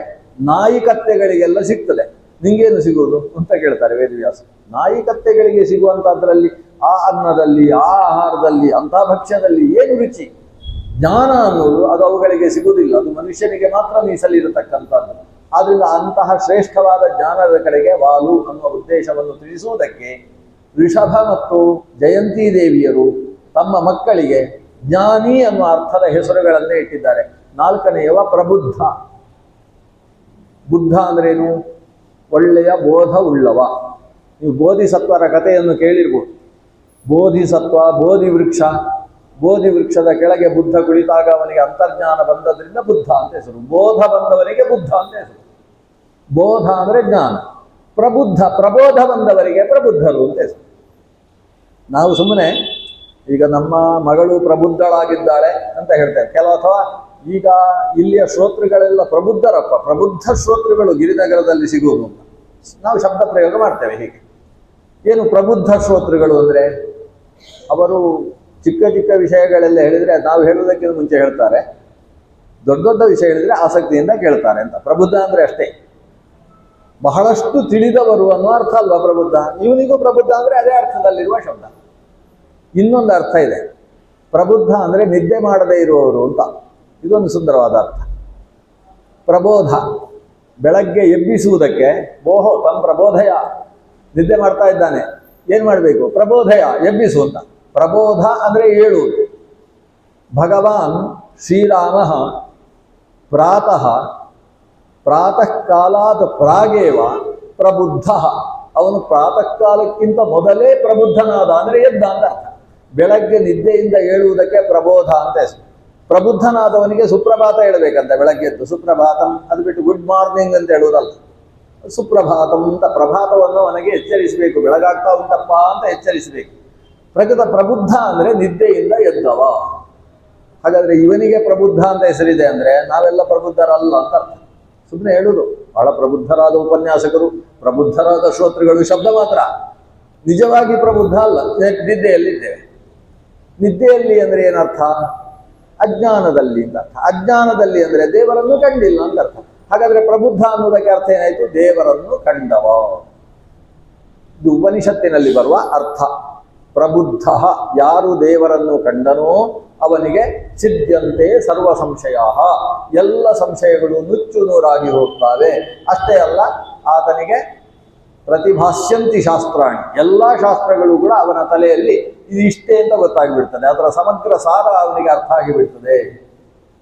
ನಾಯಿ ಕತ್ತೆಗಳಿಗೆಲ್ಲ ಸಿಗ್ತದೆ, ನಿಂಗೇನು ಸಿಗುವುದು ಅಂತ ಕೇಳ್ತಾರೆ ವೇದವ್ಯಾಸ. ನಾಯಿ ಕತ್ತೆಗಳಿಗೆ ಸಿಗುವಂತಹದ್ರಲ್ಲಿ, ಆ ಅನ್ನದಲ್ಲಿ, ಆ ಆಹಾರದಲ್ಲಿ, ಅಂಥ ಭಕ್ಷ್ಯದಲ್ಲಿ ಏನು ರುಚಿ? ಜ್ಞಾನ ಅನ್ನೋದು ಅದು ಅವುಗಳಿಗೆ ಸಿಗುವುದಿಲ್ಲ, ಅದು ಮನುಷ್ಯನಿಗೆ ಮಾತ್ರ ಮೀಸಲಿರತಕ್ಕಂಥದ್ದು. ಆದ್ರಿಂದ ಅಂತಹ ಶ್ರೇಷ್ಠವಾದ ಜ್ಞಾನದ ಕಡೆಗೆ ವಾಲು ಅನ್ನುವ ಉದ್ದೇಶವನ್ನು ತಿಳಿಸುವುದಕ್ಕೆ ಋಷಭ ಮತ್ತು ಜಯಂತಿ ದೇವಿಯರು ತಮ್ಮ ಮಕ್ಕಳಿಗೆ ಜ್ಞಾನಿ ಅನ್ನುವ ಅರ್ಥದ ಹೆಸರುಗಳನ್ನೇ ಇಟ್ಟಿದ್ದಾರೆ. 4ನೆಯವ ಪ್ರಬುದ್ಧ. ಬುದ್ಧ ಅಂದ್ರೇನು? ಒಳ್ಳೆಯ ಬೋಧ ಉಳ್ಳವ. ನೀವು ಬೋಧಿಸತ್ವರ ಕಥೆಯನ್ನು ಕೇಳಿರ್ಬೋದು. ಬೋಧಿಸತ್ವ, ಬೋಧಿ ವೃಕ್ಷ, ಬೋಧಿ ವೃಕ್ಷದ ಕೆಳಗೆ ಬುದ್ಧ ಕುಳಿತಾಗ ಅವನಿಗೆ ಅಂತರ್ಜ್ಞಾನ ಬಂದದ್ರಿಂದ ಬುದ್ಧ ಅಂತ ಹೆಸರು. ಬೋಧ ಬಂದವರಿಗೆ ಬುದ್ಧ ಅಂತ ಹೆಸರು. ಬೋಧ ಅಂದ್ರೆ ಜ್ಞಾನ. ಪ್ರಬುದ್ಧ, ಪ್ರಬೋಧ ಬಂದವರಿಗೆ ಪ್ರಬುದ್ಧರು ಅಂತ ಹೆಸರು. ನಾವು ಸುಮ್ಮನೆ ಈಗ ನಮ್ಮ ಮಗಳು ಪ್ರಬುದ್ಧಳಾಗಿದ್ದಾಳೆ ಅಂತ ಹೇಳ್ತೇವೆ ಕೆಲವು, ಅಥವಾ ಈಗ ಇಲ್ಲಿಯ ಶ್ರೋತೃಗಳೆಲ್ಲ ಪ್ರಬುದ್ಧರಪ್ಪ, ಪ್ರಬುದ್ಧ ಶ್ರೋತೃಗಳು ಗಿರಿನಗರದಲ್ಲಿ ಸಿಗುವುದು ಅಂತ ನಾವು ಶಬ್ದ ಪ್ರಯೋಗ ಮಾಡ್ತೇವೆ. ಹೀಗೆ ಏನು ಪ್ರಬುದ್ಧ ಶ್ರೋತೃಗಳು ಅಂದರೆ, ಅವರು ಚಿಕ್ಕ ಚಿಕ್ಕ ವಿಷಯಗಳೆಲ್ಲ ಹೇಳಿದರೆ ನಾವು ಹೇಳುವುದಕ್ಕಿಂತ ಮುಂಚೆ ಹೇಳ್ತಾರೆ, ದೊಡ್ಡ ದೊಡ್ಡ ವಿಷಯ ಹೇಳಿದರೆ ಆಸಕ್ತಿಯಿಂದ ಕೇಳ್ತಾರೆ ಅಂತ. ಪ್ರಬುದ್ಧ ಅಂದರೆ ಅಷ್ಟೇ, ಬಹಳಷ್ಟು ತಿಳಿದವರು ಅನ್ನೋ ಅರ್ಥ ಅಲ್ವಾ ಪ್ರಬುದ್ಧ. ಇವನಿಗೂ ಪ್ರಬುದ್ಧ ಅಂದರೆ ಅದೇ ಅರ್ಥದಲ್ಲಿರುವ ಶಬ್ದ. ಇನ್ನೊಂದು ಅರ್ಥ ಇದೆ, ಪ್ರಬುದ್ಧ ಅಂದರೆ ನಿದ್ದೆ ಮಾಡದೇ ಇರುವವರು ಅಂತ. ಇದೊಂದು ಸುಂದರವಾದ ಅರ್ಥ. ಪ್ರಬೋಧ, ಬೆಳಗ್ಗೆ ಎಬ್ಬಿಸುವುದಕ್ಕೆ, ಓಹೋ ತಮ್ಮ ಪ್ರಬೋಧಯ, ನಿದ್ದೆ ಮಾಡ್ತಾ ಇದ್ದಾನೆ, ಏನು ಮಾಡಬೇಕು? ಪ್ರಬೋಧಯ, ಎಬ್ಬಿಸು ಅಂತ. ಪ್ರಬೋಧ ಅಂದರೆ ಏಳುವುದು. ಭಗವಾನ್ ಶ್ರೀರಾಮ ಪ್ರಾತಃ ಪ್ರಾತಃ ಕಾಲಾತ್ ಪ್ರಾಗೇವ ಪ್ರಬುದ್ಧ. ಅವನು ಪ್ರಾತಃ ಕಾಲಕ್ಕಿಂತ ಮೊದಲೇ ಪ್ರಬುದ್ಧನಾದ ಅಂದರೆ ಎದ್ದ ಅಂತ ಅರ್ಥ. ಬೆಳಗ್ಗೆ ನಿದ್ದೆಯಿಂದ ಏಳುವುದಕ್ಕೆ ಪ್ರಬೋಧ ಅಂತ ಹೆಸರು. ಪ್ರಬುದ್ಧನಾದವನಿಗೆ ಸುಪ್ರಭಾತ ಹೇಳಬೇಕಂತ ಬೆಳಗ್ಗೆ ಎದ್ದು. ಸುಪ್ರಭಾತಂ ಅದು ಬಿಟ್ಟು ಗುಡ್ ಮಾರ್ನಿಂಗ್ ಅಂತ ಹೇಳುವುದಲ್ಲ. ಸುಪ್ರಭಾತಂ ಅಂತ ಪ್ರಭಾತವನ್ನು ಅವನಿಗೆ ಎಚ್ಚರಿಸಬೇಕು, ಬೆಳಗಾಗ್ತಾ ಉಂಟಪ್ಪ ಅಂತ ಎಚ್ಚರಿಸಬೇಕು. ಪ್ರಬುದ್ಧ ಅಂದರೆ ನಿದ್ದೆಯಿಂದ ಎದ್ದವ. ಹಾಗಾದ್ರೆ ಇವನಿಗೆ ಪ್ರಬುದ್ಧ ಅಂತ ಹೆಸರಿದೆ ಅಂದರೆ ನಾವೆಲ್ಲ ಪ್ರಬುದ್ಧರಲ್ಲ ಅಂತ ಅರ್ಥ. ಸುಮ್ಮನೆ ಹೇಳುದು, ಬಹಳ ಪ್ರಬುದ್ಧರಾದ ಉಪನ್ಯಾಸಕರು, ಪ್ರಬುದ್ಧರಾದ ಶ್ರೋತೃಗಳು ಶಬ್ದ ಮಾತ್ರ, ನಿಜವಾಗಿ ಪ್ರಬುದ್ಧ ಅಲ್ಲ. ನಿದ್ದೆಯಲ್ಲಿದ್ದೇವೆ. ನಿದ್ದೆಯಲ್ಲಿ ಅಂದರೆ ಏನರ್ಥ? ಅಜ್ಞಾನದಲ್ಲಿ ಅಂತ ಅರ್ಥ. ಅಜ್ಞಾನದಲ್ಲಿ ಅಂದರೆ ದೇವರನ್ನು ಕಂಡಿಲ್ಲ ಅಂತ ಅರ್ಥ. ಹಾಗಾದ್ರೆ ಪ್ರಬುದ್ಧ ಅನ್ನೋದಕ್ಕೆ ಅರ್ಥ ಏನಾಯ್ತು? ದೇವರನ್ನು ಕಂಡವ. ಇದು ಉಪನಿಷತ್ತಿನಲ್ಲಿ ಬರುವ ಅರ್ಥ. ಪ್ರಬುದ್ಧ, ಯಾರು ದೇವರನ್ನು ಕಂಡನೋ ಅವನಿಗೆ ಸಿದ್ಧಂತೆ ಸರ್ವ ಸಂಶಯ, ಎಲ್ಲ ಸಂಶಯಗಳು ನುಚ್ಚು ನೂರಾಗಿ ಹೋಗ್ತವೆ. ಅಷ್ಟೇ ಅಲ್ಲ, ಆತನಿಗೆ ಪ್ರತಿಭಾಷ್ಯಂತಿ ಶಾಸ್ತ್ರಾಣಿ, ಎಲ್ಲ ಶಾಸ್ತ್ರಗಳು ಕೂಡ ಅವನ ತಲೆಯಲ್ಲಿ ಇದು ಇಷ್ಟೇ ಅಂತ ಗೊತ್ತಾಗಿಬಿಡ್ತದೆ. ಅದರ ಸಮಗ್ರ ಸಾರ ಅವನಿಗೆ ಅರ್ಥ ಆಗಿಬಿಡ್ತದೆ.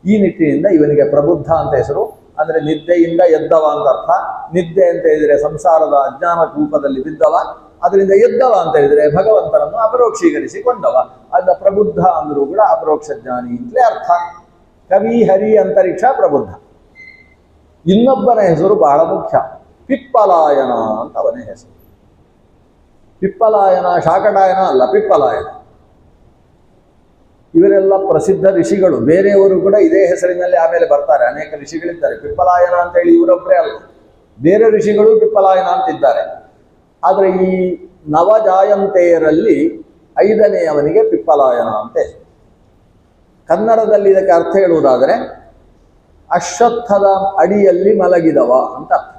ಈ ನಿಟ್ಟಿನಿಂದ ಇವನಿಗೆ ಪ್ರಬುದ್ಧ ಅಂತ ಹೆಸರು. ಅಂದರೆ ನಿದ್ದೆಯಿಂದ ಎದ್ದವ ಅಂತ ಅರ್ಥ. ನಿದ್ದೆ ಅಂತ ಹೇಳಿದರೆ ಸಂಸಾರದ ಅಜ್ಞಾನ ಕೂಪದಲ್ಲಿ ಬಿದ್ದವ, ಅದರಿಂದ ಎದ್ದವ ಅಂತ ಹೇಳಿದ್ರೆ ಭಗವಂತನನ್ನು ಅಪರೋಕ್ಷೀಕರಿಸಿಕೊಂಡವ. ಅದನ್ನ ಪ್ರಬುದ್ಧ ಅಂದರೂ ಕೂಡ ಅಪರೋಕ್ಷ ಜ್ಞಾನಿ ಅಂತಲೇ ಅರ್ಥ. ಕವಿ ಹರಿ ಅಂತರಿಕ್ಷ ಪ್ರಬುದ್ಧ. ಇನ್ನೊಬ್ಬನ ಹೆಸರು ಬಹಳ ಮುಖ್ಯ, ಪಿಪ್ಪಲಾಯನ ಅಂತ ಅವನೇ ಹೆಸರು. ಪಿಪ್ಪಲಾಯನ ಶಾಕಟಾಯನ ಅಲ್ಲ, ಪಿಪ್ಪಲಾಯನ. ಇವರೆಲ್ಲ ಪ್ರಸಿದ್ಧ ಋಷಿಗಳು. ಬೇರೆಯವರು ಕೂಡ ಇದೇ ಹೆಸರಿನಲ್ಲಿ ಆಮೇಲೆ ಬರ್ತಾರೆ, ಅನೇಕ ಋಷಿಗಳಿದ್ದಾರೆ. ಪಿಪ್ಪಲಾಯನ ಅಂತ ಹೇಳಿ ಇವರೊಬ್ಬರೇ ಅಲ್ಲ, ಬೇರೆ ಋಷಿಗಳು ಪಿಪ್ಪಲಾಯನ ಅಂತಿದ್ದಾರೆ. ಆದರೆ ಈ ನವಜಾಯಂತೆಯರಲ್ಲಿ 5ನೇಯವನಿಗೆ ಪಿಪ್ಪಲಾಯನ ಅಂತ ಹೆಸರು. ಕನ್ನಡದಲ್ಲಿ ಇದಕ್ಕೆ ಅರ್ಥ ಹೇಳುವುದಾದರೆ ಅಶ್ವತ್ಥದ ಅಡಿಯಲ್ಲಿ ಮಲಗಿದವ ಅಂತ ಅರ್ಥ.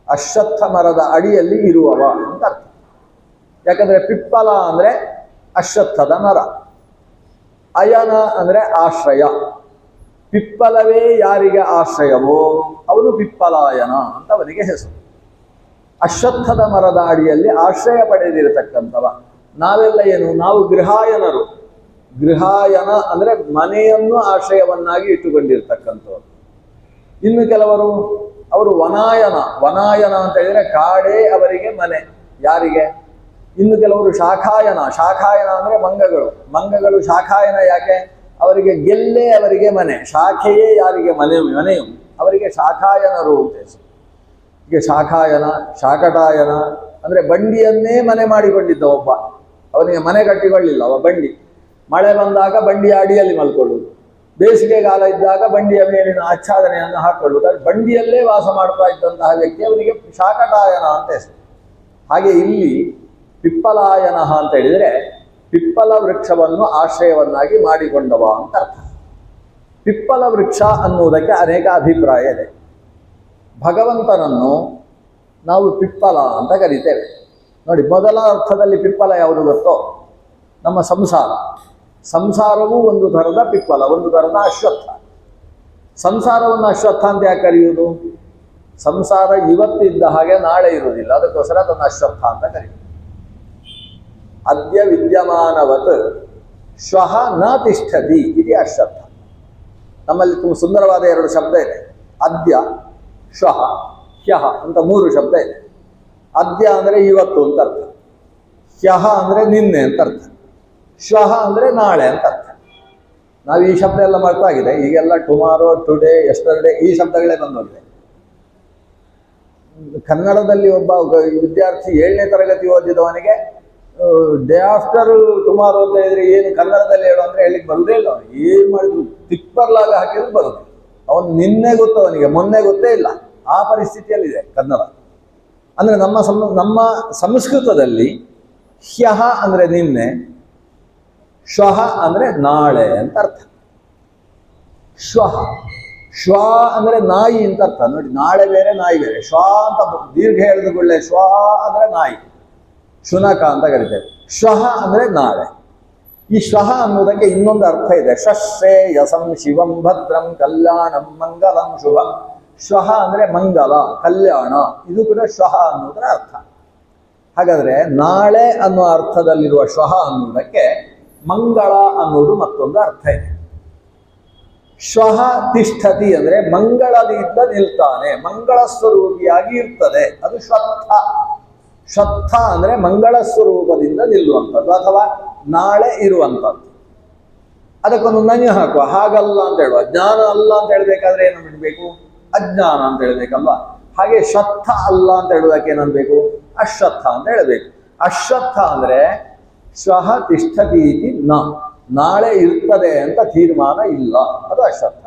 ಅಶ್ವತ್ಥ ಮರದ ಅಡಿಯಲ್ಲಿ ಇರುವವ ಅಂತ ಅರ್ಥ. ಯಾಕಂದ್ರೆ ಪಿಪ್ಪಲ ಅಂದ್ರೆ ಅಶ್ವತ್ಥದ ಮರ, ಅಯನ ಅಂದ್ರೆ ಆಶ್ರಯ. ಪಿಪ್ಪಲವೇ ಯಾರಿಗೆ ಆಶ್ರಯವೋ ಅವನು ಪಿಪ್ಪಲಾಯನ ಅಂತ ಅವನಿಗೆ ಹೆಸರು. ಅಶ್ವತ್ಥದ ಮರದ ಅಡಿಯಲ್ಲಿ ಆಶ್ರಯ ಪಡೆದಿರತಕ್ಕಂಥವ. ನಾವೆಲ್ಲ ಏನು, ನಾವು ಗೃಹಾಯನರು. ಗೃಹಾಯನ ಅಂದ್ರೆ ಮನೆಯನ್ನು ಆಶ್ರಯವನ್ನಾಗಿ ಇಟ್ಟುಕೊಂಡಿರ್ತಕ್ಕಂಥವ್ರು. ಇನ್ನು ಕೆಲವರು ಅವರು ವನಾಯನ. ವನಾಯನ ಅಂತ ಹೇಳಿದ್ರೆ ಕಾಡೇ ಅವರಿಗೆ ಮನೆ. ಯಾರಿಗೆ? ಇನ್ನು ಕೆಲವರು ಶಾಖಾಯನ. ಶಾಖಾಯನ ಅಂದ್ರೆ ಮಂಗಗಳು. ಮಂಗಗಳು ಶಾಖಾಯನ ಯಾಕೆ? ಅವರಿಗೆ ಗೆಲ್ಲೇ ಅವರಿಗೆ ಮನೆ, ಶಾಖೆಯೇ ಯಾರಿಗೆ ಮನೆಯು ಅವರಿಗೆ ಶಾಖಾಯನರು ಅಂತ ಹೆಸರು. ಹೀಗೆ ಶಾಖಾಯನ, ಶಾಕಟಾಯನ ಅಂದ್ರೆ ಬಂಡಿಯನ್ನೇ ಮನೆ ಮಾಡಿಕೊಂಡಿದ್ದ ಒಬ್ಬ. ಅವನಿಗೆ ಮನೆ ಕಟ್ಟಿಕೊಳ್ಳಿಲ್ಲ, ಅವ ಬಂಡಿ. ಮಳೆ ಬಂದಾಗ ಬಂಡಿಯ ಅಡಿಯಲ್ಲಿ ಮಲ್ಕೊಳ್ಳುವುದು, ಬೇಸಿಗೆಗಾಲ ಇದ್ದಾಗ ಬಂಡಿಯ ಮೇಲಿನ ಆಚ್ಛಾದನೆಯನ್ನು ಹಾಕೊಳ್ಳುವುದು. ಬಂಡಿಯಲ್ಲೇ ವಾಸ ಮಾಡ್ತಾ ಇದ್ದಂತಹ ವ್ಯಕ್ತಿ ಅವನಿಗೆ ಶಾಕಟಾಯನ ಅಂತ ಹೆಸರು. ಹಾಗೆ ಇಲ್ಲಿ ಪಿಪ್ಪಲಾಯನ ಅಂತ ಹೇಳಿದರೆ ಪಿಪ್ಪಲ ವೃಕ್ಷವನ್ನು ಆಶ್ರಯವನ್ನಾಗಿ ಮಾಡಿಕೊಂಡವ ಅಂತ ಅರ್ಥ. ಪಿಪ್ಪಲ ವೃಕ್ಷ ಅನ್ನುವುದಕ್ಕೆ ಅನೇಕ ಅಭಿಪ್ರಾಯ ಇದೆ. ಭಗವಂತನನ್ನು ನಾವು ಪಿಪ್ಪಲ ಅಂತ ಕರಿತೇವೆ. ನೋಡಿ, ಮೊದಲ ಅರ್ಥದಲ್ಲಿ ಪಿಪ್ಪಲ ಯಾವುದು ಗೊತ್ತೋ? ನಮ್ಮ ಸಂಸಾರ. ಸಂಸಾರವೂ ಒಂದು ಥರದ ಪಿಪ್ಪಲ, ಒಂದು ಥರದ ಅಶ್ವತ್ಥ. ಸಂಸಾರವನ್ನು ಅಶ್ವತ್ಥ ಅಂತ ಯಾಕೆ ಕರೆಯುವುದು? ಸಂಸಾರ ಇವತ್ತಿದ್ದ ಹಾಗೆ ನಾಳೆ ಇರುವುದಿಲ್ಲ, ಅದಕ್ಕೋಸ್ಕರ ಅದನ್ನು ಅಶ್ವತ್ಥ ಅಂತ ಕರೆಯುವುದು. ಅದ್ಯ ವಿದ್ಯಮಾನವತ್ ಶ್ವಃ ನ ತಿಷ್ಠತಿ ಇದು ಅಶ್ವತ್ಥ. ನಮ್ಮಲ್ಲಿ ತುಂಬ ಸುಂದರವಾದ 2 ಶಬ್ದ ಇದೆ, ಅದ್ಯ, ಶ್ವಃ, ಹ್ಯಃ ಅಂತ 3 ಶಬ್ದ ಇದೆ. ಅದ್ಯ ಅಂದರೆ ಇವತ್ತು ಅಂತ ಅರ್ಥ, ಹ್ಯಃ ಅಂದರೆ ನಿನ್ನೆ ಅಂತ ಅರ್ಥ, ಶ್ವಃ ಅಂದರೆ ನಾಳೆ ಅಂತ ಅರ್ಥ. ನಾವು ಈ ಶಬ್ದ ಎಲ್ಲ ಮರ್ತಾಗಿದೆ, ಈಗೆಲ್ಲ ಟುಮಾರೋ, ಟುಡೇ, ಎಸ್ಟರ್ಡೇ ಈ ಶಬ್ದಗಳೇ ಬಂದೋಗಿದೆ. ಕನ್ನಡದಲ್ಲಿ ಒಬ್ಬ ವಿದ್ಯಾರ್ಥಿ 7ನೇ ತರಗತಿ ಓದಿದವನಿಗೆ ಡೇ ಆಫ್ಟರ್ ಟುಮಾರೋ ಅಂತ ಹೇಳಿದ್ರೆ ಏನು ಕನ್ನಡದಲ್ಲಿ ಹೇಳು ಅಂದರೆ ಹೇಳಿಕ್ಕೆ ಬರುವುದೇ ಇಲ್ಲ. ಅವನು ಏನು ಮಾಡಿದ್ರು ತಿಪ್ಪರ್ಲಾಗ ಹಾಕಿದ್ರು ಬರೋದು. ಅವನು ನಿನ್ನೆ ಗೊತ್ತು, ಅವನಿಗೆ ಮೊನ್ನೆ ಗೊತ್ತೇ ಇಲ್ಲ. ಆ ಪರಿಸ್ಥಿತಿಯಲ್ಲಿದೆ ಕನ್ನಡ. ಅಂದರೆ ನಮ್ಮ ಸಂಸ್ಕೃತದಲ್ಲಿ ಹ್ಯಃ ಅಂದರೆ ನಿನ್ನೆ, ಶ್ವಃ ಅಂದರೆ ನಾಳೆ ಅಂತ ಅರ್ಥ. ಶ್ವಃ, ಶ್ವ ಅಂದರೆ ನಾಯಿ ಅಂತ ಅರ್ಥ. ನೋಡಿ, ನಾಳೆ ಬೇರೆ ನಾಯಿ ಬೇರೆ. ಶ್ವ ಅಂತ ದೀರ್ಘ ಹೇಳಿದುಕೊಳ್ಳೆ, ಶ್ವ ಅಂದರೆ ನಾಯಿ, ಶುನಕ ಅಂತ ಕರಿತೇವೆ. ಶ್ವಃ ಅಂದರೆ ನಾಳೆ. ಈ ಶ್ವಃ ಅನ್ನೋದಕ್ಕೆ ಇನ್ನೊಂದು ಅರ್ಥ ಇದೆ, ಶ್ರೇಯಸಂ ಶಿವಂ ಭದ್ರಂ ಕಲ್ಯಾಣಂ ಮಂಗಲಂ ಶುಭಂ. ಶ್ವಃ ಅಂದರೆ ಮಂಗಲ, ಕಲ್ಯಾಣ, ಇದು ಕೂಡ ಶ್ವಃ ಅನ್ನೋದರ ಅರ್ಥ. ಹಾಗಾದ್ರೆ ನಾಳೆ ಅನ್ನುವ ಅರ್ಥದಲ್ಲಿರುವ ಶ್ವಃ ಅನ್ನುವುದಕ್ಕೆ ಮಂಗಳ ಅನ್ನೋದು ಮತ್ತೊಂದು ಅರ್ಥ ಇದೆ. ಶ್ವಃ ತಿಷ್ಠತಿ ಅಂದರೆ ಮಂಗಳದಿಂದ ನಿಲ್ತಾನೆ, ಮಂಗಳ ಸ್ವರೂಪಿಯಾಗಿ ಇರ್ತದೆ, ಅದು ಶ್ವತ್ಥ. ಶ್ವತ್ಥ ಅಂದರೆ ಮಂಗಳ ಸ್ವರೂಪದಿಂದ ನಿಲ್ಲುವಂಥದ್ದು ಅಥವಾ ನಾಳೆ ಇರುವಂಥದ್ದು. ಅದಕ್ಕೊಂದು ನನ್ಯ ಹಾಕುವ, ಹಾಗಲ್ಲ ಅಂತ ಹೇಳುವ. ಜ್ಞಾನ ಅಲ್ಲ ಅಂತ ಹೇಳಬೇಕಾದ್ರೆ ಏನು ಬಿಡಬೇಕು? ಅಜ್ಞಾನ ಅಂತ ಹೇಳಬೇಕಲ್ವ? ಹಾಗೆ ಶ್ವತ್ಥ ಅಲ್ಲ ಅಂತ ಹೇಳುವುದಕ್ಕೆ ಏನನ್ಬೇಕು? ಅಶ್ವತ್ಥ ಅಂತ ಹೇಳಬೇಕು. ಅಶ್ವತ್ಥ ಅಂದರೆ ಶ್ವಃ ತಿಷ್ಠತಿ ಇತಿ ನ, ನಾಳೆ ಇರ್ತದೆ ಅಂತ ತೀರ್ಮಾನ ಇಲ್ಲ, ಅದು ಅಶ್ವತ್ಥ.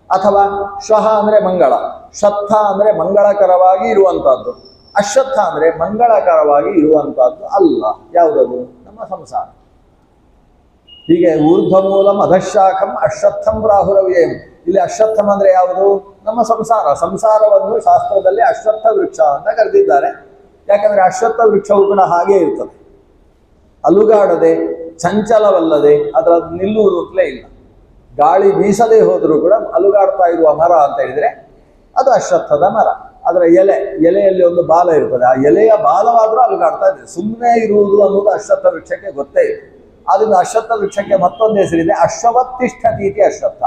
ಅಥವಾ ಶ್ವಃ ಅಂದರೆ ಮಂಗಳ, ಶ್ವತ್ಥ ಅಂದರೆ ಮಂಗಳಕರವಾಗಿ ಇರುವಂತಹದ್ದು, ಅಶ್ವತ್ಥ ಅಂದರೆ ಮಂಗಳಕರವಾಗಿ ಇರುವಂತಹದ್ದು ಅಲ್ಲ. ಯಾವುದದು? ನಮ್ಮ ಸಂಸಾರ. ಹೀಗೆ ಊರ್ಧ್ವಮೂಲಂ ಅಧಃಶಾಖಂ ಅಶ್ವತ್ಥಂ ಪ್ರಾಹುರವ್ಯಯಂ. ಇಲ್ಲಿ ಅಶ್ವತ್ಥಂ ಅಂದ್ರೆ ಯಾವುದು? ನಮ್ಮ ಸಂಸಾರ. ಸಂಸಾರವನ್ನು ಶಾಸ್ತ್ರದಲ್ಲಿ ಅಶ್ವತ್ಥ ವೃಕ್ಷ ಅಂತ ಕರೆದಿದ್ದಾರೆ. ಯಾಕಂದ್ರೆ ಅಶ್ವತ್ಥ ವೃಕ್ಷವು ಕೂಡ ಹಾಗೇ ಇರ್ತದೆ, ಅಲುಗಾಡದೆ ಚಂಚಲವಲ್ಲದೆ ಅದರ ನಿಲ್ಲುವುದು ಅಂತಲೇ ಇಲ್ಲ. ಗಾಳಿ ಬೀಸದೆ ಹೋದರೂ ಕೂಡ ಅಲುಗಾಡ್ತಾ ಇರುವ ಮರ ಅಂತ ಹೇಳಿದ್ರೆ ಅದು ಅಶ್ವತ್ಥದ ಮರ. ಅದರ ಎಲೆಯಲ್ಲಿ ಒಂದು ಬಾಲ ಇರ್ತದೆ, ಆ ಎಲೆಯ ಬಾಲವಾದರೂ ಅಲುಗಾಡ್ತಾ ಇದೆ. ಸುಮ್ಮನೆ ಇರುವುದು ಅನ್ನೋದು ಅಶ್ವತ್ಥ ವೃಕ್ಷಕ್ಕೆ ಗೊತ್ತೇ ಇದೆ. ಆದ್ದರಿಂದ ಅಶ್ವತ್ಥ ವೃಕ್ಷಕ್ಕೆ ಮತ್ತೊಂದು ಹೆಸರಿದೆ, ಅಶ್ವತ್ಥಿಷ್ಠತೀತಿ ಅಶ್ವತ್ಥ.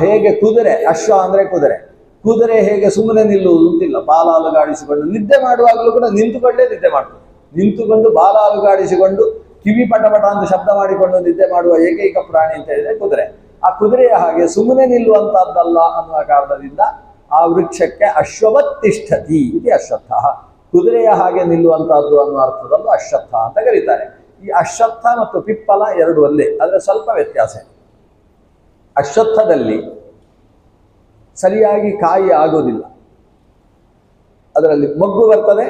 ಹೇಗೆ ಕುದುರೆ, ಅಶ್ವ ಅಂದ್ರೆ ಕುದುರೆ, ಕುದುರೆ ಹೇಗೆ ಸುಮ್ಮನೆ ನಿಲ್ಲುವುದು ಅಂತಿಲ್ಲ, ಬಾಲ ಅಲುಗಾಡಿಸಿಕೊಂಡು ನಿದ್ದೆ ಮಾಡುವಾಗಲೂ ಕೂಡ ನಿಂತುಕೊಂಡೇ ನಿದ್ದೆ ಮಾಡ್ತದೆ. ನಿಂತುಕೊಂಡು ಬಾಲ ಅಲುಗಾಡಿಸಿಕೊಂಡು ಕಿವಿ ಪಟಪಟ ಅಂತ ಶಬ್ದ ಮಾಡಿಕೊಂಡು ನಿದ್ದೆ ಮಾಡುವ ಏಕೈಕ ಪ್ರಾಣಿ ಅಂತ ಹೇಳಿದ್ರೆ ಕುದುರೆ. ಆ ಕುದುರೆಯ ಹಾಗೆ ಸುಮ್ಮನೆ ನಿಲ್ಲುವಂತಹದ್ದಲ್ಲ ಅನ್ನುವ ಕಾರಣದಿಂದ ಆ ವೃಕ್ಷಕ್ಕೆ ಅಶ್ವವತ್ ತಿಷ್ಠತಿ ಇದು ಅಶ್ವತ್ಥ. ಕುದುರೆಯ ಹಾಗೆ ನಿಲ್ಲುವಂತಹದ್ದು ಅನ್ನುವ ಅರ್ಥದಲ್ಲೂ ಅಶ್ವತ್ಥ ಅಂತ ಕರೀತಾರೆ. ಈ ಅಶ್ವತ್ಥ ಮತ್ತು ಪಿಪ್ಪಲ ಎರಡು ಒಂದೇ, ಆದರೆ ಸ್ವಲ್ಪ ವ್ಯತ್ಯಾಸ. ಅಶ್ವತ್ಥದಲ್ಲಿ ಸರಿಯಾಗಿ ಕಾಯಿ ಆಗೋದಿಲ್ಲ, ಅದರಲ್ಲಿ ಮೊಗ್ಗು ಬರ್ತದೆ,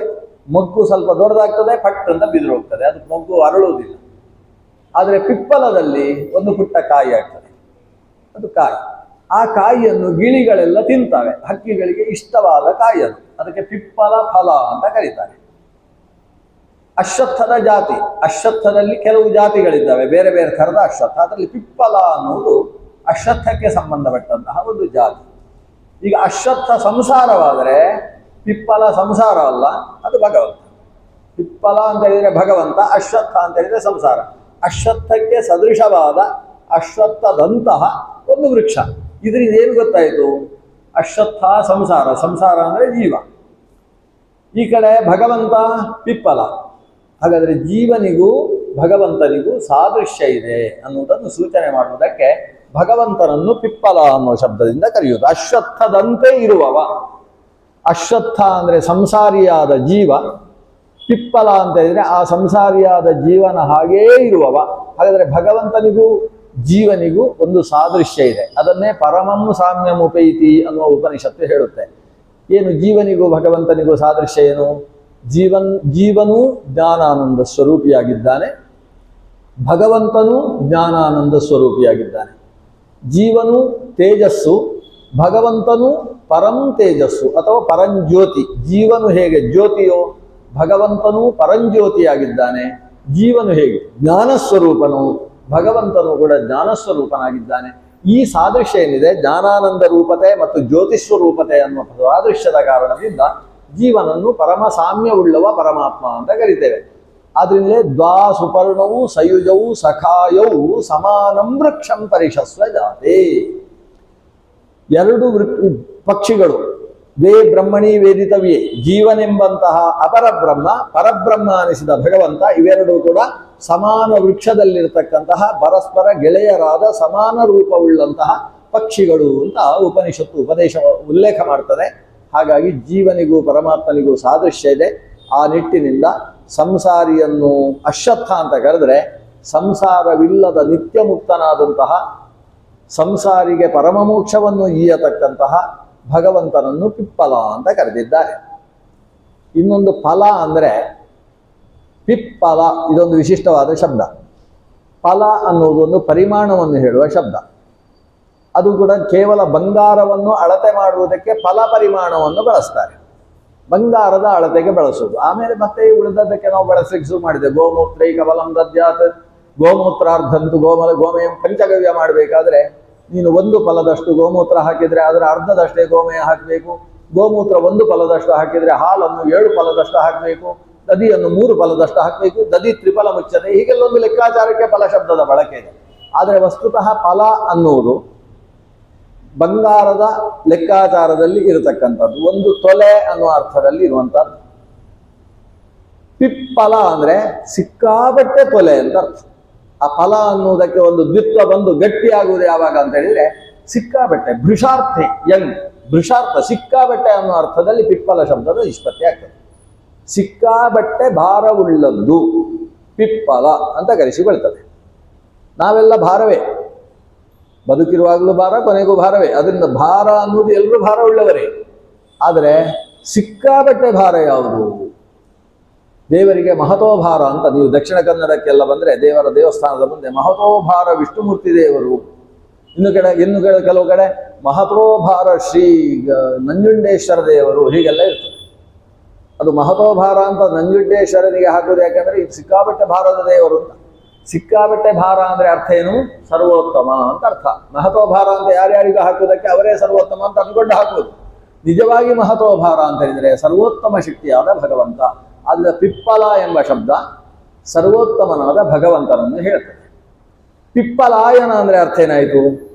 ಮೊಗ್ಗು ಸ್ವಲ್ಪ ದೊಡ್ಡದಾಗ್ತದೆ, ಪಟ್ ಅಂತ ಬಿದ್ರು ಹೋಗ್ತದೆ, ಅದು ಮೊಗ್ಗು ಅರಳುವುದಿಲ್ಲ. ಆದರೆ ಪಿಪ್ಪಲದಲ್ಲಿ ಒಂದು ಪುಟ್ಟ ಕಾಯಿ ಆಗ್ತದೆ, ಅದು ಕಾಯಿ. ಆ ಕಾಯಿಯನ್ನು ಗಿಳಿಗಳೆಲ್ಲ ತಿಂತವೆ, ಹಕ್ಕಿಗಳಿಗೆ ಇಷ್ಟವಾದ ಕಾಯಿಯನ್ನು, ಅದಕ್ಕೆ ಪಿಪ್ಪಲ ಫಲ ಅಂತ ಕರೀತಾರೆ. ಅಶ್ವತ್ಥದ ಜಾತಿ, ಅಶ್ವತ್ಥದಲ್ಲಿ ಕೆಲವು ಜಾತಿಗಳಿದ್ದಾವೆ, ಬೇರೆ ಬೇರೆ ಥರದ ಅಶ್ವತ್ಥ. ಅದರಲ್ಲಿ ಪಿಪ್ಪಲ ಅನ್ನುವುದು ಅಶ್ವತ್ಥಕ್ಕೆ ಸಂಬಂಧಪಟ್ಟಂತಹ ಒಂದು ಜಾತಿ. ಈಗ ಅಶ್ವತ್ಥ ಸಂಸಾರವಾದರೆ ಪಿಪ್ಪಲ ಸಂಸಾರ ಅಲ್ಲ, ಅದು ಭಗವಂತ. ಪಿಪ್ಪಲ ಅಂತ ಹೇಳಿದರೆ ಭಗವಂತ, ಅಶ್ವತ್ಥ ಅಂತ ಹೇಳಿದರೆ ಸಂಸಾರ. ಅಶ್ವತ್ಥಕ್ಕೆ ಸದೃಶವಾದ ಅಶ್ವತ್ಥದಂತಹ ಒಂದು ವೃಕ್ಷ. ಇದರಿಂದ ಏನು ಗೊತ್ತಾಯಿತು? ಅಶ್ವತ್ಥ ಸಂಸಾರ, ಸಂಸಾರ ಅಂದರೆ ಜೀವ, ಈ ಕಡೆ ಭಗವಂತ ಪಿಪ್ಪಲ. ಹಾಗಾದರೆ ಜೀವನಿಗೂ ಭಗವಂತನಿಗೂ ಸಾದೃಶ್ಯ ಇದೆ ಅನ್ನುವುದನ್ನು ಸೂಚನೆ ಮಾಡುವುದಕ್ಕೆ ಭಗವಂತನನ್ನು ಪಿಪ್ಪಲ ಅನ್ನೋ ಶಬ್ದದಿಂದ ಕರೆಯುವುದು. ಅಶ್ವತ್ಥದಂತೆ ಇರುವವ. ಅಶ್ವತ್ಥ ಅಂದರೆ ಸಂಸಾರಿಯಾದ ಜೀವ, ಪಿಪ್ಪಲ ಅಂತ ಹೇಳಿದರೆ ಆ ಸಂಸಾರಿಯಾದ ಜೀವನ ಹಾಗೇ ಇರುವವ. ಹಾಗಾದರೆ ಭಗವಂತನಿಗೂ ಜೀವನಿಗೂ ಒಂದು ಸಾದೃಶ್ಯ ಇದೆ. ಅದನ್ನೇ ಪರಮಂ ಸಾಮ್ಯಮುಪೈತಿ ಅನ್ನುವ ಉಪನಿಷತ್ತು ಹೇಳುತ್ತೆ. ಏನು ಜೀವನಿಗೂ ಭಗವಂತನಿಗೂ ಸಾದೃಶ್ಯ ಏನು? ಜೀವನೂ ಜ್ಞಾನಾನಂದ ಸ್ವರೂಪಿಯಾಗಿದ್ದಾನೆ, ಭಗವಂತನೂ ಜ್ಞಾನಾನಂದ ಸ್ವರೂಪಿಯಾಗಿದ್ದಾನೆ. ಜೀವನು ತೇಜಸ್ಸು, ಭಗವಂತನು ಪರಂ ತೇಜಸ್ಸು ಅಥವಾ ಪರಂಜ್ಯೋತಿ. ಜೀವನು ಹೇಗೆ ಜ್ಯೋತಿಯೋ ಭಗವಂತನೂ ಪರಂಜ್ಯೋತಿಯಾಗಿದ್ದಾನೆ. ಜೀವನು ಹೇಗೆ ಜ್ಞಾನಸ್ವರೂಪನು, ಭಗವಂತನು ಕೂಡ ಜ್ಞಾನಸ್ವರೂಪನಾಗಿದ್ದಾನೆ. ಈ ಸಾದೃಶ್ಯ ಏನಿದೆ, ಜ್ಞಾನಾನಂದ ರೂಪತೆ ಮತ್ತು ಜ್ಯೋತಿಸ್ವರೂಪತೆ ಅನ್ನುವ ಸಾದೃಶ್ಯದ ಕಾರಣದಿಂದ ಜೀವನನ್ನು ಪರಮ ಸಾಮ್ಯವುಳ್ಳವ ಪರಮಾತ್ಮ ಅಂತ ಕರಿತೇವೆ. ಆದ್ರಿಂದಲೇ ದ್ವಾ ಸುಪರ್ಣವು ಸಯುಜವು ಸಖಾಯವು ಸಮಾನಂ ವೃಕ್ಷಂ ಪರಿಷಸ್ವ ಜಾತೆ. ಎರಡು ಪಕ್ಷಿಗಳು, ವೇ ಬ್ರಹ್ಮಣಿ ವೇದಿತವ್ಯೇ, ಜೀವನೆಂಬಂತಹ ಅಪರಬ್ರಹ್ಮ, ಪರಬ್ರಹ್ಮ ಅನಿಸಿದ ಭಗವಂತ, ಇವೆರಡೂ ಕೂಡ ಸಮಾನ ವೃಕ್ಷದಲ್ಲಿರತಕ್ಕಂತಹ ಪರಸ್ಪರ ಗೆಳೆಯರಾದ ಸಮಾನ ರೂಪವುಳ್ಳಂತಹ ಪಕ್ಷಿಗಳು ಅಂತ ಉಪನಿಷತ್ತು ಉಪದೇಶ ಉಲ್ಲೇಖ ಮಾಡ್ತದೆ. ಹಾಗಾಗಿ ಜೀವನಿಗೂ ಪರಮಾತ್ಮನಿಗೂ ಸಾದೃಶ್ಯ ಇದೆ. ಆ ನಿಟ್ಟಿನಿಂದ ಸಂಸಾರಿಯನ್ನು ಅಶ್ವತ್ಥ ಅಂತ ಕರೆದರೆ, ಸಂಸಾರವಿಲ್ಲದ ನಿತ್ಯ ಮುಕ್ತನಾದಂತಹ ಸಂಸಾರಿಗೆ ಪರಮಮೋಕ್ಷವನ್ನು ಈಯತಕ್ಕಂತಹ ಭಗವಂತನನ್ನು ಪಿಪ್ಪಲ ಅಂತ ಕರೆದಿದ್ದಾರೆ. ಇನ್ನೊಂದು ಫಲ ಅಂದರೆ ಪಿಪ್ಪಲ, ಇದೊಂದು ವಿಶಿಷ್ಟವಾದ ಶಬ್ದ. ಫಲ ಅನ್ನುವುದು ಒಂದು ಪರಿಮಾಣವನ್ನು ಹೇಳುವ ಶಬ್ದ. ಅದು ಕೂಡ ಕೇವಲ ಬಂಗಾರವನ್ನು ಅಳತೆ ಮಾಡುವುದಕ್ಕೆ ಫಲ ಪರಿಮಾಣವನ್ನು ಬಳಸ್ತಾರೆ, ಬಂಗಾರದ ಅಳತೆಗೆ ಬಳಸುವುದು. ಆಮೇಲೆ ಮತ್ತೆ ಉಳಿದದ್ದಕ್ಕೆ ನಾವು ಬಳಸಲಿಕ್ಕೆ ಶುರು ಮಾಡಿದೆ. ಗೋಮೂತ್ರೈಕ ಬಲಂ ದದ್ಯಾತ್, ಗೋಮೂತ್ರಾರ್ಧಂತು ಗೋಮಯಂ ಪಂಚಗವ್ಯ ಮಾಡಬೇಕಾದ್ರೆ ನೀನು ಒಂದು ಫಲದಷ್ಟು ಗೋಮೂತ್ರ ಹಾಕಿದರೆ ಅದರ ಅರ್ಧದಷ್ಟೇ ಗೋಮಯ ಹಾಕಬೇಕು. ಗೋಮೂತ್ರ ಒಂದು ಫಲದಷ್ಟು ಹಾಕಿದರೆ ಹಾಲನ್ನು 7 ಫಲದಷ್ಟು ಹಾಕಬೇಕು. ದದಿಯನ್ನು 3 ಫಲದಷ್ಟು ಹಾಕಬೇಕು. ದದಿ ತ್ರಿಫಲ ಮುಚ್ಚತೆ. ಹೀಗೆಲ್ಲ ಒಂದು ಲೆಕ್ಕಾಚಾರಕ್ಕೆ ಫಲ ಶಬ್ದದ ಬಳಕೆ ಇದೆ. ಆದರೆ ವಸ್ತುತಃ ಫಲ ಅನ್ನುವುದು ಬಂಗಾರದ ಲೆಕ್ಕಾಚಾರದಲ್ಲಿ ಇರತಕ್ಕಂಥದ್ದು, ಒಂದು ತೊಲೆ ಅನ್ನುವ ಅರ್ಥದಲ್ಲಿ ಇರುವಂಥದ್ದು. ಪಿಪ್ಪಲ ಅಂದರೆ ಸಿಕ್ಕಾಬಟ್ಟೆ ತೊಲೆ ಅಂತ ಅರ್ಥ. ಆ ಫಲ ಅನ್ನುವುದಕ್ಕೆ ಒಂದು ದ್ವಿತ್ವ ಬಂದು ಗಟ್ಟಿಯಾಗುವುದು ಯಾವಾಗ ಅಂತ ಹೇಳಿದ್ರೆ ಸಿಕ್ಕಾಬಟ್ಟೆ, ಭೃಷಾರ್ಥೆ, ಯಂಗ್ ಭೃಷಾರ್ಥ, ಸಿಕ್ಕಾಬಟ್ಟೆ ಅನ್ನೋ ಅರ್ಥದಲ್ಲಿ ಪಿಪ್ಪಲ ಶಬ್ದದ ನಿಷ್ಪತ್ತಿ ಆಗ್ತದೆ. ಸಿಕ್ಕಾಬಟ್ಟೆ ಭಾರವುಳ್ಳದ್ದು ಪಿಪ್ಪಲ ಅಂತ ಕರೆಸಿಕೊಳ್ತದೆ. ನಾವೆಲ್ಲ ಭಾರವೇ, ಬದುಕಿರುವಾಗಲೂ ಭಾರ, ಕೊನೆಗೂ ಭಾರವೇ. ಅದರಿಂದ ಭಾರ ಅನ್ನೋದು ಎಲ್ಲರೂ ಭಾರ ಉಳ್ಳವರೇ. ಆದರೆ ಸಿಕ್ಕಾಬಟ್ಟೆ ಭಾರ ಯಾವುದು? ದೇವರಿಗೆ ಮಹತೋಭಾರ ಅಂತ. ನೀವು ದಕ್ಷಿಣ ಕನ್ನಡಕ್ಕೆಲ್ಲ ಬಂದರೆ ದೇವರ ದೇವಸ್ಥಾನದ ಮುಂದೆ ಮಹತೋಭಾರ ವಿಷ್ಣುಮೂರ್ತಿ ದೇವರು, ಇನ್ನು ಕೆಲವು ಕಡೆ ಮಹತೋಭಾರ ಶ್ರೀ ನಂಜುಂಡೇಶ್ವರ ದೇವರು, ಹೀಗೆಲ್ಲ ಇರ್ತದೆ. ಅದು ಮಹತೋಭಾರ ಅಂತ ನಂಜುಂಡೇಶ್ವರನಿಗೆ ಹಾಕೋದು ಯಾಕಂದರೆ ಇದು ಸಿಕ್ಕಾಬಟ್ಟೆ ಭಾರದ ದೇವರು ಅಂತ. ಸಿಕ್ಕಾಬಟ್ಟೆ ಭಾರ ಅಂದರೆ ಅರ್ಥ ಏನು? ಸರ್ವೋತ್ತಮ ಅಂತ ಅರ್ಥ. ಮಹತೋಭಾರ ಅಂತ ಯಾರ್ಯಾರಿಗೂ ಹಾಕುವುದಕ್ಕೆ ಅವರೇ ಸರ್ವೋತ್ತಮ ಅಂತ ಅಂದ್ಕೊಂಡು ಹಾಕುವುದು. ನಿಜವಾಗಿ ಮಹತೋಭಾರ ಅಂತ ಹೇಳಿದರೆ ಸರ್ವೋತ್ತಮ ಶಕ್ತಿಯಾದ ಭಗವಂತ. ಆದರೆ ಪಿಪ್ಪಲ ಎಂಬ ಶಬ್ದ ಸರ್ವೋತ್ತಮನಾದ ಭಗವಂತನನ್ನು ಹೇಳ್ತದೆ. ಪಿಪ್ಪಲಾಯನ ಅಂದರೆ ಅರ್ಥ ಏನಾಯಿತು?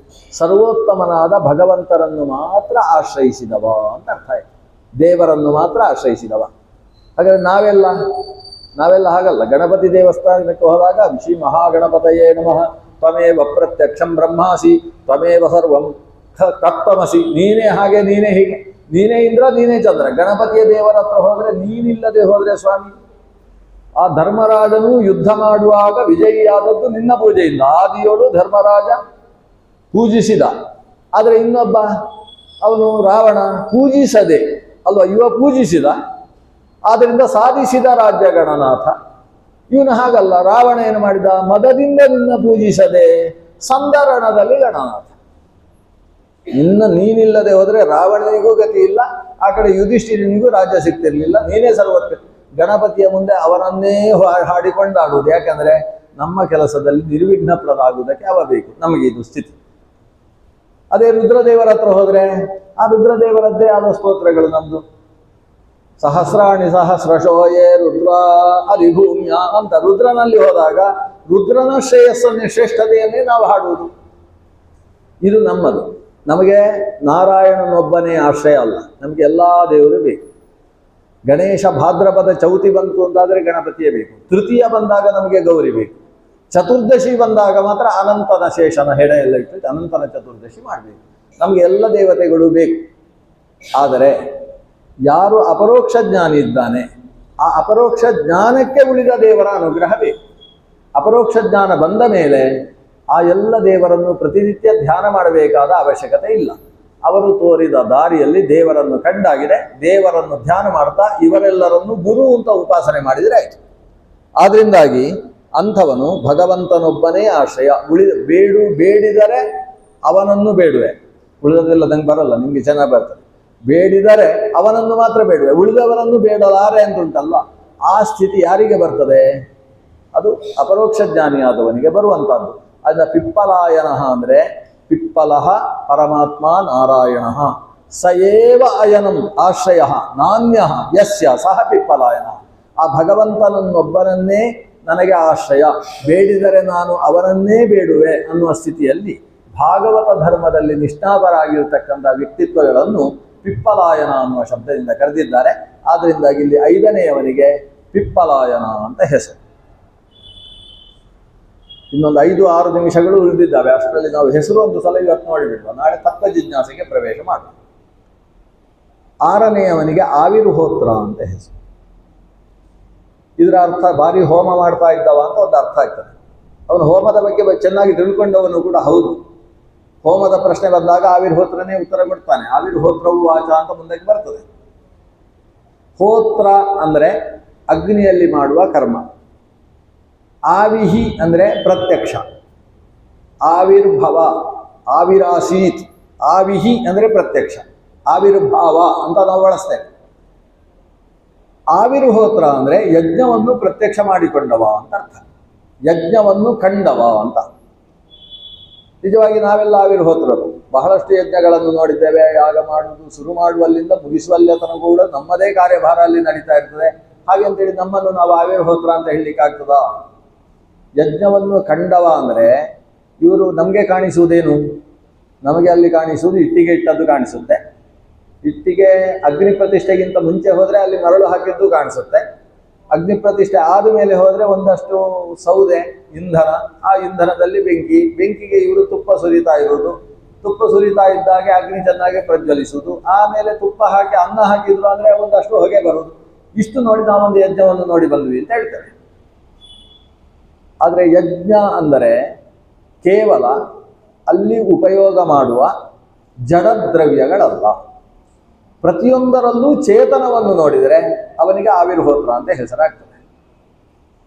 ಸರ್ವೋತ್ತಮನಾದ ಭಗವಂತನನ್ನು ಮಾತ್ರ ಆಶ್ರಯಿಸಿದವ ಅಂತ ಅರ್ಥ ಆಯಿತು. ದೇವರನ್ನು ಮಾತ್ರ ಆಶ್ರಯಿಸಿದವ. ಹಾಗಾದರೆ ನಾವೆಲ್ಲ ನಾವೆಲ್ಲ ಹಾಗಲ್ಲ. ಗಣಪತಿ ದೇವಸ್ಥಾನಕ್ಕೆ ಹೋದಾಗ ಶ್ರೀ ಮಹಾಗಣಪತಯೇ ನಮಃ, ತ್ವಮೇವ ಪ್ರತ್ಯಕ್ಷಂ ಬ್ರಹ್ಮಾಸಿ, ತ್ವಮೇವ ಸರ್ವಂ ತತ್ವಮಸಿ, ನೀನೇ ಹಾಗೆ, ನೀನೇ ಹೀಗೆ, ನೀನೇ ಇಂದ್ರ, ನೀನೇ ಚಂದ್ರ. ಗಣಪತಿಯ ದೇವರ ಹತ್ರ ಹೋದರೆ ನೀನಿಲ್ಲದೆ ಹೋದರೆ ಸ್ವಾಮಿ, ಆ ಧರ್ಮರಾಜನು ಯುದ್ಧ ಮಾಡುವಾಗ ವಿಜಯಿಯಾದದ್ದು ನಿನ್ನ ಪೂಜೆಯಿಂದ. ಆದಿಯೋಡು ಧರ್ಮರಾಜ ಪೂಜಿಸಿದ, ಆದರೆ ಇನ್ನೊಬ್ಬ ಅವನು ರಾವಣ ಪೂಜಿಸದೆ ಅಲ್ವಾ, ಇವ ಪೂಜಿಸಿದ, ಆದ್ದರಿಂದ ಸಾಧಿಸಿದ ರಾಜ್ಯ ಗಣನಾಥ. ಇವನು ಹಾಗಲ್ಲ, ರಾವಣ ಏನು ಮಾಡಿದ, ಮದದಿಂದ ನಿನ್ನ ಪೂಜಿಸದೆ ಸಂದರಣದಲ್ಲಿ ಗಣನಾಥ. ನೀನಿಲ್ಲದೆ ಹೋದರೆ ರಾವಣನಿಗೂ ಗತಿ ಇಲ್ಲ, ಆ ಕಡೆ ಯುಧಿಷ್ಠಿರನಿಗೂ ರಾಜ್ಯ ಸಿಗ್ತಿರ್ಲಿಲ್ಲ. ನೀನೇ ಸರ್ವತ್ರ. ಗಣಪತಿಯ ಮುಂದೆ ಅವರನ್ನೇ ಹಾಡಿಕೊಂಡಾಡುವುದು. ಯಾಕಂದ್ರೆ ನಮ್ಮ ಕೆಲಸದಲ್ಲಿ ನಿರ್ವಿಘ್ನಪ್ರದ ಆಗುವುದಕ್ಕೆ ಅವ ಬೇಕು, ನಮಗೆ ಇದು ಸ್ಥಿತಿ. ಅದೇ ರುದ್ರದೇವರ ಹತ್ರ ಹೋದ್ರೆ ಆ ರುದ್ರದೇವರದ್ದೇ ಆದ ಸ್ತೋತ್ರಗಳು ನಮ್ದು. ಸಹಸ್ರಾಣಿ ಸಹಸ್ರಶೋಯೇ ರುದ್ರ ಅರಿಭೂಮ್ಯ ಅಂತ ರುದ್ರನಲ್ಲಿ ಹೋದಾಗ ರುದ್ರನ ಶ್ರೇಯಸ್ಸನ್ನೇ, ಶ್ರೇಷ್ಠತೆಯನ್ನೇ ನಾವು ಹಾಡುವುದು. ಇದು ನಮ್ಮದು. ನಮಗೆ ನಾರಾಯಣನೊಬ್ಬನೇ ಆಶ್ರಯ ಅಲ್ಲ, ನಮಗೆ ಎಲ್ಲ ದೇವರು ಬೇಕು. ಗಣೇಶ ಭಾದ್ರಪದ ಚೌತಿ ಬಂತು ಅಂತಾದರೆ ಗಣಪತಿಯೇ ಬೇಕು. ತೃತೀಯ ಬಂದಾಗ ನಮಗೆ ಗೌರಿ ಬೇಕು. ಚತುರ್ದಶಿ ಬಂದಾಗ ಮಾತ್ರ ಅನಂತನ ಶೇಷನ ಹೆಡ ಎಲ್ಲ ಇಟ್ಟು ಅನಂತನ ಚತುರ್ದಶಿ ಮಾಡಬೇಕು. ನಮಗೆ ಎಲ್ಲ ದೇವತೆಗಳು ಬೇಕು. ಆದರೆ ಯಾರು ಅಪರೋಕ್ಷ ಜ್ಞಾನಿ ಇದ್ದಾನೆ, ಆ ಅಪರೋಕ್ಷ ಜ್ಞಾನಕ್ಕೆ ಉಳಿದ ದೇವರ ಅನುಗ್ರಹ ಬೇಕು. ಅಪರೋಕ್ಷ ಜ್ಞಾನ ಬಂದ ಮೇಲೆ ಆ ಎಲ್ಲ ದೇವರನ್ನು ಪ್ರತಿನಿತ್ಯ ಧ್ಯಾನ ಮಾಡಬೇಕಾದ ಅವಶ್ಯಕತೆ ಇಲ್ಲ. ಅವರು ತೋರಿದ ದಾರಿಯಲ್ಲಿ ದೇವರನ್ನು ಕಂಡಾಗಿದೆ, ದೇವರನ್ನು ಧ್ಯಾನ ಮಾಡ್ತಾ ಇವರೆಲ್ಲರನ್ನು ಗುರು ಅಂತ ಉಪಾಸನೆ ಮಾಡಿದರೆ ಆಯ್ತು. ಆದ್ರಿಂದಾಗಿ ಅಂಥವನು ಭಗವಂತನೊಬ್ಬನೇ ಆಶ್ರಯ. ಬೇಡಿದರೆ ಅವನನ್ನು ಬೇಡುವೆ, ಉಳಿದದೆಲ್ಲದಂಗೆ ಬರಲ್ಲ, ನಿಮ್ಗೆ ಚೆನ್ನಾಗಿ ಬರ್ತದೆ. ಬೇಡಿದರೆ ಅವನನ್ನು ಮಾತ್ರ ಬೇಡುವೆ, ಉಳಿದವರನ್ನು ಬೇಡಲಾರೆ ಅಂತುಂಟಲ್ಲ, ಆ ಸ್ಥಿತಿ ಯಾರಿಗೆ ಬರ್ತದೆ? ಅದು ಅಪರೋಕ್ಷ ಜ್ಞಾನಿಯಾದವನಿಗೆ ಬರುವಂತಹದ್ದು. ಅದನ್ನ ಪಿಪ್ಪಲಾಯನ ಅಂದ್ರೆ ಪಿಪ್ಪಲಃ ಪರಮಾತ್ಮ ನಾರಾಯಣ ಸಯೇವ ಅಯನಂ ಆಶ್ರಯ ನಾನ್ಯ ಯಸ್ಯ ಸಹ ಪಿಪ್ಪಲಾಯನ. ಆ ಭಗವಂತನನ್ನೊಬ್ಬನನ್ನೇ ನನಗೆ ಆಶ್ರಯ, ಬೇಡಿದರೆ ನಾನು ಅವನನ್ನೇ ಬೇಡುವೆ ಅನ್ನುವ ಸ್ಥಿತಿಯಲ್ಲಿ ಭಾಗವತ ಧರ್ಮದಲ್ಲಿ ನಿಷ್ಠಾಪರಾಗಿರ್ತಕ್ಕಂಥ ವ್ಯಕ್ತಿತ್ವಗಳನ್ನು ಪಿಪ್ಪಲಾಯನ ಅನ್ನುವ ಶಬ್ದದಿಂದ ಕರೆದಿದ್ದಾರೆ. ಆದ್ದರಿಂದಾಗಿ ಇಲ್ಲಿ 5ನೇಯವನಿಗೆ ಪಿಪ್ಪಲಾಯನ ಅಂತ ಹೆಸರು. ಇನ್ನೊಂದು 5-6 ನಿಮಿಷಗಳು ಉಳಿದಿದ್ದಾವೆ. ಅಷ್ಟರಲ್ಲಿ ನಾವು ಹೆಸರು ಒಂದು ಸಲ ಇವತ್ತು ನೋಡಿಬಿಡುವ, ನಾಳೆ ತತ್ವ ಜಿಜ್ಞಾಸೆಗೆ ಪ್ರವೇಶ ಮಾಡುವ. 6ನೇಯವನಿಗೆ ಆವಿರ್ಹೋತ್ರ ಅಂತ ಹೆಸರು. ಇದರ ಅರ್ಥ ಭಾರಿ ಹೋಮ ಮಾಡ್ತಾ ಇದ್ದವ ಅಂತ ಒಂದು ಅರ್ಥ ಆಗ್ತದೆ. ಅವನು ಹೋಮದ ಬಗ್ಗೆ ಚೆನ್ನಾಗಿ ತಿಳ್ಕೊಂಡವನು ಕೂಡ ಹೌದು. ಹೋಮದ ಪ್ರಶ್ನೆ ಬಂದಾಗ ಆವಿರ್ಹೋತ್ರನೇ ಉತ್ತರ ಕೊಡ್ತಾನೆ. ಆವಿರ್ಹೋತ್ರವು ವಾಚ ಅಂತ ಮುಂದಕ್ಕೆ ಬರ್ತದೆ. ಹೋತ್ರ ಅಂದ್ರೆ ಅಗ್ನಿಯಲ್ಲಿ ಮಾಡುವ ಕರ್ಮ. ಆವಿಹಿ ಅಂದ್ರೆ ಪ್ರತ್ಯಕ್ಷ. ಆವಿರ್ಭವ, ಆವಿರಾಸೀತ್. ಆವಿಹಿ ಅಂದ್ರೆ ಪ್ರತ್ಯಕ್ಷ, ಆವಿರ್ಭಾವ ಅಂತ ನಾವು ಬಳಸ್ತೇವೆ. ಆವಿರ್ಹೋತ್ರ ಅಂದ್ರೆ ಯಜ್ಞವನ್ನು ಪ್ರತ್ಯಕ್ಷ ಮಾಡಿಕೊಂಡವ ಅಂತ ಅರ್ಥ, ಯಜ್ಞವನ್ನು ಕಂಡವ ಅಂತ. ನಿಜವಾಗಿ ನಾವೆಲ್ಲ ಆವಿರ್ಹೋತ್ರರು. ಬಹಳಷ್ಟು ಯಜ್ಞಗಳನ್ನು ನೋಡಿದ್ದೇವೆ. ಯಾಗ ಮಾಡುವುದು ಶುರು ಮಾಡುವಲ್ಲಿಂದ ಮುಗಿಸುವಲ್ಲಿತನ ಕೂಡ ನಮ್ಮದೇ ಕಾರ್ಯಭಾರ ಅಲ್ಲಿ ನಡೀತಾ ಇರ್ತದೆ. ಹಾಗೆ ಅಂತೇಳಿ ನಮ್ಮನ್ನು ನಾವು ಆವಿರ್ಹೋತ್ರ ಅಂತ ಹೇಳಲಿಕ್ಕಾಗ್ತದ? ಯಜ್ಞವನ್ನು ಕಂಡವ ಅಂದರೆ ಇವರು ನಮಗೆ ಕಾಣಿಸುವುದೇನು? ನಮಗೆ ಅಲ್ಲಿ ಕಾಣಿಸುವುದು ಇಟ್ಟಿಗೆ ಇಟ್ಟದ್ದು ಕಾಣಿಸುತ್ತೆ. ಇಟ್ಟಿಗೆ ಅಗ್ನಿ ಪ್ರತಿಷ್ಠೆಗಿಂತ ಮುಂಚೆ ಹೋದರೆ ಅಲ್ಲಿ ಮರಳು ಹಾಕಿದ್ದು ಕಾಣಿಸುತ್ತೆ. ಅಗ್ನಿ ಪ್ರತಿಷ್ಠೆ ಆದ ಮೇಲೆ ಹೋದರೆ ಒಂದಷ್ಟು ಸೌದೆ, ಇಂಧನ, ಆ ಇಂಧನದಲ್ಲಿ ಬೆಂಕಿಗೆ ಇವರು ತುಪ್ಪ ಸುರಿತಾ ಇರುವುದು. ತುಪ್ಪ ಸುರಿತಾ ಇದ್ದಾಗೆ ಅಗ್ನಿ ಚೆನ್ನಾಗಿ ಪ್ರಜ್ವಲಿಸುವುದು. ಆಮೇಲೆ ತುಪ್ಪ ಹಾಕಿ ಅನ್ನ ಹಾಕಿದ್ರು ಅಂದರೆ ಒಂದಷ್ಟು ಹೊಗೆ ಬರುವುದು. ಇಷ್ಟು ನೋಡಿ ನಾವೊಂದು ಯಜ್ಞವನ್ನು ನೋಡಿ ಬಂದ್ವಿ ಅಂತ ಹೇಳ್ತೇವೆ. ಆದರೆ ಯಜ್ಞ ಅಂದರೆ ಕೇವಲ ಅಲ್ಲಿ ಉಪಯೋಗ ಮಾಡುವ ಜಡದ್ರವ್ಯಗಳಲ್ಲ. ಪ್ರತಿಯೊಂದರಲ್ಲೂ ಚೇತನವನ್ನು ನೋಡಿದರೆ ಅವನಿಗೆ ಆವಿರ್ಹೋತ್ರ ಅಂತ ಹೆಸರಾಗ್ತದೆ.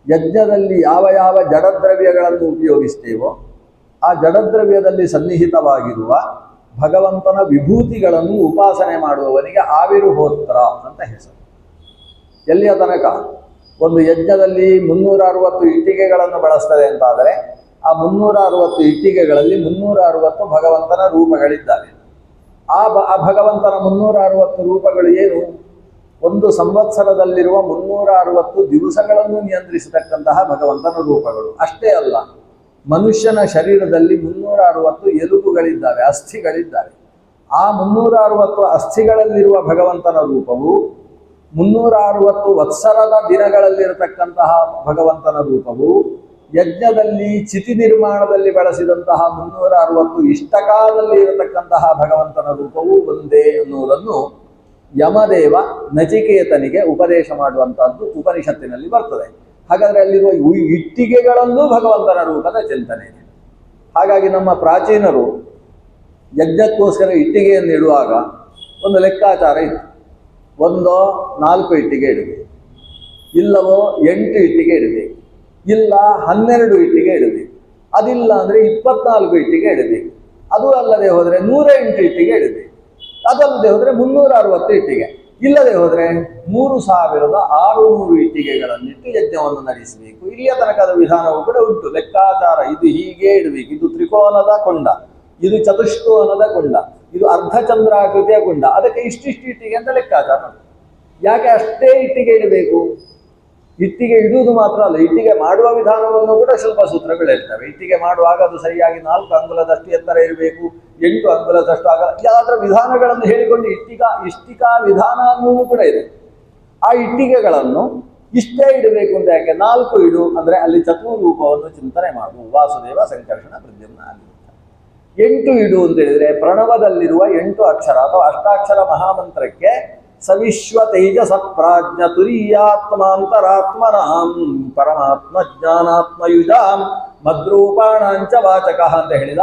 ಯಜ್ಞದಲ್ಲಿ ಯಾವ ಯಾವ ಜಡದ್ರವ್ಯಗಳನ್ನು ಉಪಯೋಗಿಸ್ತೇವೋ ಆ ಜಡದ್ರವ್ಯದಲ್ಲಿ ಸನ್ನಿಹಿತವಾಗಿರುವ ಭಗವಂತನ ವಿಭೂತಿಗಳನ್ನು ಉಪಾಸನೆ ಮಾಡುವವನಿಗೆ ಆವಿರ್ಹೋತ್ರ ಅಂತ ಹೆಸರು. ಎಲ್ಲಿಯ ತನಕ? ಒಂದು ಯಜ್ಞದಲ್ಲಿ 360 ಇಟ್ಟಿಗೆಗಳನ್ನು ಬಳಸ್ತದೆ ಅಂತಾದರೆ ಆ 360 ಇಟ್ಟಿಗೆಗಳಲ್ಲಿ 360 ಭಗವಂತನ ರೂಪಗಳಿದ್ದಾವೆ. ಆ ಭಗವಂತನ 360 ರೂಪಗಳು ಏನು? ಒಂದು ಸಂವತ್ಸರದಲ್ಲಿರುವ 360 ದಿವಸಗಳನ್ನು ನಿಯಂತ್ರಿಸತಕ್ಕಂತಹ ಭಗವಂತನ ರೂಪಗಳು. ಅಷ್ಟೇ ಅಲ್ಲ, ಮನುಷ್ಯನ ಶರೀರದಲ್ಲಿ 360 ಎಲುಬುಗಳಿದ್ದಾವೆ, ಅಸ್ಥಿಗಳಿದ್ದಾವೆ. ಆ 360 ಅಸ್ಥಿಗಳಲ್ಲಿರುವ ಭಗವಂತನ ರೂಪವು 360 ವತ್ಸರದ ದಿನಗಳಲ್ಲಿರತಕ್ಕಂತಹ ಭಗವಂತನ ರೂಪವು ಯಜ್ಞದಲ್ಲಿ ಚಿತಿ ನಿರ್ಮಾಣದಲ್ಲಿ ಬಳಸಿದಂತಹ 360 ಇಷ್ಟಕಾಲದಲ್ಲಿ ಇರತಕ್ಕಂತಹ ಭಗವಂತನ ರೂಪವು ಒಂದೇ ಅನ್ನುವುದನ್ನು ಯಮದೇವ ನಚಿಕೇತನಿಗೆ ಉಪದೇಶ ಮಾಡುವಂತಹದ್ದು ಉಪನಿಷತ್ತಿನಲ್ಲಿ ಬರ್ತದೆ. ಹಾಗಾದ್ರೆ ಅಲ್ಲಿರುವ ಇಟ್ಟಿಗೆಗಳಲ್ಲೂ ಭಗವಂತನ ರೂಪದ ಚಿಂತನೆ ಇದೆ. ಹಾಗಾಗಿ ನಮ್ಮ ಪ್ರಾಚೀನರು ಯಜ್ಞಕ್ಕೋಸ್ಕರ ಇಟ್ಟಿಗೆಯನ್ನು ಇಡುವಾಗ ಒಂದು ಲೆಕ್ಕಾಚಾರ ಇತ್ತು. ಒಂದೋ 4 ಇಟ್ಟಿಗೆ ಇಡಬೇಕು, ಇಲ್ಲವೋ 8 ಇಟ್ಟಿಗೆ ಇಡಬೇಕು, ಇಲ್ಲ 12 ಇಟ್ಟಿಗೆ ಇಡಬೇಕು, ಅದಿಲ್ಲ ಅಂದರೆ 24 ಇಟ್ಟಿಗೆ ಇಡಬೇಕು. ಅದು ಅಲ್ಲದೆ ಹೋದರೆ 108 ಇಟ್ಟಿಗೆ ಇಡಬೇಕು, ಅದಲ್ಲದೆ ಹೋದರೆ 360 ಇಟ್ಟಿಗೆ, ಇಲ್ಲದೆ ಹೋದರೆ 3600 ಇಟ್ಟಿಗೆಗಳನ್ನಿಟ್ಟು ಯಜ್ಞವನ್ನು ನಡೆಸಬೇಕು. ಇಲ್ಲಿಯ ತನಕದ ವಿಧಾನವು ಕೂಡ ಉಂಟು, ಲೆಕ್ಕಾಚಾರ. ಇದು ಹೀಗೆ ಇಡಬೇಕು, ಇದು ತ್ರಿಕೋನದ ಕೊಂಡ, ಇದು ಚತುಷ್ಕೋನದ ಕೊಂಡ, ಇದು ಅರ್ಧಚಂದ್ರಾಕೃತಿಯ ಕೊಂಡ, ಅದಕ್ಕೆ ಇಷ್ಟಿಷ್ಟು ಇಟ್ಟಿಗೆ ಅಂತ ಲೆಕ್ಕಾಚಾರ. ಯಾಕೆ ಅಷ್ಟೇ ಇಟ್ಟಿಗೆ ಇಡಬೇಕು? ಇಟ್ಟಿಗೆ ಇಡುವುದು ಮಾತ್ರ ಅಲ್ಲ, ಇಟ್ಟಿಗೆ ಮಾಡುವ ವಿಧಾನವನ್ನು ಕೂಡ ಸ್ವಲ್ಪ ಸೂತ್ರಗಳು ಹೇಳ್ತವೆ. ಇಟ್ಟಿಗೆ ಮಾಡುವಾಗ ಅದು ಸರಿಯಾಗಿ 4 ಅಂಗುಲದಷ್ಟು ಎತ್ತರ ಇರಬೇಕು, 8 ಅಂಗುಲದಷ್ಟು ಆಗಲ್ಲ, ಅದರ ವಿಧಾನಗಳನ್ನು ಹೇಳಿಕೊಂಡು ಇಷ್ಟಿಕಾ ವಿಧಾನ ಅನ್ನೋದು ಕೂಡ ಇದೆ. ಆ ಇಟ್ಟಿಗೆಗಳನ್ನು ಇಷ್ಟೇ ಇಡಬೇಕು ಅಂತ ಯಾಕೆ? 4 ಇಡು ಅಂದರೆ ಅಲ್ಲಿ ಚತುರ್ರೂಪವನ್ನು ಚಿಂತನೆ ಮಾಡು, ವಾಸುದೇವ ಸಂಕರ್ಷಣ ಪ್ರದ್ಯುಮ್ನ ಅಲ್ಲಿ. 8 ಇಡು ಅಂತ ಹೇಳಿದ್ರೆ ಪ್ರಣವದಲ್ಲಿರುವ 8 ಅಕ್ಷರ ಅಥವಾ ಅಷ್ಟಾಕ್ಷರ ಮಹಾಮಂತ್ರಕ್ಕೆ ಸವಿಶ್ವ ತೇಜಸ ಪ್ರಾಜ್ಞ ತುರೀಯಾತ್ಮಾಂತರಾತ್ಮನಾಂ ಪರಮಾತ್ಮ ಜ್ಞಾನಾತ್ಮಯುಜಾಂ ಮದ್ರೂಪಾಣಾಂಚ ವಾಚಕ ಅಂತ ಹೇಳಿದ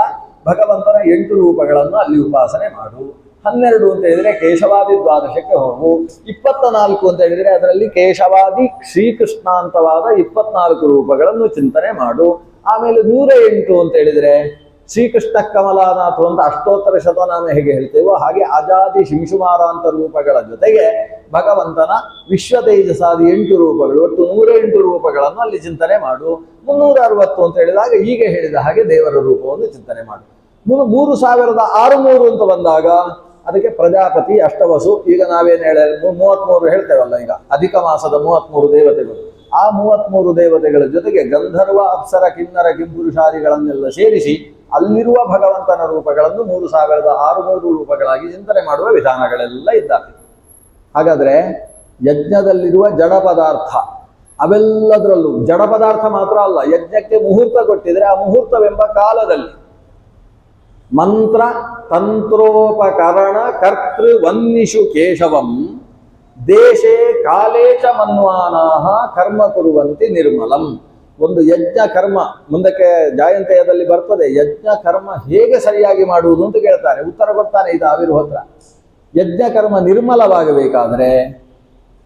ಭಗವಂತನ 8 ರೂಪಗಳನ್ನು ಅಲ್ಲಿ ಉಪಾಸನೆ ಮಾಡು. 12 ಅಂತ ಹೇಳಿದ್ರೆ ಕೇಶವಾದಿ ದ್ವಾದಶಕ್ಕೆ ಹೋಗು. 24 ಅಂತ ಹೇಳಿದ್ರೆ ಅದರಲ್ಲಿ ಕೇಶವಾದಿ ಶ್ರೀಕೃಷ್ಣಾಂತವಾದ 24 ರೂಪಗಳನ್ನು ಚಿಂತನೆ ಮಾಡು. ಆಮೇಲೆ 108 ಅಂತ ಹೇಳಿದ್ರೆ ಶ್ರೀಕೃಷ್ಣ ಕಮಲಾನಾಥ ಅಂತ ಅಷ್ಟೋತ್ತರ ಶತನಾಮ ಹೇಗೆ ಹೇಳ್ತೇವೋ ಹಾಗೆ ಅಜಾದಿ ಶಿಂಶುಮಾರಾಂತ ರೂಪಗಳ ಜೊತೆಗೆ ಭಗವಂತನ ವಿಶ್ವ ತೇಜಸಾದಿ 8 ರೂಪಗಳು, ಒಟ್ಟು 108 ರೂಪಗಳನ್ನು ಅಲ್ಲಿ ಚಿಂತನೆ ಮಾಡು. 360 ಅಂತ ಹೇಳಿದಾಗ ಹೀಗೆ ಹೇಳಿದ ಹಾಗೆ ದೇವರ ರೂಪವನ್ನು ಚಿಂತನೆ ಮಾಡು. 3600 ಅಂತ ಬಂದಾಗ ಅದಕ್ಕೆ ಪ್ರಜಾಪತಿ, ಅಷ್ಟವಸು, ಈಗ ನಾವೇನು 33 ಹೇಳ್ತೇವಲ್ಲ, ಈಗ ಅಧಿಕ ಮಾಸದ 33 ದೇವತೆಗಳು. ಆ 33 ದೇವತೆಗಳ ಜೊತೆಗೆ ಗಂಧರ್ವ ಅಪ್ಸರ ಕಿನ್ನರ ಕಿಂಪುರುಷಾದಿಗಳನ್ನೆಲ್ಲ ಸೇರಿಸಿ ಅಲ್ಲಿರುವ ಭಗವಂತನ ರೂಪಗಳನ್ನು 3600 ರೂಪಗಳಾಗಿ ಚಿಂತನೆ ಮಾಡುವ ವಿಧಾನಗಳೆಲ್ಲ ಇದ್ದಾವೆ. ಹಾಗಾದ್ರೆ ಯಜ್ಞದಲ್ಲಿರುವ ಜಡ ಪದಾರ್ಥ ಅವೆಲ್ಲದರಲ್ಲೂ ಜಡ ಪದಾರ್ಥ ಮಾತ್ರ ಅಲ್ಲ, ಯಜ್ಞಕ್ಕೆ ಮುಹೂರ್ತ ಕೊಟ್ಟಿದ್ರೆ ಆ ಮುಹೂರ್ತವೆಂಬ ಕಾಲದಲ್ಲಿ ಮಂತ್ರ ತಂತ್ರೋಪಕರಣ ಕರ್ತೃ ವನ್ನಿಷು ಕೇಶವಂ ದೇಶೇ ಕಾಲೇ ಚ ಮನ್ವಾನಾಹ ಕರ್ಮ ಕುರುವಂತಿ ನಿರ್ಮಲಂ. ಒಂದು ಯಜ್ಞ ಕರ್ಮ ಮುಂದಕ್ಕೆ ಜಾಯಂತಯದಲ್ಲಿ ಬರ್ತದೆ. ಯಜ್ಞ ಕರ್ಮ ಹೇಗೆ ಸರಿಯಾಗಿ ಮಾಡುವುದು ಅಂತ ಕೇಳ್ತಾರೆ, ಉತ್ತರ ಕೊಡ್ತಾನೆ ಇದು ಆವಿರ್ಹೋತ್ರ. ಯಜ್ಞ ಕರ್ಮ ನಿರ್ಮಲವಾಗಬೇಕಾದರೆ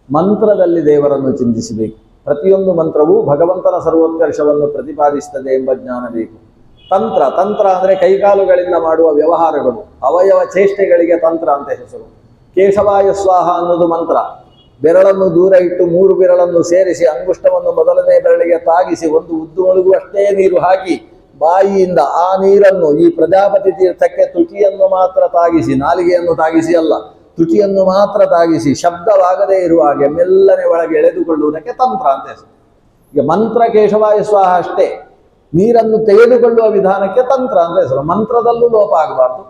ಮಂತ್ರದಲ್ಲಿ ದೇವರನ್ನು ಚಿಂತಿಸಬೇಕು. ಪ್ರತಿಯೊಂದು ಮಂತ್ರವೂ ಭಗವಂತನ ಸರ್ವೋತ್ಕರ್ಷವನ್ನು ಪ್ರತಿಪಾದಿಸ್ತದೆ ಎಂಬ ಜ್ಞಾನ ಬೇಕು. ತಂತ್ರ ಅಂದರೆ ಕೈಕಾಲುಗಳಿಂದ ಮಾಡುವ ವ್ಯವಹಾರಗಳು, ಅವಯವ ಚೇಷ್ಟೆಗಳಿಗೆ ತಂತ್ರ ಅಂತ ಹೆಸರು. ಕೇಶವಾಯ ಸ್ವಾಹ ಅನ್ನೋದು ಮಂತ್ರ. ಬೆರಳನ್ನು ದೂರ ಇಟ್ಟು 3 ಬೆರಳನ್ನು ಸೇರಿಸಿ ಅಂಗುಷ್ಟವನ್ನು ಮೊದಲನೇ ಬೆರಳಿಗೆ ತಾಗಿಸಿ ಒಂದು ಉದ್ದು ಮುಳುಗುವಷ್ಟೇ ನೀರು ಹಾಕಿ ಬಾಯಿಯಿಂದ ಆ ನೀರನ್ನು ಈ ಪ್ರಜಾಪತಿ ತೀರ್ಥಕ್ಕೆ ತುಟಿಯನ್ನು ಮಾತ್ರ ತಾಗಿಸಿ, ನಾಲಿಗೆಯನ್ನು ತಾಗಿಸಿ ಅಲ್ಲ, ತುಟಿಯನ್ನು ಮಾತ್ರ ತಾಗಿಸಿ ಶಬ್ದವಾಗದೇ ಇರುವ ಹಾಗೆ ಮೆಲ್ಲನೆ ಒಳಗೆ ಎಳೆದುಕೊಳ್ಳುವುದಕ್ಕೆ ತಂತ್ರ ಅಂತ ಹೆಸರು. ಈಗ ಮಂತ್ರ ಕೇಶವಾಯ ಸ್ವಾಹ ಅಷ್ಟೇ. ನೀರನ್ನು ತೆಗೆದುಕೊಳ್ಳುವ ವಿಧಾನಕ್ಕೆ ತಂತ್ರ ಅಂತ ಹೆಸರು. ಮಂತ್ರದಲ್ಲೂ ಲೋಪ ಆಗಬಾರ್ದು,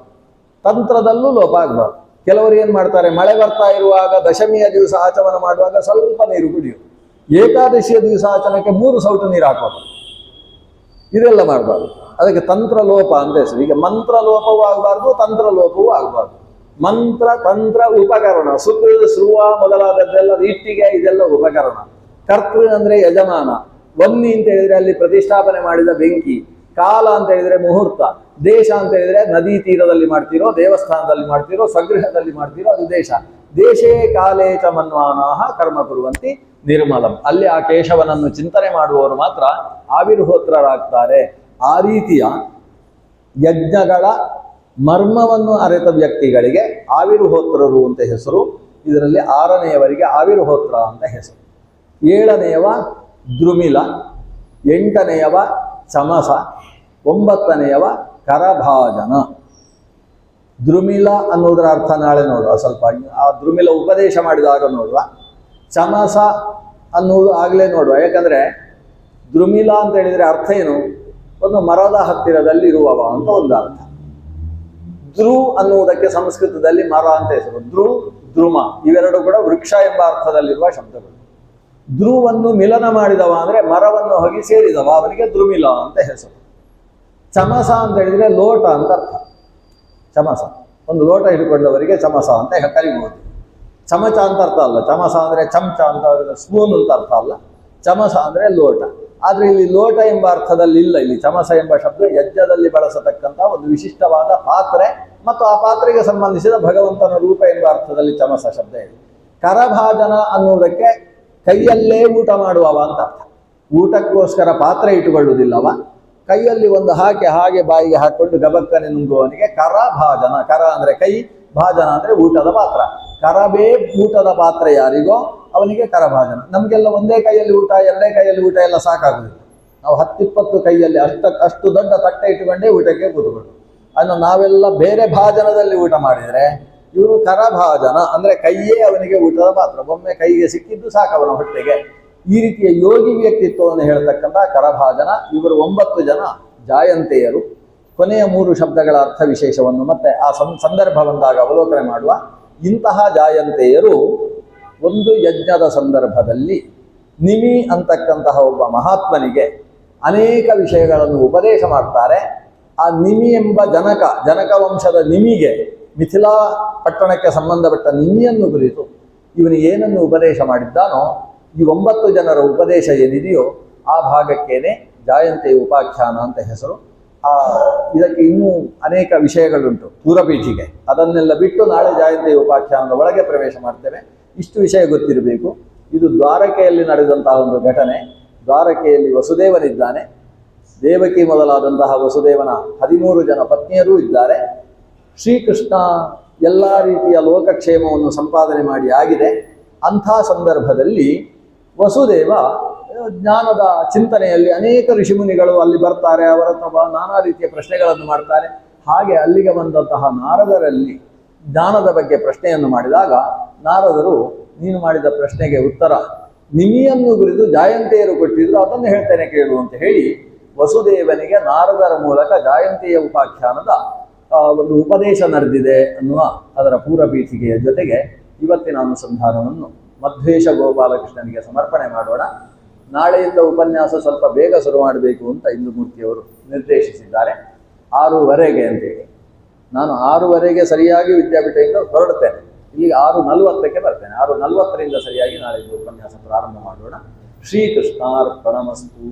ತಂತ್ರದಲ್ಲೂ ಲೋಪ ಆಗಬಾರ್ದು. ಕೆಲವರು ಏನು ಮಾಡ್ತಾರೆ, ಮಳೆ ಬರ್ತಾ ಇರುವಾಗ ದಶಮಿಯ ದಿವಸ ಆಚಮನ ಮಾಡುವಾಗ ಸ್ವಲ್ಪ ನೀರು ಕುಡಿಯೋದು, ಏಕಾದಶಿಯ ದಿವಸ ಆಚರಣೆಗೆ 3 ಸೌಟು ನೀರು ಹಾಕೋದು, ಇದೆಲ್ಲ ಮಾಡಬಾರ್ದು. ಅದಕ್ಕೆ ತಂತ್ರ ಲೋಪ ಅಂತ ಹೆಸರು. ಈಗ ಮಂತ್ರ ಲೋಪವೂ ಆಗಬಾರ್ದು, ತಂತ್ರ ಲೋಪವೂ ಆಗಬಾರ್ದು. ಮಂತ್ರ ತಂತ್ರ ಉಪಕರಣ, ಸುಕೃತ ಸ್ರುವ ಮೊದಲಾದದ್ದೆಲ್ಲ ಇಟ್ಟಿಗೆ, ಇದೆಲ್ಲ ಉಪಕರಣ. ಕರ್ತೃ ಅಂದರೆ ಯಜಮಾನ, ವನ್ನಿ ಅಂತ ಹೇಳಿದ್ರೆ ಅಲ್ಲಿ ಪ್ರತಿಷ್ಠಾಪನೆ ಮಾಡಿದ ಬೆಂಕಿ, ಕಾಲ ಅಂತ ಹೇಳಿದ್ರೆ ಮುಹೂರ್ತ, ದೇಶ ಅಂತ ಹೇಳಿದ್ರೆ ನದಿ ತೀರದಲ್ಲಿ ಮಾಡ್ತಿರೋ, ದೇವಸ್ಥಾನದಲ್ಲಿ ಮಾಡ್ತಿರೋ, ಸ್ವಗೃಹದಲ್ಲಿ ಮಾಡ್ತಿರೋ ಅದು ದೇಶ. ದೇಶೇ ಕಾಲೇ ಚ ಮನ್ವಾನಾಹ ಕರ್ಮ ಕುರುವಂತಿ ನಿರ್ಮಲಂ. ಅಲ್ಲಿ ಆ ಕೇಶವನನ್ನು ಚಿಂತನೆ ಮಾಡುವವರು ಮಾತ್ರ ಆವಿರ್ಹೋತ್ರರಾಗ್ತಾರೆ. ಆ ರೀತಿಯ ಯಜ್ಞಗಳ ಮರ್ಮವನ್ನು ಅರಿತ ವ್ಯಕ್ತಿಗಳಿಗೆ ಆವಿರ್ಹೋತ್ರರು ಅಂತ ಹೆಸರು. ಇದರಲ್ಲಿ 6ನೆಯವರಿಗೆ ಆವಿರ್ಹೋತ್ರ ಅಂತ ಹೆಸರು. 7ನೆಯವ ದ್ರುಮಿಲ, 8ನೆಯವ ಚಮಸ, 9ನೆಯವ ಕರಭಾಜನ. ದ್ರುಮಿಲ ಅನ್ನೋದರ ಅರ್ಥ ನಾಳೆ ನೋಡುವ, ಸ್ವಲ್ಪ ಆ ದ್ರುಮಿಲ ಉಪದೇಶ ಮಾಡಿದಾಗ ನೋಡುವ. ಚಮಸ ಅನ್ನುವುದು ಆಗಲೇ ನೋಡುವ. ಯಾಕಂದರೆ ದ್ರುಮಿಲ ಅಂತ ಹೇಳಿದರೆ ಅರ್ಥ ಏನು? ಒಂದು ಮರದ ಹತ್ತಿರದಲ್ಲಿ ಇರುವವ ಅಂತ ಒಂದು ಅರ್ಥ. ಧ್ರು ಅನ್ನುವುದಕ್ಕೆ ಸಂಸ್ಕೃತದಲ್ಲಿ ಮರ ಅಂತ ಹೆಸರು. ಧ್ರು ದ್ರುಮ ಇವೆರಡು ಕೂಡ ವೃಕ್ಷ ಎಂಬ ಅರ್ಥದಲ್ಲಿರುವ ಶಬ್ದಗಳು. ಧ್ರುವನ್ನು ಮಿಲನ ಮಾಡಿದವ ಅಂದ್ರೆ ಮರವನ್ನು ಹೋಗಿ ಸೇರಿದವ, ಅವನಿಗೆ ದ್ರುಮಿಲ ಅಂತ ಹೆಸರು. ಚಮಸ ಅಂತ ಹೇಳಿದ್ರೆ ಲೋಟ ಅಂತ ಅರ್ಥ. ಚಮಸ ಒಂದು ಲೋಟ ಹಿಡ್ಕೊಂಡವರಿಗೆ ಚಮಸ ಅಂತ ಕರಿಬಹುದು. ಚಮಚ ಅಂತ ಅರ್ಥ ಅಲ್ಲ. ಚಮಸ ಅಂದ್ರೆ ಚಮಚ ಅಂತ, ಸ್ಪೂನ್ ಅಂತ ಅರ್ಥ ಅಲ್ಲ. ಚಮಸ ಅಂದ್ರೆ ಲೋಟ. ಆದ್ರೆ ಇಲ್ಲಿ ಲೋಟ ಎಂಬ ಅರ್ಥದಲ್ಲಿ ಇಲ್ಲ. ಇಲ್ಲಿ ಚಮಸ ಎಂಬ ಶಬ್ದ ಯಜ್ಞದಲ್ಲಿ ಬಳಸತಕ್ಕಂಥ ಒಂದು ವಿಶಿಷ್ಟವಾದ ಪಾತ್ರೆ ಮತ್ತು ಆ ಪಾತ್ರೆಗೆ ಸಂಬಂಧಿಸಿದ ಭಗವಂತನ ರೂಪ ಎಂಬ ಅರ್ಥದಲ್ಲಿ ಚಮಸ ಶಬ್ದ ಇದೆ. ಕರಭಾಜನ ಅನ್ನುವುದಕ್ಕೆ ಕೈಯಲ್ಲೇ ಊಟ ಮಾಡುವವ ಅಂತ ಅರ್ಥ. ಊಟಕ್ಕೋಸ್ಕರ ಪಾತ್ರೆ ಇಟ್ಟುಕೊಳ್ಳುವುದಿಲ್ಲವ, ಕೈಯಲ್ಲಿ ಒಂದು ಹಾಗೆ ಬಾಯಿಗೆ ಹಾಕೊಂಡು ಗಬಕ್ಕನೆ ನುಂಗುವವನಿಗೆ ಕರಭಾಜನ. ಕರ ಅಂದ್ರೆ ಕೈ, ಭಾಜನ ಅಂದ್ರೆ ಊಟದ ಪಾತ್ರ. ಕರಬೇ ಊಟದ ಪಾತ್ರ ಯಾರಿಗೋ ಅವನಿಗೆ ಕರಭಾಜನ. ನಮಗೆಲ್ಲ ಒಂದೇ ಕೈಯಲ್ಲಿ ಊಟ, ಎರಡೇ ಕೈಯಲ್ಲಿ ಊಟ ಎಲ್ಲ ಸಾಕಾಗುದಿಲ್ಲ. ನಾವು 10-20 ಕೈಯಲ್ಲಿ ಅಷ್ಟು ದೊಡ್ಡ ತಟ್ಟೆ ಇಟ್ಟುಕೊಂಡೇ ಊಟಕ್ಕೆ ಕೂತ್ಕೊಂಡು, ಅನ್ನು ನಾವೆಲ್ಲ ಬೇರೆ ಭಾಜನದಲ್ಲಿ ಊಟ ಮಾಡಿದರೆ ಇವನು ಕರಭಾಜನ ಅಂದ್ರೆ ಕೈಯೇ ಅವನಿಗೆ ಊಟದ ಪಾತ್ರ. ಒಮ್ಮೆ ಕೈಗೆ ಸಿಕ್ಕಿದ್ದು ಸಾಕವನ ಹೊಟ್ಟೆಗೆ. ಈ ರೀತಿಯ ಯೋಗಿ ವ್ಯಕ್ತಿತ್ವವನ್ನು ಹೇಳ್ತಕ್ಕಂಥ ಕರಭಾಜನ. ಇವರು 9 ಜನ ಜಾಯಂತೆಯರು. ಕೊನೆಯ 3 ಶಬ್ದಗಳ ಅರ್ಥ ವಿಶೇಷವನ್ನು ಮತ್ತೆ ಆ ಸಂದರ್ಭ ಬಂದಾಗ ಅವಲೋಕನೆ ಮಾಡುವ. ಇಂತಹ ಜಾಯಂತೆಯರು ಒಂದು ಯಜ್ಞದ ಸಂದರ್ಭದಲ್ಲಿ ನಿಮಿ ಅಂತಕ್ಕಂತಹ ಒಬ್ಬ ಮಹಾತ್ಮನಿಗೆ ಅನೇಕ ವಿಷಯಗಳನ್ನು ಉಪದೇಶ ಮಾಡ್ತಾರೆ. ಆ ನಿಮಿ ಎಂಬ ಜನಕ ವಂಶದ ನಿಮಿಗೆ, ಮಿಥಿಲಾ ಪಟ್ಟಣಕ್ಕೆ ಸಂಬಂಧಪಟ್ಟ ನಿಮಿಯನ್ನು ಕುರಿತು ಇವನು ಏನನ್ನು ಉಪದೇಶ ಮಾಡಿದ್ದಾನೋ, ಈ 9 ಜನರ ಉಪದೇಶ ಏನಿದೆಯೋ ಆ ಭಾಗಕ್ಕೇನೆ ಜಾಯಂತೆಯ ಉಪಾಖ್ಯಾನ ಅಂತ ಹೆಸರು. ಇದಕ್ಕೆ ಇನ್ನೂ ಅನೇಕ ವಿಷಯಗಳುಂಟು ಪೂರ್ವಪೀಠಿಗೆ. ಅದನ್ನೆಲ್ಲ ಬಿಟ್ಟು ನಾಳೆ ಜಾಯಂತೆಯ ಉಪಾಖ್ಯಾನದ ಒಳಗೆ ಪ್ರವೇಶ ಮಾಡ್ತೇವೆ. ಇಷ್ಟು ವಿಷಯ ಗೊತ್ತಿರಬೇಕು. ಇದು ದ್ವಾರಕೆಯಲ್ಲಿ ನಡೆದಂತಹ ಒಂದು ಘಟನೆ. ದ್ವಾರಕೆಯಲ್ಲಿ ವಸುದೇವನಿದ್ದಾನೆ. ದೇವಕಿ ಮೊದಲಾದಂತಹ ವಸುದೇವನ 13 ಜನ ಪತ್ನಿಯರೂ ಇದ್ದಾರೆ. ಶ್ರೀಕೃಷ್ಣ ಎಲ್ಲ ರೀತಿಯ ಲೋಕಕ್ಷೇಮವನ್ನು ಸಂಪಾದನೆ ಮಾಡಿ ಆಗಿದೆ. ಅಂಥ ಸಂದರ್ಭದಲ್ಲಿ ವಸುದೇವ ಜ್ಞಾನದ ಚಿಂತನೆಯಲ್ಲಿ ಅನೇಕ ಋಷಿಮುನಿಗಳು ಅಲ್ಲಿ ಬರ್ತಾರೆ. ಅವರ ಹತ್ರ ನಾನಾ ರೀತಿಯ ಪ್ರಶ್ನೆಗಳನ್ನು ಮಾಡ್ತಾರೆ. ಹಾಗೆ ಅಲ್ಲಿಗೆ ಬಂದಂತಹ ನಾರದರಲ್ಲಿ ಜ್ಞಾನದ ಬಗ್ಗೆ ಪ್ರಶ್ನೆಯನ್ನು ಮಾಡಿದಾಗ ನಾರದರು, ನೀನು ಮಾಡಿದ ಪ್ರಶ್ನೆಗೆ ಉತ್ತರ ನಿಮಿಯನ್ನು ಕುರಿತು ಜಾಯಂತೆಯರು ಕೊಟ್ಟಿದ್ರು, ಅದನ್ನು ಹೇಳ್ತೇನೆ ಕೇಳು ಅಂತ ಹೇಳಿ ವಸುದೇವನಿಗೆ ನಾರದರ ಮೂಲಕ ಜಾಯಂತೆಯ ಉಪಾಖ್ಯಾನದ ಒಂದು ಉಪದೇಶ ನಡೆದಿದೆ ಅನ್ನುವ ಅದರ ಪೂರ್ವಪೀಠಿಕೆಯ ಜೊತೆಗೆ ಇವತ್ತಿನ ಅನುಸಂಧಾನವನ್ನು ಮಧ್ವೇಶ ಗೋಪಾಲಕೃಷ್ಣನಿಗೆ ಸಮರ್ಪಣೆ ಮಾಡೋಣ. ನಾಳೆಯಿಂದ ಉಪನ್ಯಾಸ ಸ್ವಲ್ಪ ಬೇಗ ಶುರು ಮಾಡಬೇಕು ಅಂತ ಇಂದುಮೂರ್ತಿಯವರು ನಿರ್ದೇಶಿಸಿದ್ದಾರೆ. 6:15 ಅಂತೇಳಿ. ನಾನು 6:15 ಸರಿಯಾಗಿ ವಿದ್ಯಾಪೀಠದಿಂದ ಹೊರಡ್ತೇನೆ. ಈಗ 6:40ಕ್ಕೆ ಬರ್ತೇನೆ. 6:40ರಿಂದ ಸರಿಯಾಗಿ ನಾಳೆ ಉಪನ್ಯಾಸ ಪ್ರಾರಂಭ ಮಾಡೋಣ. ಶ್ರೀಕೃಷ್ಣಾರ್ಪಣಮಸ್ತು.